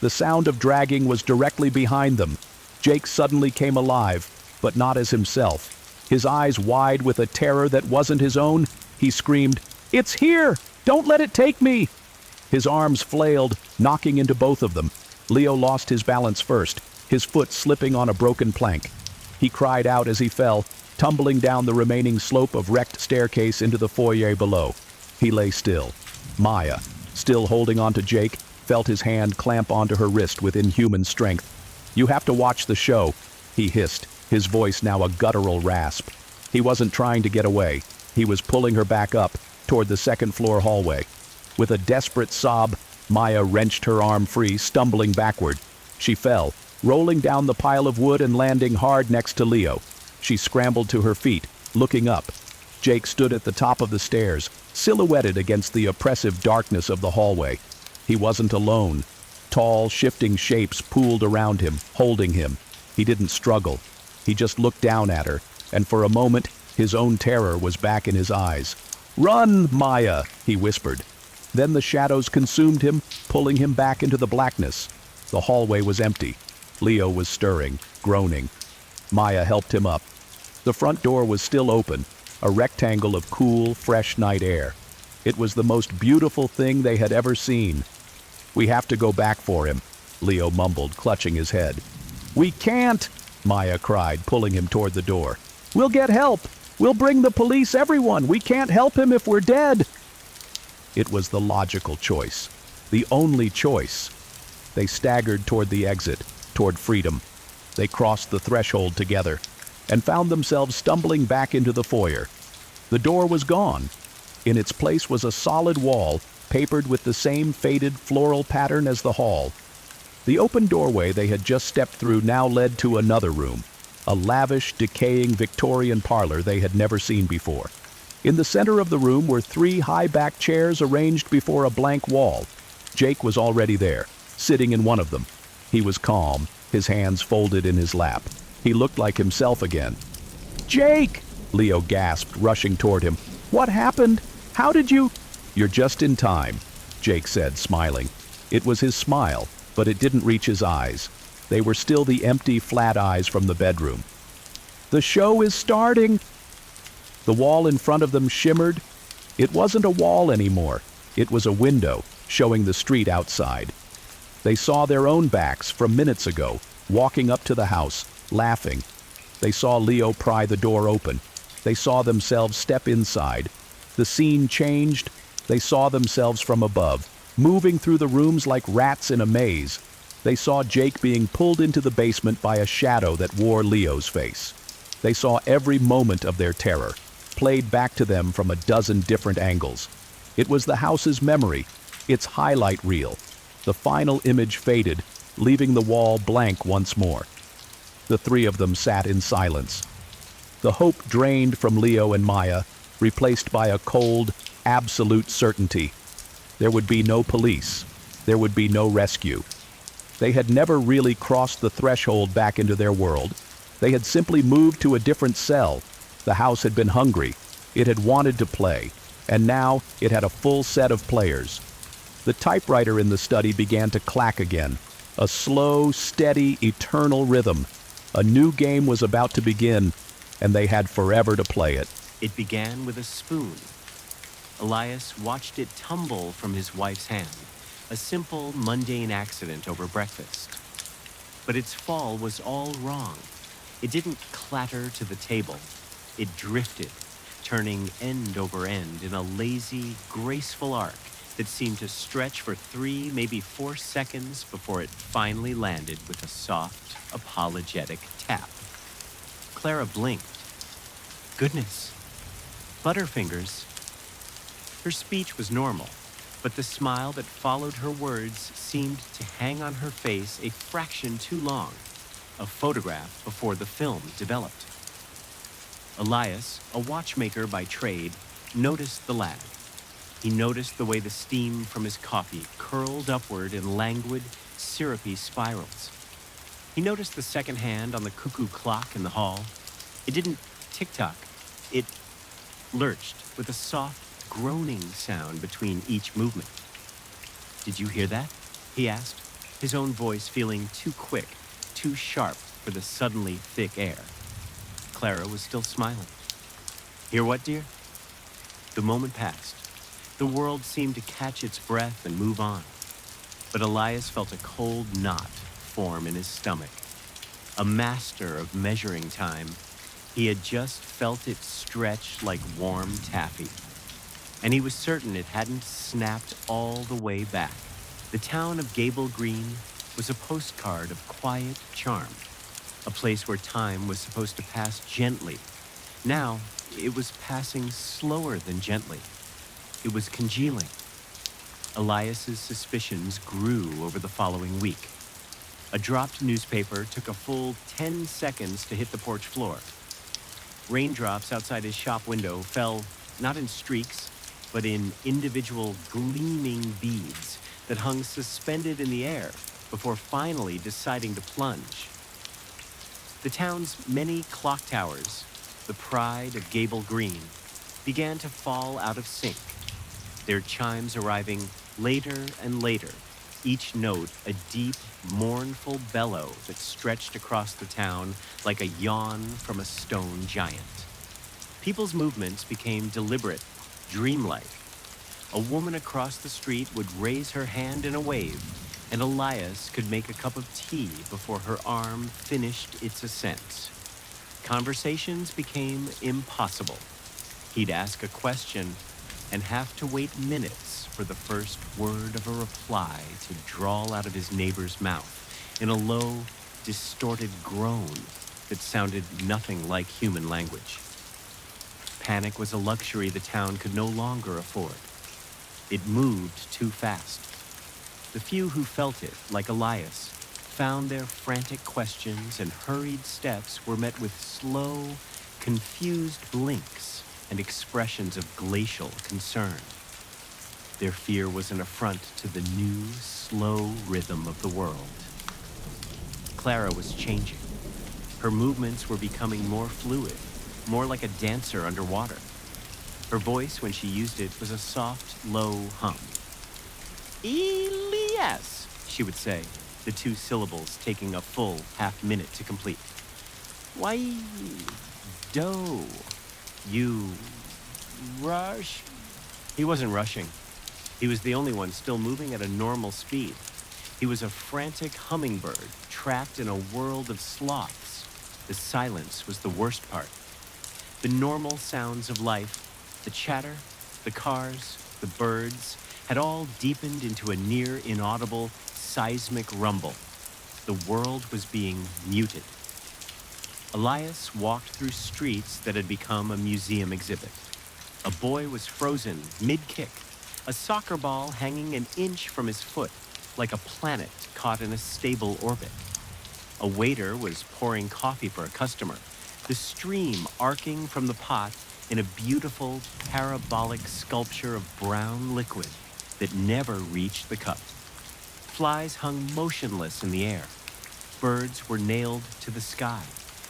The sound of dragging was directly behind them. Jake suddenly came alive, but not as himself. His eyes wide with a terror that wasn't his own, he screamed, "It's here! Don't let it take me!" His arms flailed, knocking into both of them. Leo lost his balance first, his foot slipping on a broken plank. He cried out as he fell, tumbling down the remaining slope of wrecked staircase into the foyer below. He lay still. Maya, still holding on to Jake, felt his hand clamp onto her wrist with inhuman strength. "You have to watch the show," he hissed, his voice now a guttural rasp. He wasn't trying to get away. He was pulling her back up, toward the second-floor hallway. With a desperate sob, Maya wrenched her arm free, stumbling backward. She fell, rolling down the pile of wood and landing hard next to Leo. She scrambled to her feet, looking up. Jake stood at the top of the stairs, silhouetted against the oppressive darkness of the hallway. He wasn't alone. Tall, shifting shapes pooled around him, holding him. He didn't struggle. He just looked down at her, and for a moment, his own terror was back in his eyes. "Run, Maya," he whispered. Then the shadows consumed him, pulling him back into the blackness. The hallway was empty. Leo was stirring, groaning. Maya helped him up. The front door was still open, a rectangle of cool, fresh night air. It was the most beautiful thing they had ever seen. "We have to go back for him," Leo mumbled, clutching his head. "We can't," Maya cried, pulling him toward the door. "We'll get help. We'll bring the police, everyone. We can't help him if we're dead." It was the logical choice, the only choice. They staggered toward the exit, toward freedom. They crossed the threshold together. and found themselves stumbling back into the foyer. The door was gone. In its place was a solid wall, papered with the same faded floral pattern as the hall. The open doorway they had just stepped through now led to another room, a lavish, decaying Victorian parlor they had never seen before. In the center of the room were 3 high-backed chairs arranged before a blank wall. Jake was already there, sitting in one of them. He was calm, his hands folded in his lap. He looked like himself again. "Jake!" Leo gasped, rushing toward him. "What happened? How did you—" "You're just in time," Jake said, smiling. It was his smile, but it didn't reach his eyes. They were still the empty, flat eyes from the bedroom. "The show is starting!" The wall in front of them shimmered. It wasn't a wall anymore. It was a window, showing the street outside. They saw their own backs from minutes ago, walking up to the house, laughing. They saw Leo pry the door open. They saw themselves step inside. The scene changed. They saw themselves from above, moving through the rooms like rats in a maze. They saw Jake being pulled into the basement by a shadow that wore Leo's face. They saw every moment of their terror, played back to them from a dozen different angles. It was the house's memory, its highlight reel. The final image faded, leaving the wall blank once more. The 3 of them sat in silence. The hope drained from Leo and Maya, replaced by a cold, absolute certainty. There would be no police. There would be no rescue. They had never really crossed the threshold back into their world. They had simply moved to a different cell. The house had been hungry. It had wanted to play, and now it had a full set of players. The typewriter in the study began to clack again, a slow, steady, eternal rhythm. A new game was about to begin, and they had forever to play it.
It began with a spoon. Elias watched it tumble from his wife's hand, a simple, mundane accident over breakfast. But its fall was all wrong. It didn't clatter to the table. It drifted, turning end over end in a lazy, graceful arc that seemed to stretch for 3, maybe 4 seconds before it finally landed with a soft, apologetic tap. Clara blinked. Goodness, Butterfingers. Her speech was normal, but the smile that followed her words seemed to hang on her face a fraction too long, a photograph before the film developed. Elias, a watchmaker by trade, noticed the lad. He noticed the way the steam from his coffee curled upward in languid, syrupy spirals. He noticed the second hand on the cuckoo clock in the hall. It didn't tick-tock. It lurched with a soft, groaning sound between each movement. "Did you hear that?" he asked, his own voice feeling too quick, too sharp for the suddenly thick air. Clara was still smiling. "Hear what, dear?" The moment passed. The world seemed to catch its breath and move on. But Elias felt a cold knot form in his stomach. A master of measuring time, he had just felt it stretch like warm taffy. And he was certain it hadn't snapped all the way back. The town of Gable Green was a postcard of quiet charm, a place where time was supposed to pass gently. Now, it was passing slower than gently. It was congealing. Elias's suspicions grew over the following week. A dropped newspaper took a full 10 seconds to hit the porch floor. Raindrops outside his shop window fell not in streaks, but in individual gleaming beads that hung suspended in the air before finally deciding to plunge. The town's many clock towers, the pride of Gable Green, began to fall out of sync, their chimes arriving later and later, each note a deep, mournful bellow that stretched across the town like a yawn from a stone giant. People's movements became deliberate, dreamlike. A woman across the street would raise her hand in a wave, and Elias could make a cup of tea before her arm finished its ascent. Conversations became impossible. He'd ask a question and have to wait minutes for the first word of a reply to drawl out of his neighbor's mouth in a low, distorted groan that sounded nothing like human language. Panic was a luxury the town could no longer afford. It moved too fast. The few who felt it, like Elias, found their frantic questions and hurried steps were met with slow, confused blinks and expressions of glacial concern. Their fear was an affront to the new, slow rhythm of the world. Clara was changing. Her movements were becoming more fluid, more like a dancer underwater. Her voice, when she used it, was a soft, low hum. Elias, she would say, the two syllables taking a full half-minute to complete. Why, do you rush? He wasn't rushing. He was the only one still moving at a normal speed. He was a frantic hummingbird trapped in a world of sloths. The silence was the worst part. The normal sounds of life, the chatter, the cars, the birds, had all deepened into a near inaudible seismic rumble. The world was being muted. Elias walked through streets that had become a museum exhibit. A boy was frozen mid-kick, a soccer ball hanging an inch from his foot, like a planet caught in a stable orbit. A waiter was pouring coffee for a customer, the stream arcing from the pot in a beautiful parabolic sculpture of brown liquid that never reached the cup. Flies hung motionless in the air. Birds were nailed to the sky,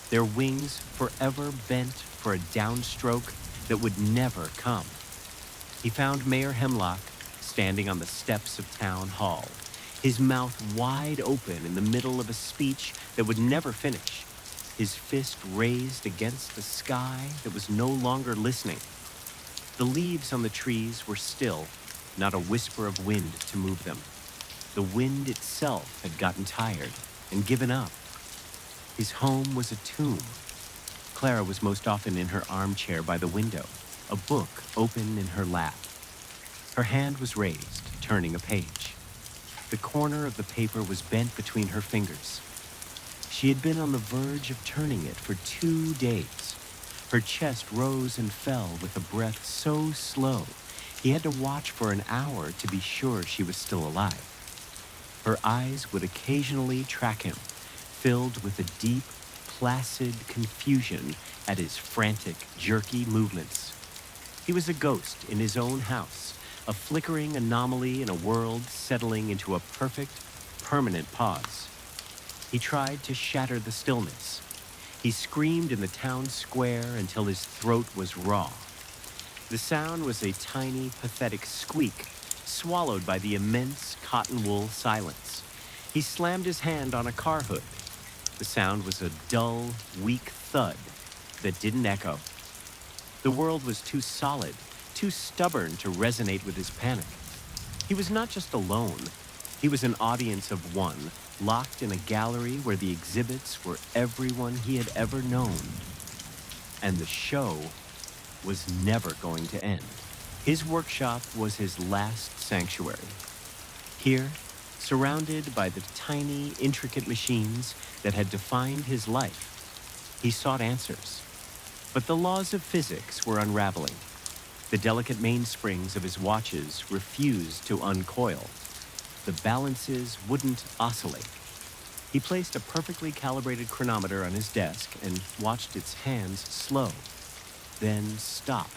their wings forever bent for a downstroke that would never come. He found Mayor Hemlock standing on the steps of Town Hall, his mouth wide open in the middle of a speech that would never finish, his fist raised against the sky that was no longer listening. The leaves on the trees were still, not a whisper of wind to move them. The wind itself had gotten tired and given up. His home was a tomb. Clara was most often in her armchair by the window, a book open in her lap. Her hand was raised, turning a page. The corner of the paper was bent between her fingers. She had been on the verge of turning it for 2 days. Her chest rose and fell with a breath so slow, he had to watch for an hour to be sure she was still alive. Her eyes would occasionally track him, filled with a deep, placid confusion at his frantic, jerky movements. He was a ghost in his own house, a flickering anomaly in a world settling into a perfect, permanent pause. He tried to shatter the stillness. He screamed in the town square until his throat was raw. The sound was a tiny, pathetic squeak, swallowed by the immense cotton wool silence. He slammed his hand on a car hood. The sound was a dull, weak thud that didn't echo. The world was too solid, too stubborn to resonate with his panic. He was not just alone. He was an audience of one, locked in a gallery where the exhibits were everyone he had ever known. And the show was never going to end. His workshop was his last sanctuary. Here, surrounded by the tiny, intricate machines that had defined his life, he sought answers. But the laws of physics were unraveling. The delicate mainsprings of his watches refused to uncoil. The balances wouldn't oscillate. He placed a perfectly calibrated chronometer on his desk and watched its hands slow, then stop,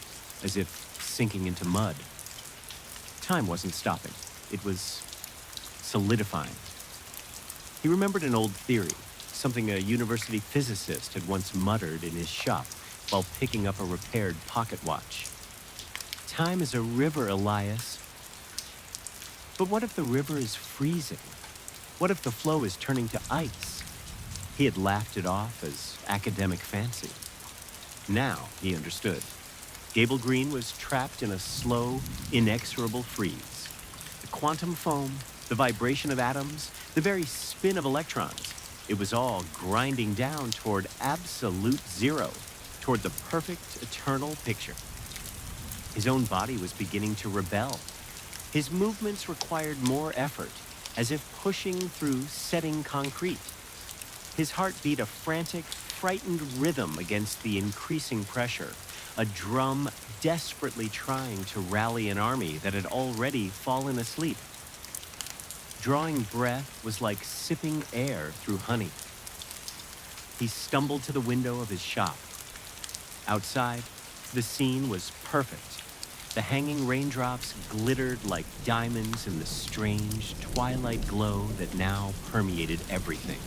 as if sinking into mud. Time wasn't stopping. It was solidifying. He remembered an old theory, something a university physicist had once muttered in his shop while picking up a repaired pocket watch. Time is a river, Elias. But what if the river is freezing? What if the flow is turning to ice? He had laughed it off as academic fancy. Now he understood. Gable Green was trapped in a slow, inexorable freeze. The quantum foam, the vibration of atoms, the very spin of electrons, it was all grinding down toward absolute zero, toward the perfect, eternal picture. His own body was beginning to rebel. His movements required more effort, as if pushing through setting concrete. His heart beat a frantic, frightened rhythm against the increasing pressure, a drum desperately trying to rally an army that had already fallen asleep. Drawing breath was like sipping air through honey. He stumbled to the window of his shop. Outside, the scene was perfect. The hanging raindrops glittered like diamonds in the strange twilight glow that now permeated everything.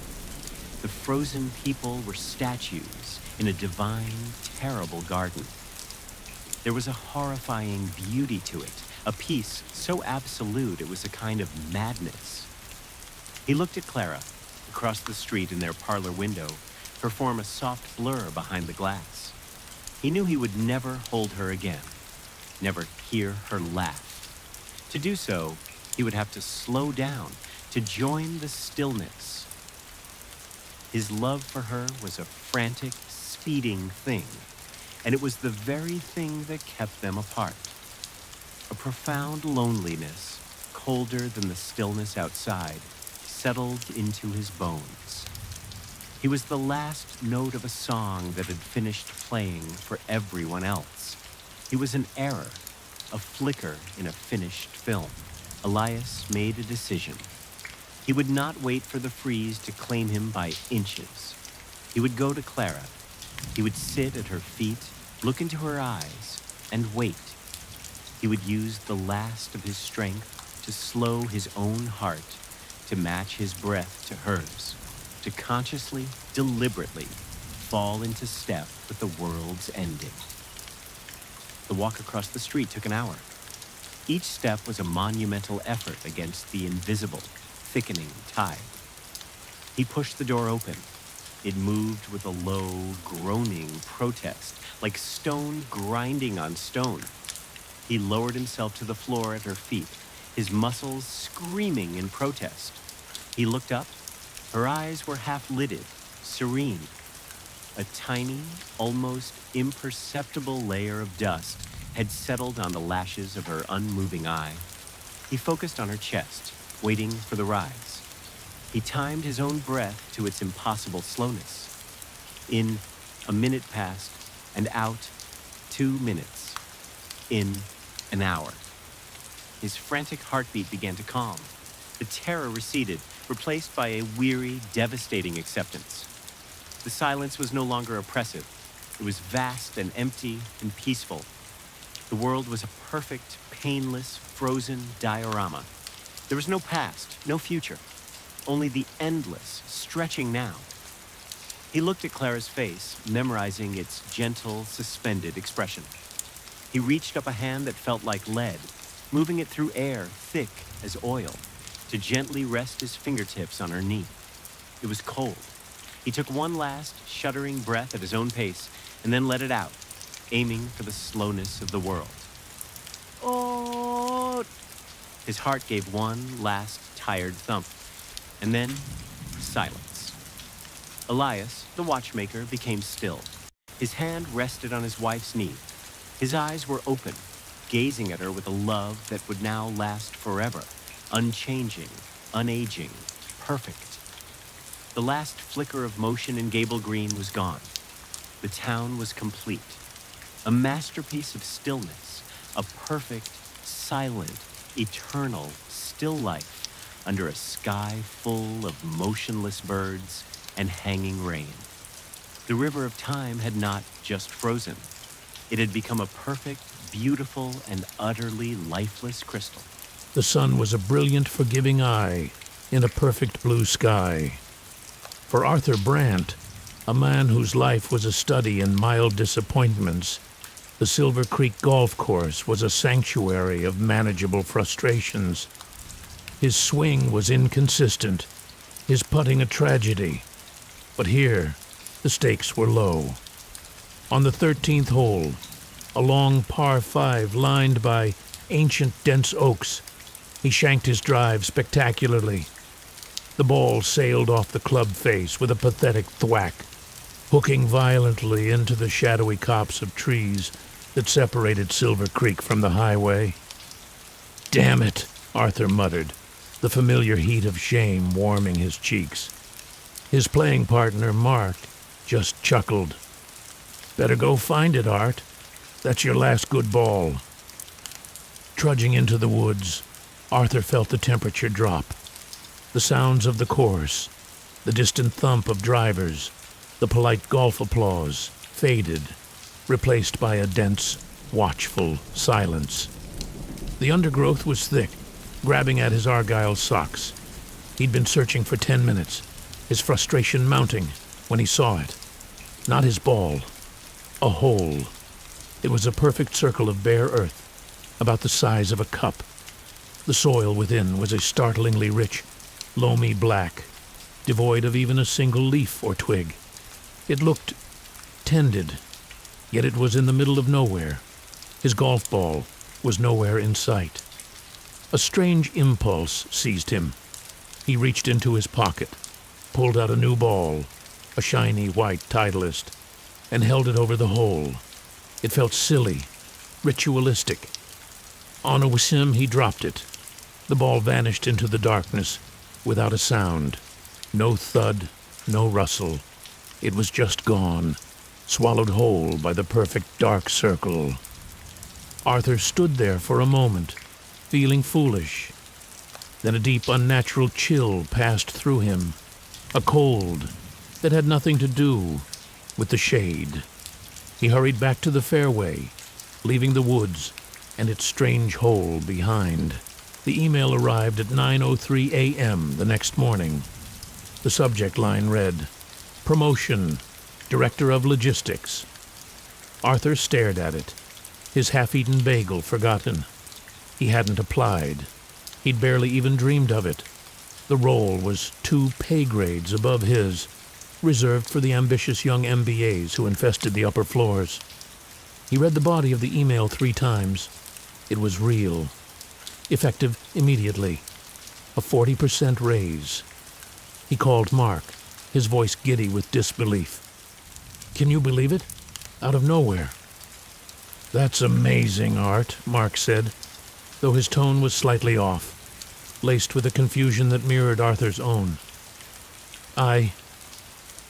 The frozen people were statues in a divine, terrible garden. There was a horrifying beauty to it, a peace so absolute it was a kind of madness. He looked at Clara, across the street in their parlor window, perform a soft blur behind the glass. He knew he would never hold her again, never hear her laugh. To do so, he would have to slow down, to join the stillness. His love for her was a frantic, speeding thing, and it was the very thing that kept them apart. A profound loneliness, colder than the stillness outside, settled into his bones. He was the last note of a song that had finished playing for everyone else. He was an error, a flicker in a finished film. Elias made a decision. He would not wait for the freeze to claim him by inches. He would go to Clara. He would sit at her feet, look into her eyes, and wait. He would use the last of his strength to slow his own heart, to match his breath to hers, to consciously, deliberately fall into step with the world's ending. The walk across the street took an hour. Each step was a monumental effort against the invisible, thickening tide. He pushed the door open. It moved with a low, groaning protest, like stone grinding on stone. He lowered himself to the floor at her feet, his muscles screaming in protest. He looked up. Her eyes were half-lidded, serene. A tiny, almost imperceptible layer of dust had settled on the lashes of her unmoving eye. He focused on her chest, waiting for the rise. He timed his own breath to its impossible slowness. In, a minute passed, and out, 2 minutes. In, an hour. His frantic heartbeat began to calm. The terror receded, replaced by a weary, devastating acceptance. The silence was no longer oppressive. It was vast and empty and peaceful. The world was a perfect, painless, frozen diorama. There was no past, no future, only the endless, stretching now. He looked at Clara's face, memorizing its gentle, suspended expression. He reached up a hand that felt like lead, moving it through air thick as oil, to gently rest his fingertips on her knee. It was cold. He took one last, shuddering breath at his own pace, and then let it out, aiming for the slowness of the world. Oh! His heart gave one last tired thump, and then silence. Elias, the watchmaker, became still. His hand rested on his wife's knee. His eyes were open, gazing at her with a love that would now last forever, unchanging, unaging, perfect. The last flicker of motion in Gable Green was gone. The town was complete. A masterpiece of stillness, a perfect, silent, eternal, still life under a sky full of motionless birds and hanging rain. The river of time had not just frozen. It had become a perfect, beautiful, and utterly lifeless crystal.
The sun was a brilliant, forgiving eye in a perfect blue sky. For Arthur Brandt, a man whose life was a study in mild disappointments, the Silver Creek Golf Course was a sanctuary of manageable frustrations. His swing was inconsistent, his putting a tragedy. But here, the stakes were low. On the 13th hole, a long par 5 lined by ancient dense oaks, he shanked his drive spectacularly. The ball sailed off the club face with a pathetic thwack, hooking violently into the shadowy copse of trees that separated Silver Creek from the highway. "Damn it," Arthur muttered, the familiar heat of shame warming his cheeks. His playing partner, Mark, just chuckled. "Better go find it, Art. That's your last good ball." Trudging into the woods, Arthur felt the temperature drop. The sounds of the course, the distant thump of drivers, the polite golf applause faded, replaced by a dense, watchful silence. The undergrowth was thick, grabbing at his argyle socks. He'd been searching for 10 minutes, his frustration mounting when he saw it. Not his ball, a hole. It was a perfect circle of bare earth, about the size of a cup. The soil within was a startlingly rich, loamy black, devoid of even a single leaf or twig. It looked tended, yet it was in the middle of nowhere. His golf ball was nowhere in sight. A strange impulse seized him. He reached into his pocket, pulled out a new ball, a shiny white Titleist, and held it over the hole. It felt silly, ritualistic. On a whim, he dropped it. The ball vanished into the darkness without a sound. No thud, no rustle. It was just gone, swallowed whole by the perfect dark circle. Arthur stood there for a moment, feeling foolish. Then a deep, unnatural chill passed through him, a cold that had nothing to do with the shade. He hurried back to the fairway, leaving the woods and its strange hole behind. The email arrived at 9:03 a.m. the next morning. The subject line read, "Promotion, Director of Logistics." Arthur stared at it, his half-eaten bagel forgotten. He hadn't applied. He'd barely even dreamed of it. The role was 2 pay grades above his, reserved for the ambitious young MBAs who infested the upper floors. He read the body of the email 3 times. It was real. Effective immediately. A 40% raise. He called Mark, his voice giddy with disbelief. "Can you believe it? Out of nowhere." "That's amazing, Art," Mark said, though his tone was slightly off, laced with a confusion that mirrored Arthur's own. I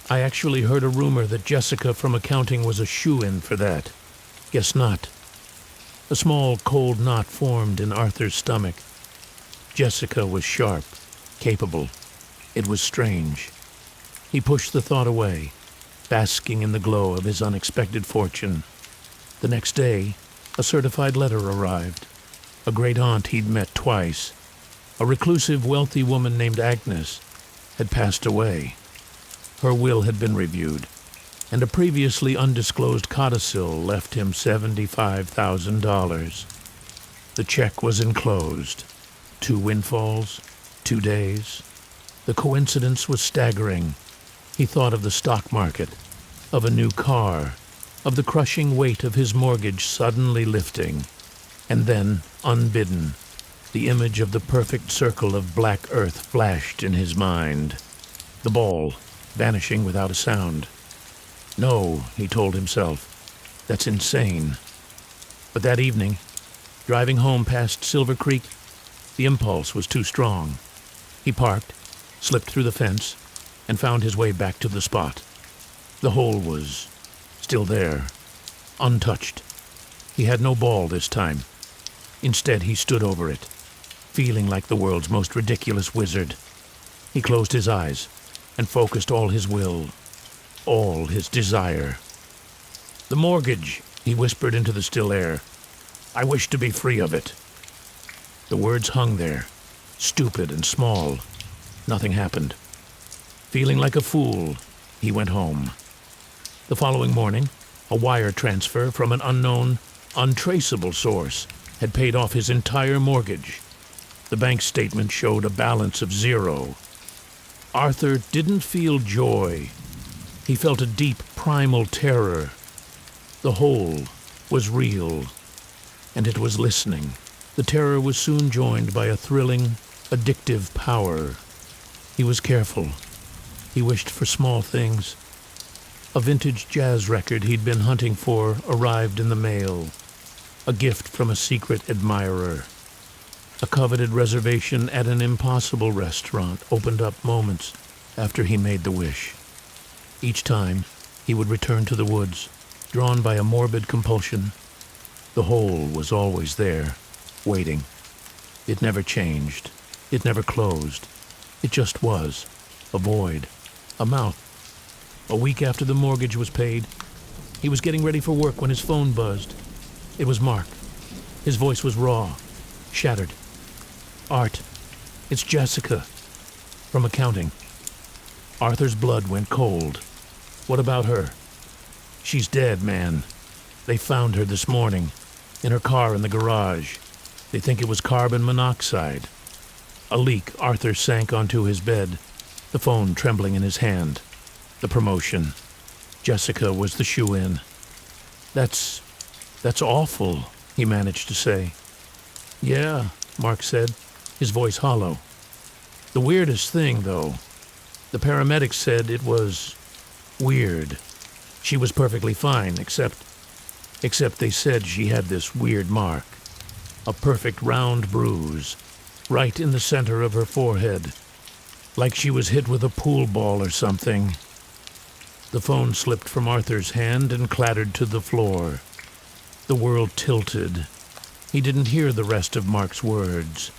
actually heard a rumor that Jessica from accounting was a shoo-in for that. Guess not." A small, cold knot formed in Arthur's stomach. Jessica was sharp, capable. It was strange. He pushed the thought away, basking in the glow of his unexpected fortune. The next day, a certified letter arrived. A great-aunt he'd met twice, a reclusive, wealthy woman named Agnes, had passed away. Her will had been reviewed, and a previously undisclosed codicil left him $75,000. The check was enclosed. 2 windfalls, 2 days. The coincidence was staggering. He thought of the stock market, of a new car, of the crushing weight of his mortgage suddenly lifting, and then, unbidden, the image of the perfect circle of black earth flashed in his mind. The ball, vanishing without a sound. No, he told himself, that's insane. But that evening, driving home past Silver Creek, the impulse was too strong. He parked, slipped through the fence, and found his way back to the spot. The hole was still there, untouched. He had no ball this time. Instead, he stood over it, feeling like the world's most ridiculous wizard. He closed his eyes and focused all his will, all his desire. "The mortgage," he whispered into the still air. "I wish to be free of it." The words hung there, stupid and small. Nothing happened. Feeling like a fool, he went home. The following morning, a wire transfer from an unknown, untraceable source had paid off his entire mortgage. The bank statement showed a balance of 0. Arthur didn't feel joy. He felt a deep, primal terror. The hole was real, and it was listening. The terror was soon joined by a thrilling, addictive power. He was careful. He wished for small things. A vintage jazz record he'd been hunting for arrived in the mail. A gift from a secret admirer. A coveted reservation at an impossible restaurant opened up moments after he made the wish. Each time, he would return to the woods, drawn by a morbid compulsion. The hole was always there, waiting. It never changed. It never closed. It just was. A void. A mouth. A week after the mortgage was paid, he was getting ready for work when his phone buzzed. It was Mark. His voice was raw, shattered. "Art, it's Jessica. From accounting." Arthur's blood went cold. "What about her?" "She's dead, man. They found her this morning, in her car in the garage. They think it was carbon monoxide." A leak. Arthur sank onto his bed, the phone trembling in his hand. The promotion. Jessica was the shoe-in. That's awful," he managed to say. "Yeah," Mark said, his voice hollow. "The weirdest thing, though, the paramedics said it was weird. She was perfectly fine, except they said she had this weird mark. A perfect round bruise, right in the center of her forehead, like she was hit with a pool ball or something." The phone slipped from Arthur's hand and clattered to the floor. The world tilted. He didn't hear the rest of Mark's words.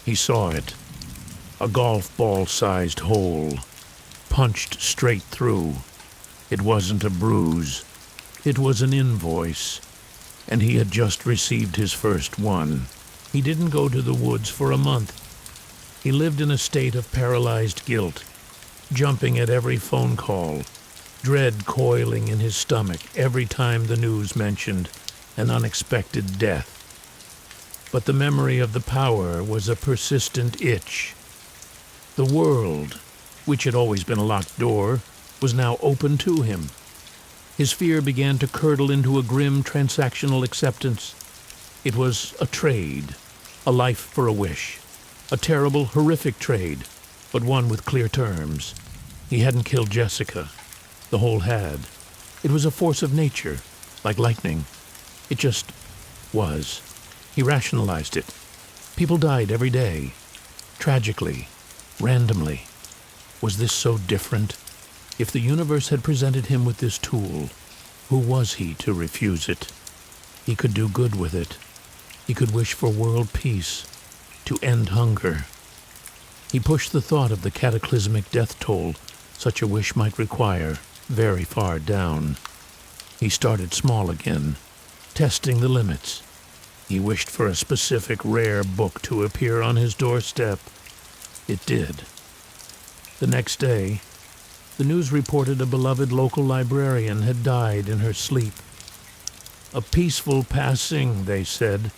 He saw it. A golf ball-sized hole, punched straight through. It wasn't a bruise. It was an invoice, and he had just received his first one. He didn't go to the woods for a month. He lived in a state of paralyzed guilt, jumping at every phone call, dread coiling in his stomach every time the news mentioned an unexpected death. But the memory of the power was a persistent itch. The world, which had always been a locked door, was now open to him. His fear began to curdle into a grim transactional acceptance. It was a trade, a life for a wish, a terrible, horrific trade, but one with clear terms. He hadn't killed Jessica. The hole had. It was a force of nature, like lightning. It just was. He rationalized it. People died every day, tragically, randomly. Was this so different? If the universe had presented him with this tool, who was he to refuse it? He could do good with it. He could wish for world peace, to end hunger. He pushed the thought of the cataclysmic death toll such a wish might require very far down. He started small again, testing the limits. He wished for a specific rare book to appear on his doorstep. It did. The next day, the news reported a beloved local librarian had died in her sleep. A peaceful passing, they said,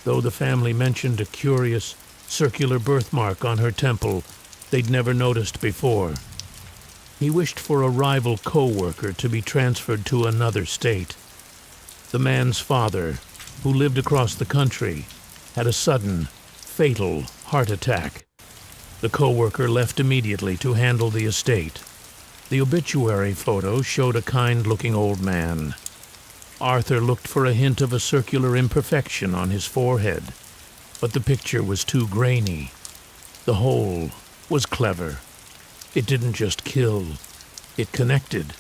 though the family mentioned a curious, circular birthmark on her temple they'd never noticed before. He wished for a rival co-worker to be transferred to another state. The man's father, who lived across the country, had a sudden, fatal heart attack. The co-worker left immediately to handle the estate. The obituary photo showed a kind-looking old man. Arthur looked for a hint of a circular imperfection on his forehead, but the picture was too grainy. The hole was clever. It didn't just kill. It connected.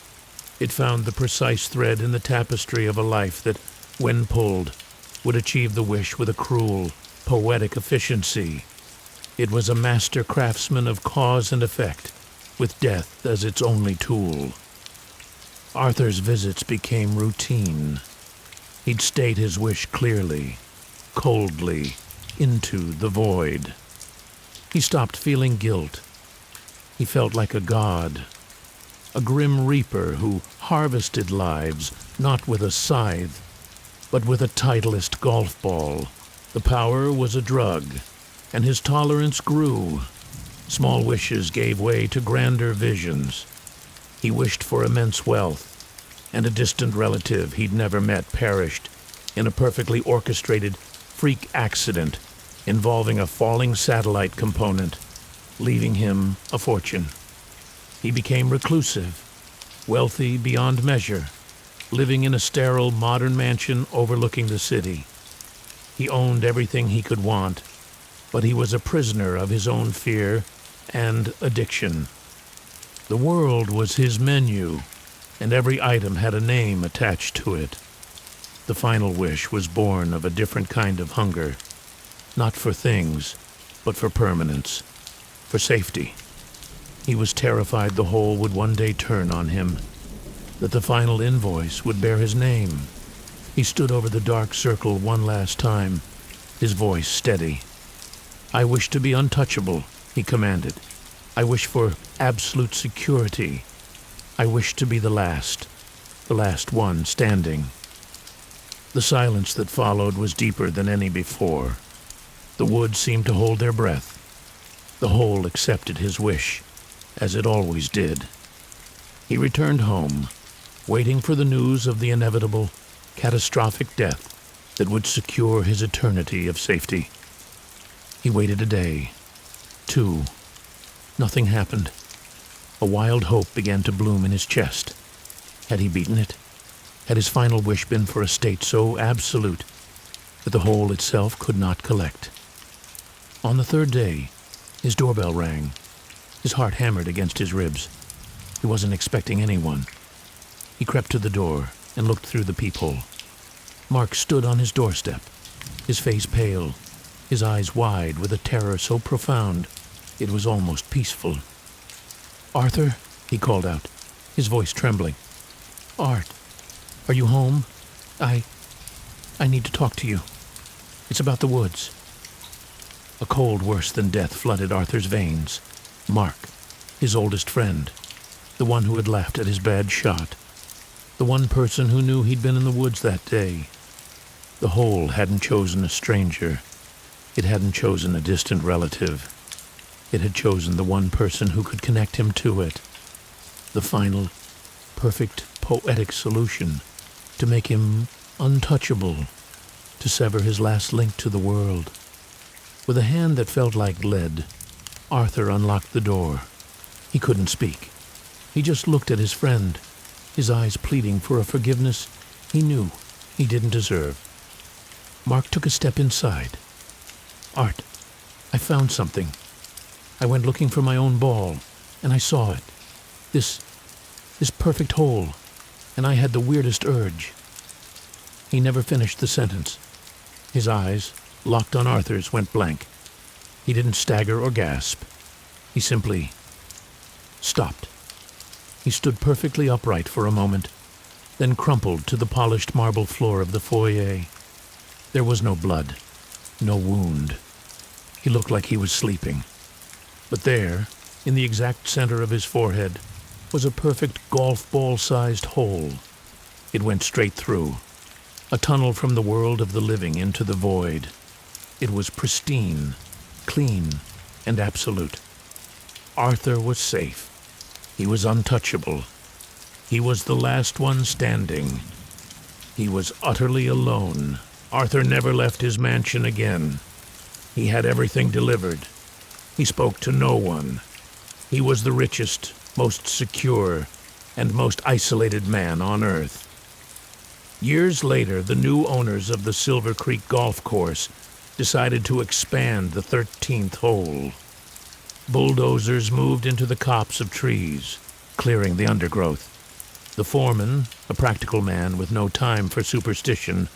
It found the precise thread in the tapestry of a life that, when pulled, would achieve the wish with a cruel, poetic efficiency. It was a master craftsman of cause and effect, with death as its only tool. Arthur's visits became routine. He'd state his wish clearly, coldly, into the void. He stopped feeling guilt. He felt like a god, a grim reaper who harvested lives not with a scythe, but with a Titleist golf ball. The power was a drug, and his tolerance grew. Small wishes gave way to grander visions. He wished for immense wealth, and a distant relative he'd never met perished in a perfectly orchestrated freak accident involving a falling satellite component, leaving him a fortune. He became reclusive, wealthy beyond measure, living in a sterile modern mansion overlooking the city. He owned everything he could want, but he was a prisoner of his own fear and addiction. The world was his menu, and every item had a name attached to it. The final wish was born of a different kind of hunger, not for things, but for permanence, for safety. He was terrified the whole would one day turn on him, that the final invoice would bear his name. He stood over the dark circle one last time, his voice steady. "I wish to be untouchable," he commanded. "I wish for absolute security. I wish to be the last one standing." The silence that followed was deeper than any before. The woods seemed to hold their breath. The whole accepted his wish, as it always did. He returned home, waiting for the news of the inevitable, catastrophic death that would secure his eternity of safety. He waited a day, 2. Nothing happened. A wild hope began to bloom in his chest. Had he beaten it? Had his final wish been for a state so absolute that the whole itself could not collect? On the 3rd day, his doorbell rang. His heart hammered against his ribs. He wasn't expecting anyone. He crept to the door and looked through the peephole. Mark stood on his doorstep, his face pale, his eyes wide with a terror so profound it was almost peaceful. "Arthur," he called out, his voice trembling. "Art, are you home? I need to talk to you. It's about the woods." A cold worse than death flooded Arthur's veins. Mark, his oldest friend, the one who had laughed at his bad shot, the one person who knew he'd been in the woods that day. The whole hadn't chosen a stranger. It hadn't chosen a distant relative. It had chosen the one person who could connect him to it. The final, perfect, poetic solution to make him untouchable, to sever his last link to the world. With a hand that felt like lead, Arthur unlocked the door. He couldn't speak. He just looked at his friend, his eyes pleading for a forgiveness he knew he didn't deserve. Mark took a step inside. "Art, I found something. I went looking for my own ball, and I saw it. This perfect hole, and I had the weirdest urge." He never finished the sentence. His eyes, locked on Arthur's, went blank. He didn't stagger or gasp. He simply stopped. He stood perfectly upright for a moment, then crumpled to the polished marble floor of the foyer. There was no blood, no wound. He looked like he was sleeping. But there, in the exact center of his forehead, was a perfect golf ball-sized hole. It went straight through, a tunnel from the world of the living into the void. It was pristine, clean, and absolute. Arthur was safe. He was untouchable. He was the last one standing. He was utterly alone. Arthur never left his mansion again. He had everything delivered. He spoke to no one. He was the richest, most secure, and most isolated man on Earth. Years later, the new owners of the Silver Creek Golf Course decided to expand the 13th hole. Bulldozers moved into the copse of trees, clearing the undergrowth. The foreman, a practical man with no time for superstition,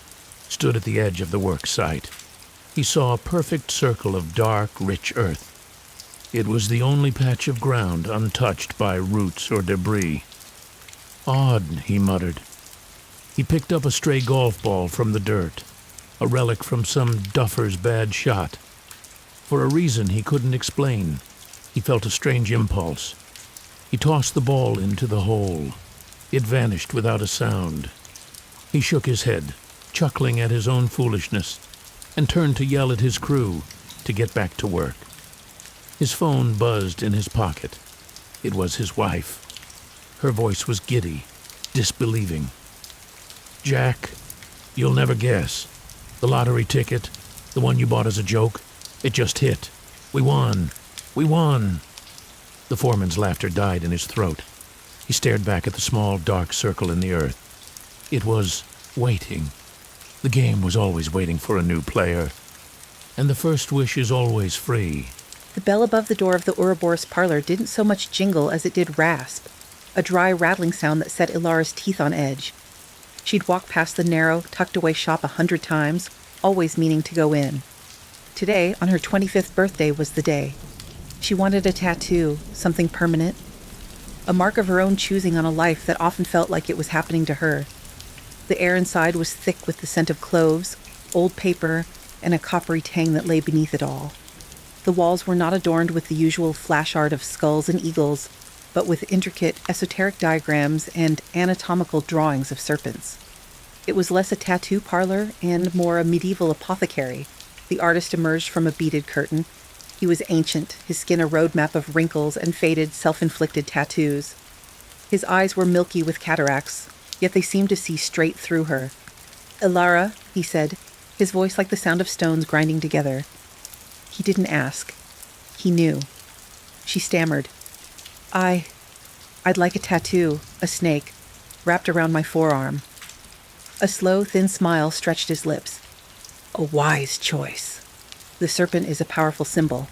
stood at the edge of the work site. He saw a perfect circle of dark, rich earth. It was the only patch of ground untouched by roots or debris. "Odd," he muttered. He picked up a stray golf ball from the dirt, a relic from some duffer's bad shot. For a reason he couldn't explain, he felt a strange impulse. He tossed the ball into the hole. It vanished without a sound. He shook his head, chuckling at his own foolishness, and turned to yell at his crew to get back to work. His phone buzzed in his pocket. It was his wife. Her voice was giddy, disbelieving. "Jack, you'll never guess. The lottery ticket, the one you bought as a joke, it just hit. We won. We won." The foreman's laughter died in his throat. He stared back at the small, dark circle in the earth. It was waiting. The game was always waiting for a new player. And the first wish is always free.
The bell above the door of the Ouroboros parlor didn't so much jingle as it did rasp. a dry rattling sound that set Ilara's teeth on edge. She'd walked past the narrow, tucked-away shop 100 times, always meaning to go in. Today, on her 25th birthday, was the day. She wanted a tattoo, something permanent. A mark of her own choosing on a life that often felt like it was happening to her. The air inside was thick with the scent of cloves, old paper, and a coppery tang that lay beneath it all. The walls were not adorned with the usual flash art of skulls and eagles, but with intricate, esoteric diagrams and anatomical drawings of serpents. It was less a tattoo parlor and more a medieval apothecary. The artist emerged from a beaded curtain. He was ancient, his skin a roadmap of wrinkles and faded, self-inflicted tattoos. His eyes were milky with cataracts, yet they seemed to see straight through her. "Ilara," he said, his voice like the sound of stones grinding together. He didn't ask. He knew. She stammered. I'd like a tattoo, a snake, wrapped around my forearm." A slow, thin smile stretched his lips. "A wise choice. The serpent is a powerful symbol.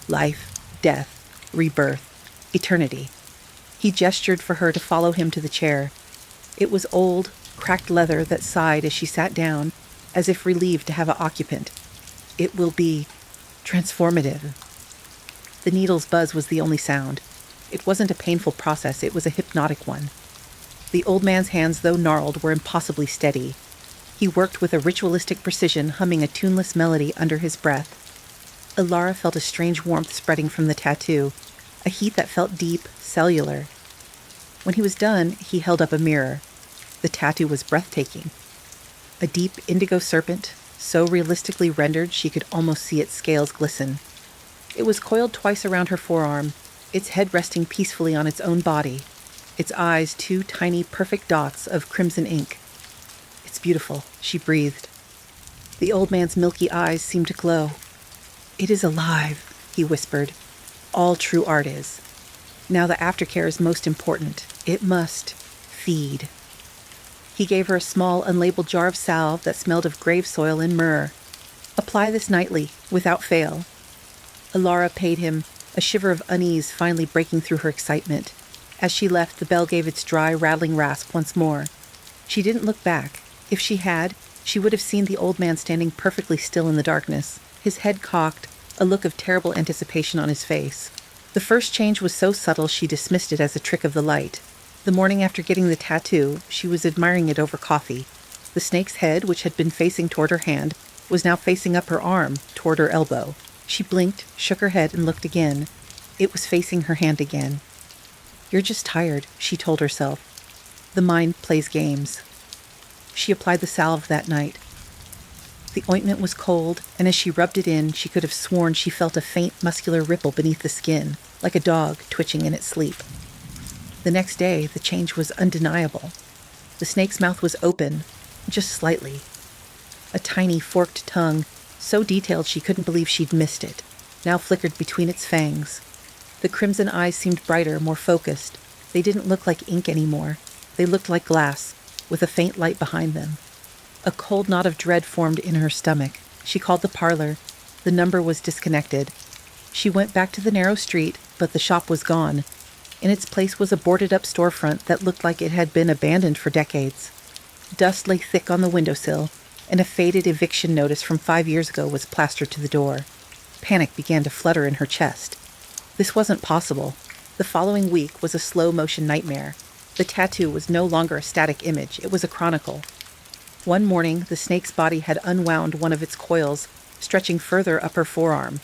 Life, death, rebirth, eternity." He gestured for her to follow him to the chair. It was old, cracked leather that sighed as she sat down, as if relieved to have an occupant. "It will be transformative." The needle's buzz was the only sound. It wasn't a painful process, it was a hypnotic one. The old man's hands, though gnarled, were impossibly steady. He worked with a ritualistic precision, humming a tuneless melody under his breath. Ilara felt a strange warmth spreading from the tattoo, a heat that felt deep, cellular. When he was done, he held up a mirror. The tattoo was breathtaking. A deep indigo serpent, so realistically rendered she could almost see its scales glisten. It was coiled twice around her forearm, its head resting peacefully on its own body, its eyes 2 tiny, perfect dots of crimson ink. "It's beautiful," she breathed. The old man's milky eyes seemed to glow. "It is alive," he whispered. "All true art is. Now the aftercare is most important. It must feed." He gave her a small, unlabeled jar of salve that smelled of grave soil and myrrh. "Apply this nightly, without fail." Ilara paid him, a shiver of unease finally breaking through her excitement. As she left, the bell gave its dry, rattling rasp once more. She didn't look back. If she had, she would have seen the old man standing perfectly still in the darkness, his head cocked, a look of terrible anticipation on his face. The first change was so subtle she dismissed it as a trick of the light. The morning after getting the tattoo, she was admiring it over coffee. The snake's head, which had been facing toward her hand, was now facing up her arm, toward her elbow. She blinked, shook her head, and looked again. It was facing her hand again. "You're just tired," she told herself. The mind plays games. She applied the salve that night. The ointment was cold, and as she rubbed it in, she could have sworn she felt a faint muscular ripple beneath the skin, like a dog twitching in its sleep. The next day, the change was undeniable. The snake's mouth was open, just slightly. A tiny forked tongue, so detailed she couldn't believe she'd missed it, now flickered between its fangs. The crimson eyes seemed brighter, more focused. They didn't look like ink anymore. They looked like glass, with a faint light behind them. A cold knot of dread formed in her stomach. She called the parlor. The number was disconnected. She went back to the narrow street, but the shop was gone. In its place was a boarded-up storefront that looked like it had been abandoned for decades. Dust lay thick on the windowsill, and a faded eviction notice from 5 years ago was plastered to the door. Panic began to flutter in her chest. This wasn't possible. The following week was a slow-motion nightmare. The tattoo was no longer a static image. It was a chronicle. One morning, the snake's body had unwound one of its coils, stretching further up her forearm.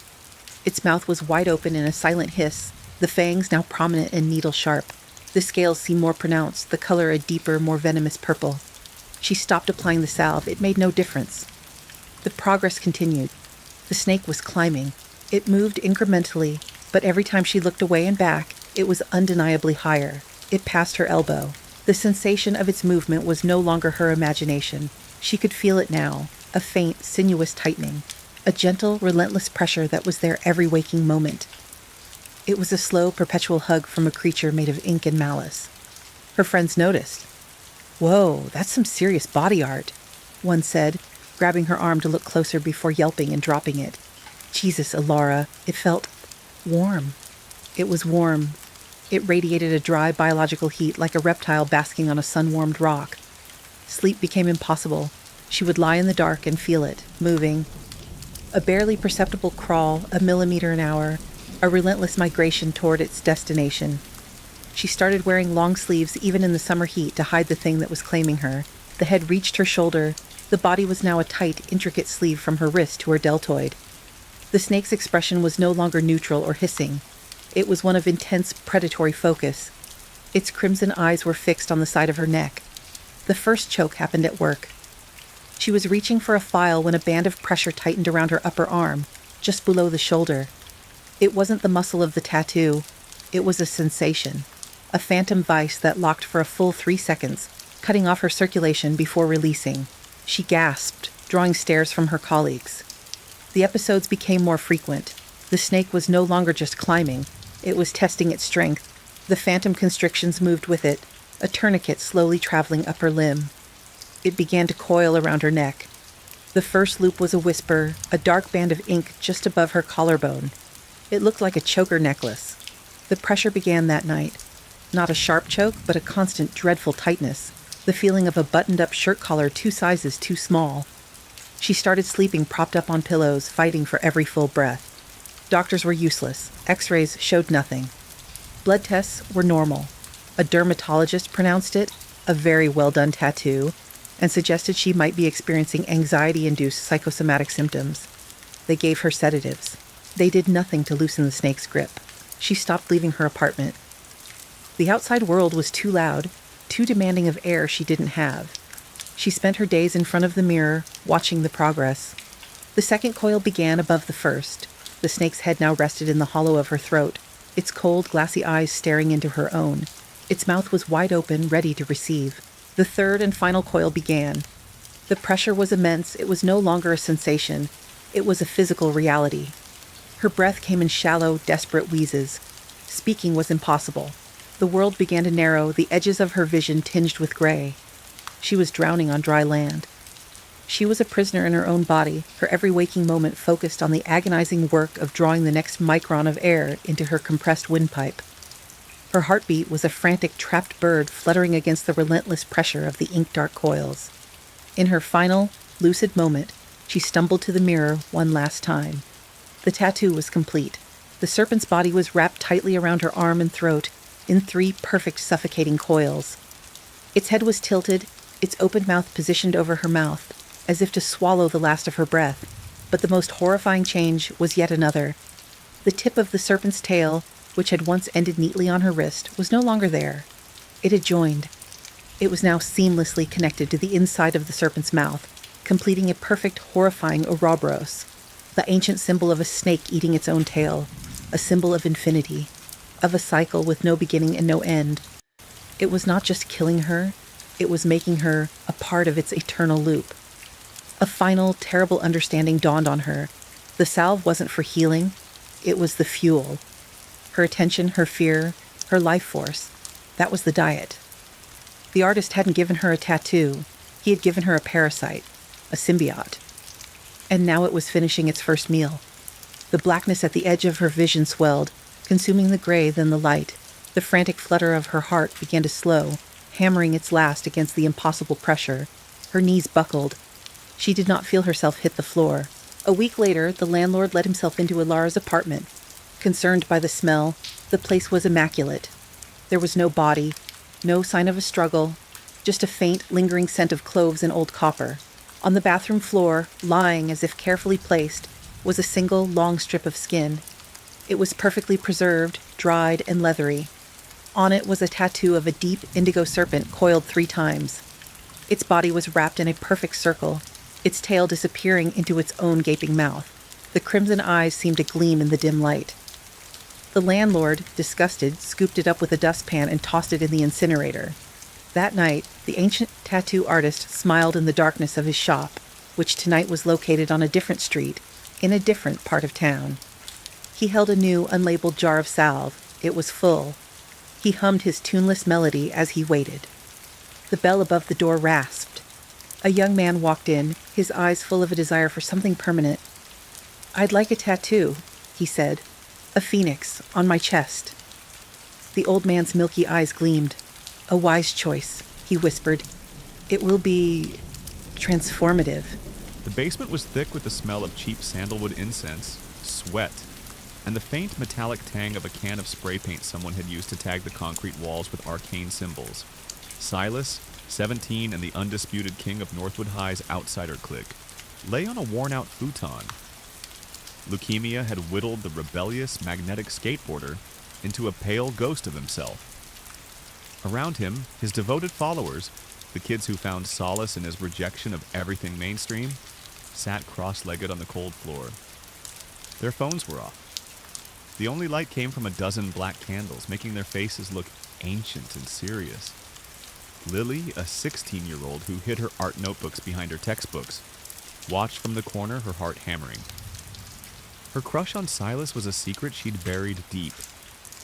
Its mouth was wide open in a silent hiss, the fangs now prominent and needle-sharp. The scales seemed more pronounced, the color a deeper, more venomous purple. She stopped applying the salve. It made no difference. The progress continued. The snake was climbing. It moved incrementally, but every time she looked away and back, it was undeniably higher. It passed her elbow. The sensation of its movement was no longer her imagination. She could feel it now, a faint, sinuous tightening, a gentle, relentless pressure that was there every waking moment. It was a slow, perpetual hug from a creature made of ink and malice. Her friends noticed. "Whoa, that's some serious body art," one said, grabbing her arm to look closer before yelping and dropping it. "Jesus, Ilara, it felt warm." It was warm. It radiated a dry biological heat like a reptile basking on a sun-warmed rock. Sleep became impossible. She would lie in the dark and feel it, moving. A barely perceptible crawl, a millimeter an hour, a relentless migration toward its destination. She started wearing long sleeves even in the summer heat to hide the thing that was claiming her. The head reached her shoulder. The body was now a tight, intricate sleeve from her wrist to her deltoid. The snake's expression was no longer neutral or hissing. It was one of intense, predatory focus. Its crimson eyes were fixed on the side of her neck. The first choke happened at work. She was reaching for a file when a band of pressure tightened around her upper arm, just below the shoulder. It wasn't the muscle of the tattoo. It was a sensation, a phantom vice that locked for a full 3 seconds, cutting off her circulation before releasing. She gasped, drawing stares from her colleagues. The episodes became more frequent. The snake was no longer just climbing. It was testing its strength. The phantom constrictions moved with it, a tourniquet slowly traveling up her limb. It began to coil around her neck. The first loop was a whisper, a dark band of ink just above her collarbone. It looked like a choker necklace. The pressure began that night. Not a sharp choke, but a constant, dreadful tightness, the feeling of a buttoned-up shirt collar 2 sizes too small. She started sleeping propped up on pillows, fighting for every full breath. Doctors were useless. X-rays showed nothing. Blood tests were normal. A dermatologist pronounced it a very well-done tattoo and suggested she might be experiencing anxiety-induced psychosomatic symptoms. They gave her sedatives. They did nothing to loosen the snake's grip. She stopped leaving her apartment. The outside world was too loud, too demanding of air she didn't have. She spent her days in front of the mirror, watching the progress. The second coil began above the first. The snake's head now rested in the hollow of her throat, its cold, glassy eyes staring into her own. Its mouth was wide open, ready to receive. The third and final coil began. The pressure was immense. It was no longer a sensation. It was a physical reality. Her breath came in shallow, desperate wheezes. Speaking was impossible. The world began to narrow, the edges of her vision tinged with gray. She was drowning on dry land. She was a prisoner in her own body, her every waking moment focused on the agonizing work of drawing the next micron of air into her compressed windpipe. Her heartbeat was a frantic, trapped bird fluttering against the relentless pressure of the ink-dark coils. In her final, lucid moment, she stumbled to the mirror one last time. The tattoo was complete. The serpent's body was wrapped tightly around her arm and throat in 3 perfect, suffocating coils. Its head was tilted, its open mouth positioned over her mouth, as if to swallow the last of her breath. But the most horrifying change was yet another. The tip of the serpent's tail, which had once ended neatly on her wrist, was no longer there. It had joined. It was now seamlessly connected to the inside of the serpent's mouth, completing a perfect, horrifying Ouroboros, the ancient symbol of a snake eating its own tail, a symbol of infinity, of a cycle with no beginning and no end. It was not just killing her, it was making her a part of its eternal loop. A final, terrible understanding dawned on her. The salve wasn't for healing, it was the fuel. Her attention, her fear, her life force, that was the diet. The artist hadn't given her a tattoo, he had given her a parasite, a symbiote. And now it was finishing its first meal. The blackness at the edge of her vision swelled, consuming the gray, then the light. The frantic flutter of her heart began to slow, hammering its last against the impossible pressure. Her knees buckled. She did not feel herself hit the floor. A week later, the landlord let himself into Ilara's apartment. Concerned by the smell, the place was immaculate. There was no body, no sign of a struggle, just a faint, lingering scent of cloves and old copper. On the bathroom floor, lying as if carefully placed, was a single, long strip of skin. It was perfectly preserved, dried, and leathery. On it was a tattoo of a deep indigo serpent coiled 3 times. Its body was wrapped in a perfect circle, its tail disappearing into its own gaping mouth. The crimson eyes seemed to gleam in the dim light. The landlord, disgusted, scooped it up with a dustpan and tossed it in the incinerator. That night, the ancient tattoo artist smiled in the darkness of his shop, which tonight was located on a different street, in a different part of town. He held a new, unlabeled jar of salve. It was full. He hummed his tuneless melody as he waited. The bell above the door rasped. A young man walked in, his eyes full of a desire for something permanent. "I'd like a tattoo," he said. "A phoenix, on my chest." The old man's milky eyes gleamed. A wise choice, he whispered. It will be transformative.
The basement was thick with the smell of cheap sandalwood incense, sweat, and the faint metallic tang of a can of spray paint someone had used to tag the concrete walls with arcane symbols. Silas, 17 and the undisputed king of Northwood High's outsider clique, lay on a worn-out futon. Leukemia had whittled the rebellious magnetic skateboarder into a pale ghost of himself. Around him, his devoted followers, the kids who found solace in his rejection of everything mainstream, sat cross-legged on the cold floor. Their phones were off. The only light came from a dozen black candles, making their faces look ancient and serious. Lily, a 16-year-old who hid her art notebooks behind her textbooks, watched from the corner, her heart hammering. Her crush on Silas was a secret she'd buried deep,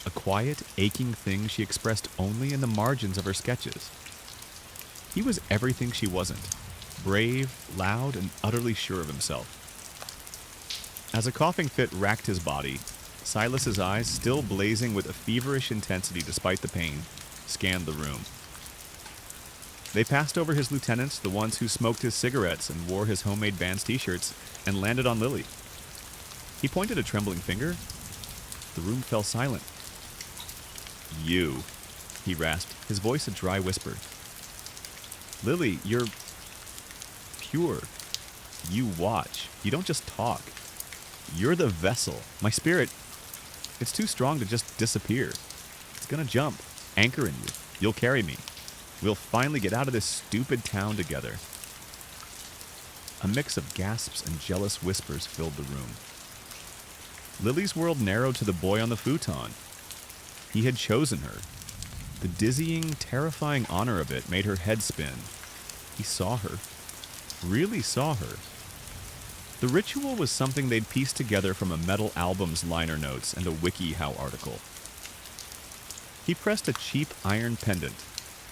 a quiet, aching thing she expressed only in the margins of her sketches. He was everything she wasn't, brave, loud, and utterly sure of himself. As a coughing fit racked his body, Silas's eyes, still blazing with a feverish intensity despite the pain, scanned the room. They passed over his lieutenants, the ones who smoked his cigarettes and wore his homemade band's t-shirts, and landed on Lily. He pointed a trembling finger. The room fell silent. "You," he rasped, his voice a dry whisper. "Lily, you're pure. You watch. You don't just talk. You're the vessel. My spirit, it's too strong to just disappear. It's gonna jump, anchor in you. You'll carry me. We'll finally get out of this stupid town together." A mix of gasps and jealous whispers filled the room. Lily's world narrowed to the boy on the futon. He had chosen her. The dizzying, terrifying honor of it made her head spin. He saw her. Really saw her. The ritual was something they'd pieced together from a Metal Album's liner notes and a WikiHow article. He pressed a cheap iron pendant,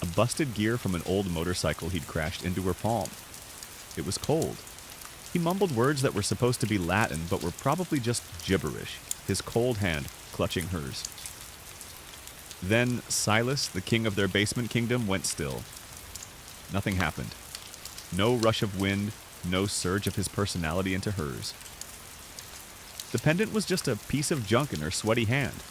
a busted gear from an old motorcycle he'd crashed into her palm. It was cold. He mumbled words that were supposed to be Latin but were probably just gibberish, his cold hand clutching hers. Then Silas, the king of their basement kingdom, went still. Nothing happened. No rush of wind, no surge of his personality into hers. The pendant was just a piece of junk in her sweaty hand.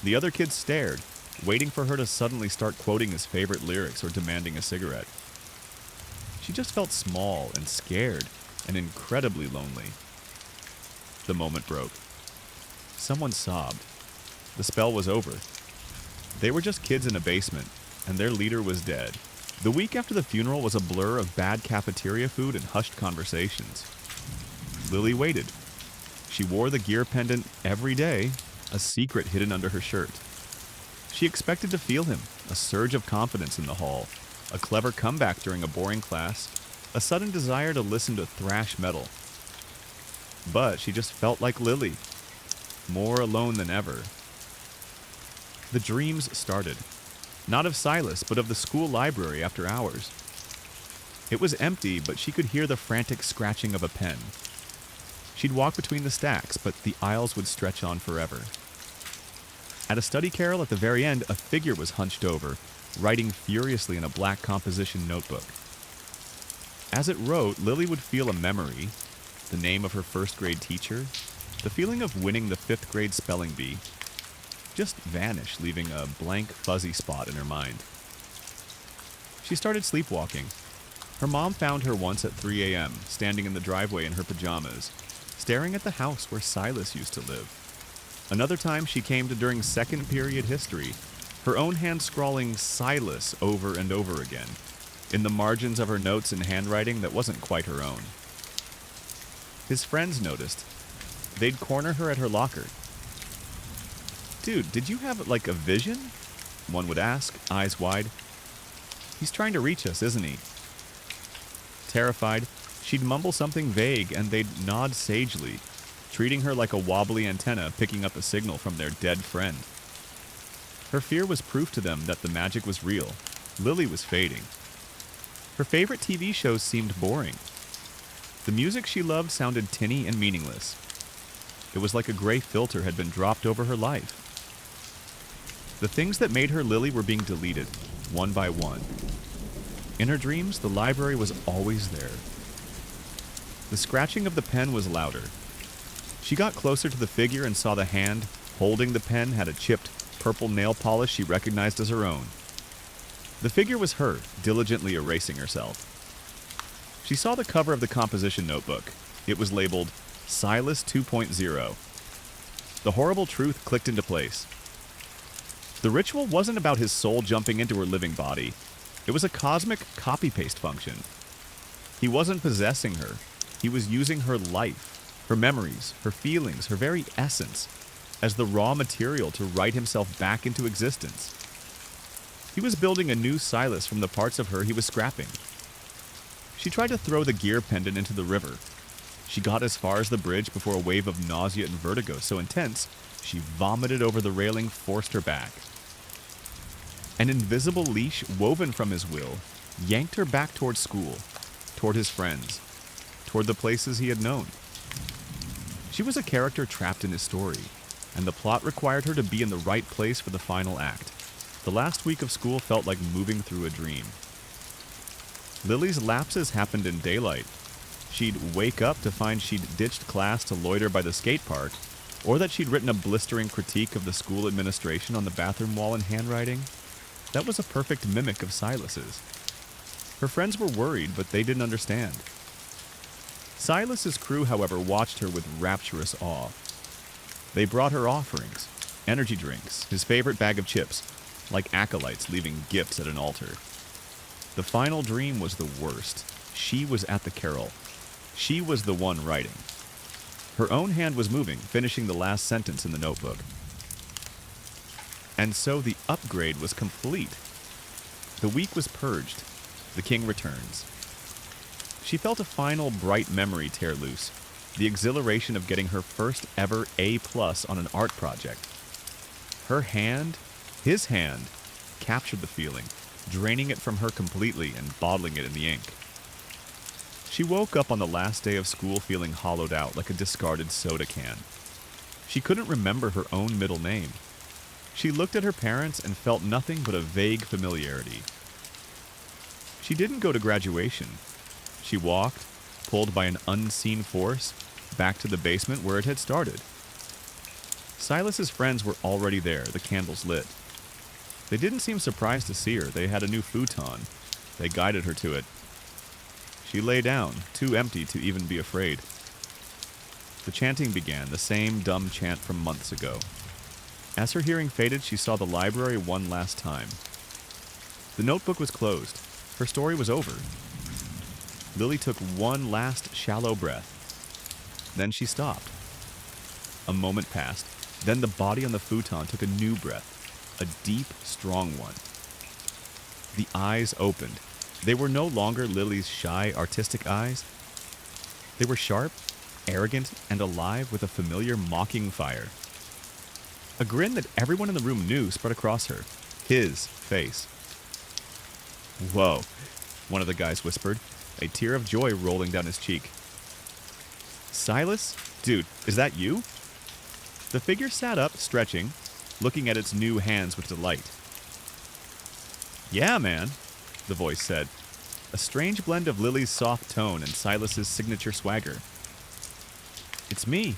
The other kids stared, waiting for her to suddenly start quoting his favorite lyrics or demanding a cigarette. She just felt small and scared and incredibly lonely. The moment broke. Someone sobbed. The spell was over. They were just kids in a basement, and their leader was dead. The week after the funeral was a blur of bad cafeteria food and hushed conversations. Lily waited. She wore the gear pendant every day, a secret hidden under her shirt. She expected to feel him, a surge of confidence in the hall, a clever comeback during a boring class, a sudden desire to listen to thrash metal. But she just felt like Lily, more alone than ever. The dreams started, not of Silas, but of the school library after hours. It was empty, but she could hear the frantic scratching of a pen. She'd walk between the stacks, but the aisles would stretch on forever. At a study carrel at the very end, a figure was hunched over, writing furiously in a black composition notebook. As it wrote, Lily would feel a memory, the name of her first-grade teacher, the feeling of winning the 5th grade spelling bee, just vanish, leaving a blank, fuzzy spot in her mind. She started sleepwalking. Her mom found her once at 3 a.m., standing in the driveway in her pajamas, staring at the house where Silas used to live. Another time she came to during second period history, her own hand scrawling Silas over and over again, in the margins of her notes in handwriting that wasn't quite her own. His friends noticed. They'd corner her at her locker. "Dude, did you have, like, a vision?" one would ask, eyes wide. "He's trying to reach us, isn't he?" Terrified, she'd mumble something vague and they'd nod sagely, treating her like a wobbly antenna picking up a signal from their dead friend. Her fear was proof to them that the magic was real. Lily was fading. Her favorite TV shows seemed boring. The music she loved sounded tinny and meaningless. It was like a gray filter had been dropped over her life. The things that made her Lily were being deleted, one by one. In her dreams, the library was always there. The scratching of the pen was louder. She got closer to the figure and saw the hand holding the pen had a chipped, purple nail polish she recognized as her own. The figure was her, diligently erasing herself. She saw the cover of the composition notebook. It was labeled Silas 2.0. The horrible truth clicked into place. The ritual wasn't about his soul jumping into her living body. It was a cosmic copy-paste function. He wasn't possessing her. He was using her life, her memories, her feelings, her very essence, as the raw material to write himself back into existence. He was building a new Silas from the parts of her he was scrapping. She tried to throw the gear pendant into the river. She got as far as the bridge before a wave of nausea and vertigo so intense, she vomited over the railing, forced her back. An invisible leash woven from his will yanked her back toward school, toward his friends, toward the places he had known. She was a character trapped in his story, and the plot required her to be in the right place for the final act. The last week of school felt like moving through a dream. Lily's lapses happened in daylight. She'd wake up to find she'd ditched class to loiter by the skate park, or that she'd written a blistering critique of the school administration on the bathroom wall in handwriting. That was a perfect mimic of Silas's. Her friends were worried, but they didn't understand. Silas's crew, however, watched her with rapturous awe. They brought her offerings, energy drinks, his favorite bag of chips, like acolytes leaving gifts at an altar. The final dream was the worst. She was at the carol. She was the one writing. Her own hand was moving, finishing the last sentence in the notebook. And so the upgrade was complete. The week was purged. The king returns. She felt a final bright memory tear loose, the exhilaration of getting her first ever A+ on an art project. Her hand, his hand, captured the feeling, draining it from her completely and bottling it in the ink. She woke up on the last day of school feeling hollowed out like a discarded soda can. She couldn't remember her own middle name. She looked at her parents and felt nothing but a vague familiarity. She didn't go to graduation. She walked, pulled by an unseen force, back to the basement where it had started. Silas's friends were already there, the candles lit. They didn't seem surprised to see her. They had a new futon. They guided her to it. She lay down, too empty to even be afraid. The chanting began, the same dumb chant from months ago. As her hearing faded, she saw the library one last time. The notebook was closed. Her story was over. Lily took one last shallow breath. Then she stopped. A moment passed. Then the body on the futon took a new breath. A deep, strong one. The eyes opened. They were no longer Lily's shy, artistic eyes. They were sharp, arrogant, and alive with a familiar mocking fire. A grin that everyone in the room knew spread across her. His face. "Whoa," one of the guys whispered, a tear of joy rolling down his cheek. "Silas? Dude, is that you?" The figure sat up, stretching, looking at its new hands with delight. "Yeah, man," the voice said, a strange blend of Lily's soft tone and Silas's signature swagger. "It's me.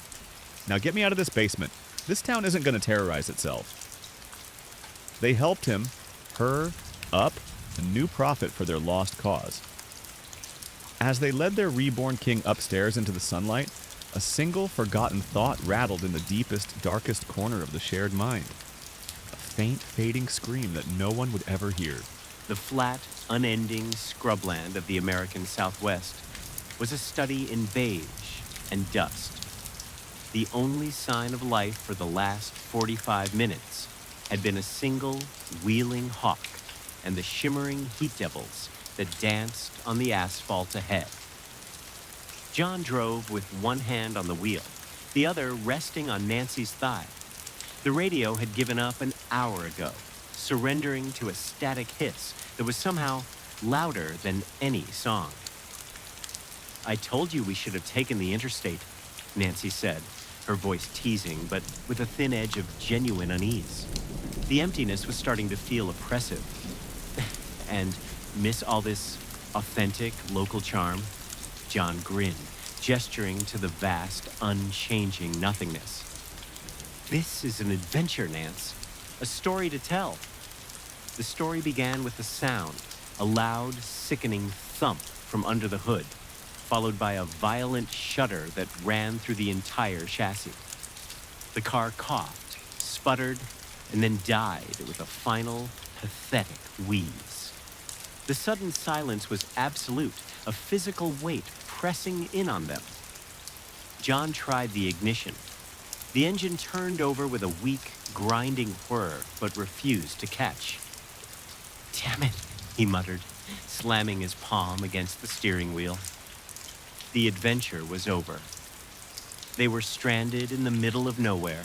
Now get me out of this basement. This town isn't going to terrorize itself." They helped him, her, up, a new prophet for their lost cause. As they led their reborn king upstairs into the sunlight, a single forgotten thought rattled in the deepest, darkest corner of the shared mind. A faint, fading scream that no one would ever hear.
The flat, unending scrubland of the American Southwest was a study in beige and dust. The only sign of life for the last 45 minutes had been a single wheeling hawk and the shimmering heat devils that danced on the asphalt ahead. John drove with one hand on the wheel, the other resting on Nancy's thigh. The radio had given up an hour ago, surrendering to a static hiss that was somehow louder than any song. "I told you we should have taken the interstate," Nancy said, her voice teasing, but with a thin edge of genuine unease. The emptiness was starting to feel oppressive. And miss all this authentic local charm? John grinned, gesturing to the vast, unchanging nothingness. This is an adventure, Nance. A story to tell. The story began with a sound, a loud, sickening thump from under the hood, followed by a violent shudder that ran through the entire chassis. The car coughed, sputtered, and then died with a final, pathetic wheeze. The sudden silence was absolute, a physical weight pressing in on them. John tried the ignition. The engine turned over with a weak, grinding whir, but refused to catch. "Damn it," he muttered, slamming his palm against the steering wheel. The adventure was over. They were stranded in the middle of nowhere,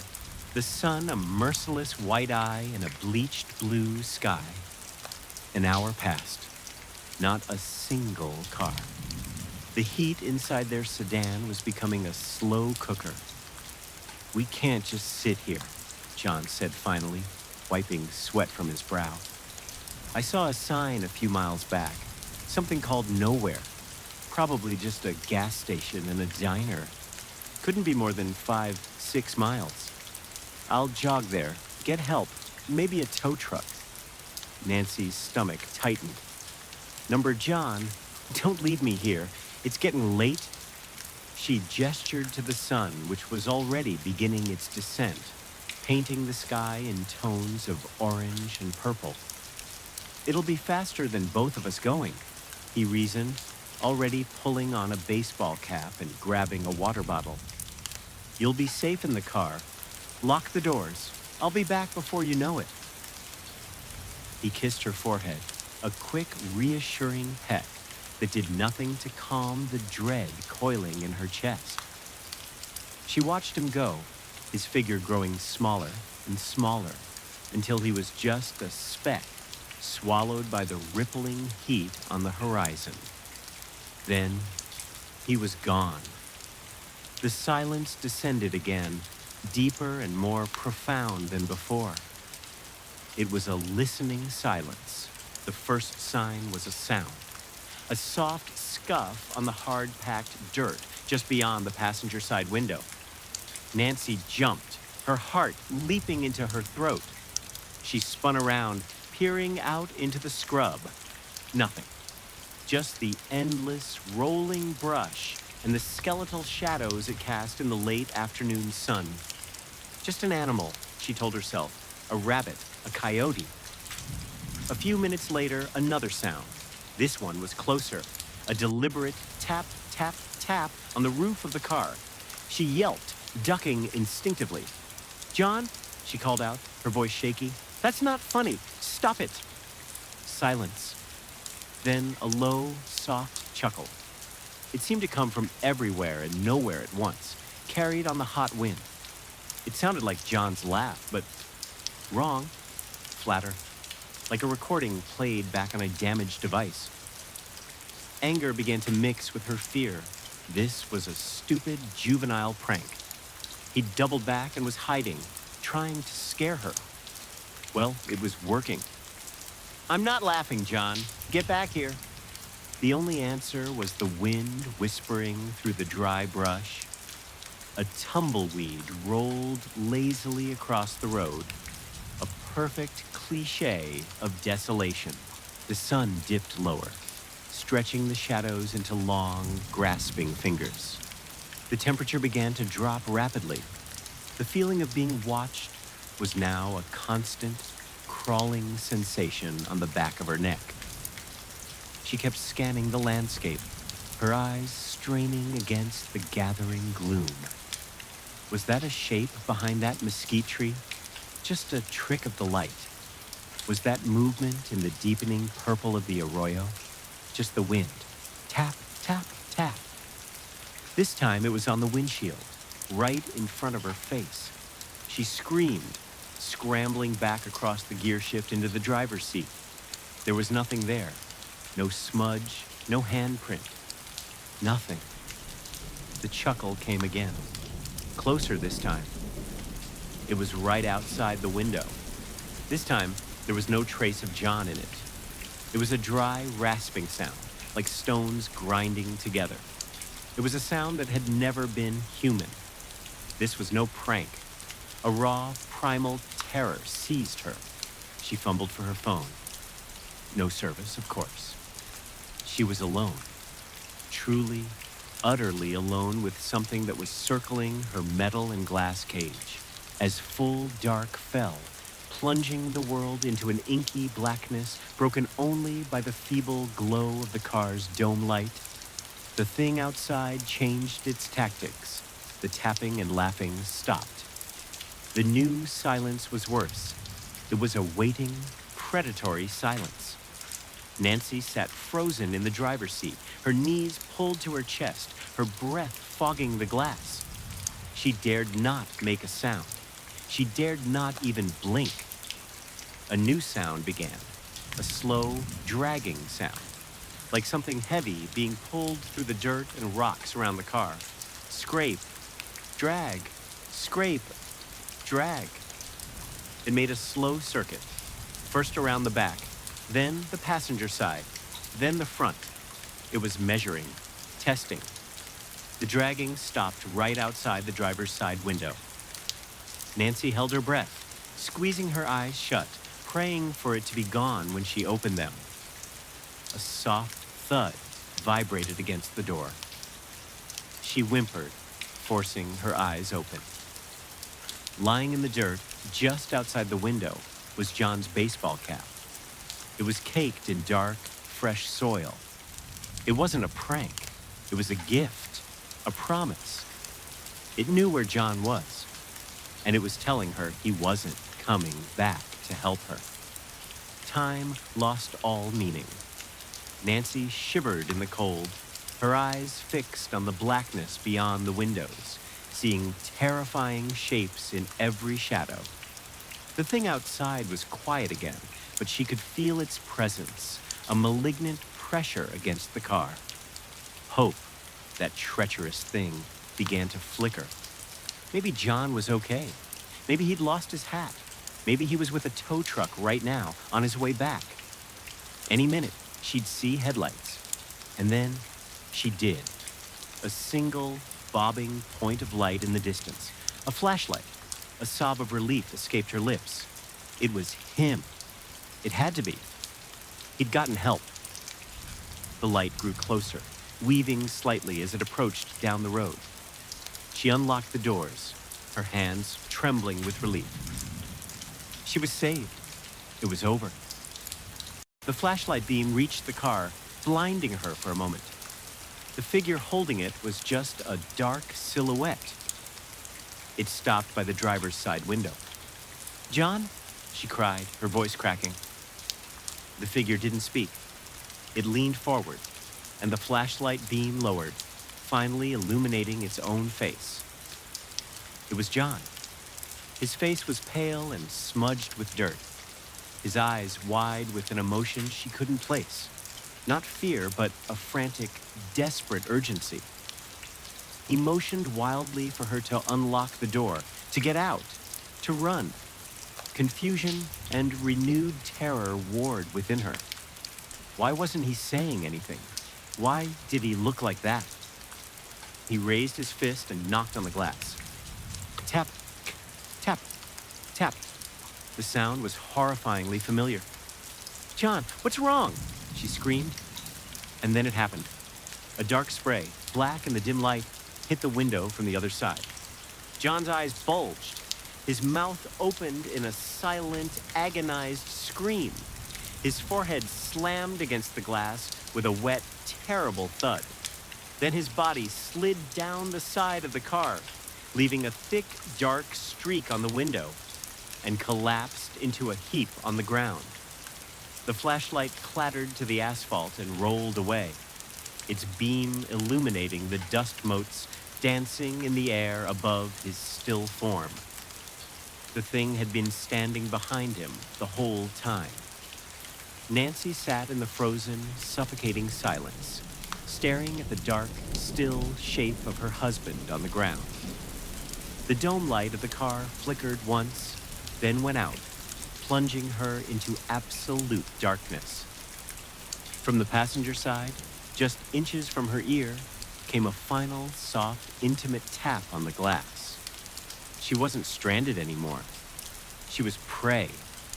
the sun a merciless white eye in a bleached blue sky. An hour passed. Not a single car. The heat inside their sedan was becoming a slow cooker. "We can't just sit here," John said finally, wiping sweat from his brow. "I saw a sign a few miles back, something called Nowhere. Probably just a gas station and a diner. Couldn't be more than 5-6 miles. I'll jog there, get help, maybe a tow truck." Nancy's stomach tightened. "Number John, don't leave me here. It's getting late." She gestured to the sun, which was already beginning its descent, painting the sky in tones of orange and purple. "It'll be faster than both of us going," he reasoned, already pulling on a baseball cap and grabbing a water bottle. "You'll be safe in the car. Lock the doors. I'll be back before you know it." He kissed her forehead, a quick, reassuring peck that did nothing to calm the dread coiling in her chest. She watched him go, his figure growing smaller and smaller, until he was just a speck swallowed by the rippling heat on the horizon. Then he was gone. The silence descended again, deeper and more profound than before. It was a listening silence. The first sign was a sound. A soft scuff on the hard-packed dirt just beyond the passenger side window. Nancy jumped, her heart leaping into her throat. She spun around, peering out into the scrub. Nothing. Just the endless, rolling brush and the skeletal shadows it cast in the late afternoon sun. Just an animal, she told herself. A rabbit, a coyote. A few minutes later, another sound. This one was closer. A deliberate tap, tap, tap on the roof of the car. She yelped, ducking instinctively. "John," she called out, her voice shaky. "That's not funny. Stop it." Silence. Then a low, soft chuckle. It seemed to come from everywhere and nowhere at once, carried on the hot wind. It sounded like John's laugh, but wrong. Flatter. Like a recording played back on a damaged device. Anger began to mix with her fear. This was a stupid, juvenile prank. He doubled back and was hiding, trying to scare her. Well, it was working. "I'm not laughing, John. Get back here." The only answer was the wind whispering through the dry brush. A tumbleweed rolled lazily across the road. A perfect cliché of desolation. The sun dipped lower, stretching the shadows into long, grasping fingers. The temperature began to drop rapidly. The feeling of being watched was now a constant, crawling sensation on the back of her neck. She kept scanning the landscape, her eyes straining against the gathering gloom. Was that a shape behind that mesquite tree? Just a trick of the light? Was that movement in the deepening purple of the arroyo? Just the wind? Tap, tap, tap. This time it was on the windshield, right in front of her face. She screamed, scrambling back across the gear shift into the driver's seat. There was nothing there. No smudge, no handprint. Nothing. The chuckle came again. Closer this time. It was right outside the window. This time, there was no trace of John in it. It was a dry, rasping sound, like stones grinding together. It was a sound that had never been human. This was no prank. A raw, primal terror seized her. She fumbled for her phone. No service, of course. She was alone. Truly, utterly alone with something that was circling her metal and glass cage. As full dark fell, plunging the world into an inky blackness broken only by the feeble glow of the car's dome light, the thing outside changed its tactics. The tapping and laughing stopped. The new silence was worse. It was a waiting, predatory silence. Nancy sat frozen in the driver's seat, her knees pulled to her chest, her breath fogging the glass. She dared not make a sound. She dared not even blink. A new sound began, a slow, dragging sound, like something heavy being pulled through the dirt and rocks around the car. Scrape, drag, scrape, drag. It made a slow circuit, first around the back, then the passenger side, then the front. It was measuring, testing. The dragging stopped right outside the driver's side window. Nancy held her breath, squeezing her eyes shut, praying for it to be gone when she opened them. A soft thud vibrated against the door. She whimpered, forcing her eyes open. Lying in the dirt just outside the window was John's baseball cap. It was caked in dark, fresh soil. It wasn't a prank. It was a gift, a promise. It knew where John was, and it was telling her he wasn't coming back to help her. Time lost all meaning. Nancy shivered in the cold, her eyes fixed on the blackness beyond the windows, seeing terrifying shapes in every shadow. The thing outside was quiet again, but she could feel its presence, a malignant pressure against the car. Hope, that treacherous thing, began to flicker. Maybe John was okay. Maybe he'd lost his hat. Maybe he was with a tow truck right now, on his way back. Any minute, she'd see headlights. And then she did. A single, bobbing point of light in the distance. A flashlight. A sob of relief escaped her lips. It was him. It had to be. He'd gotten help. The light grew closer, weaving slightly as it approached down the road. She unlocked the doors, her hands trembling with relief. She was saved. It was over. The flashlight beam reached the car, blinding her for a moment. The figure holding it was just a dark silhouette. It stopped by the driver's side window. "John?" she cried, her voice cracking. The figure didn't speak. It leaned forward, and the flashlight beam lowered, finally illuminating its own face. It was John. His face was pale and smudged with dirt, his eyes wide with an emotion she couldn't place. Not fear, but a frantic, desperate urgency. He motioned wildly for her to unlock the door, to get out, to run. Confusion and renewed terror warred within her. Why wasn't he saying anything? Why did he look like that? He raised his fist and knocked on the glass. Tap, tap, tap. The sound was horrifyingly familiar. "John, what's wrong?" she screamed. And then it happened. A dark spray, black in the dim light, hit the window from the other side. John's eyes bulged. His mouth opened in a silent, agonized scream. His forehead slammed against the glass with a wet, terrible thud. Then his body slid down the side of the car, leaving a thick, dark streak on the window, and collapsed into a heap on the ground. The flashlight clattered to the asphalt and rolled away, its beam illuminating the dust motes dancing in the air above his still form. The thing had been standing behind him the whole time. Nancy sat in the frozen, suffocating silence, staring at the dark, still shape of her husband on the ground. The dome light of the car flickered once, then went out, plunging her into absolute darkness. From the passenger side, just inches from her ear, came a final, soft, intimate tap on the glass. She wasn't stranded anymore. She was prey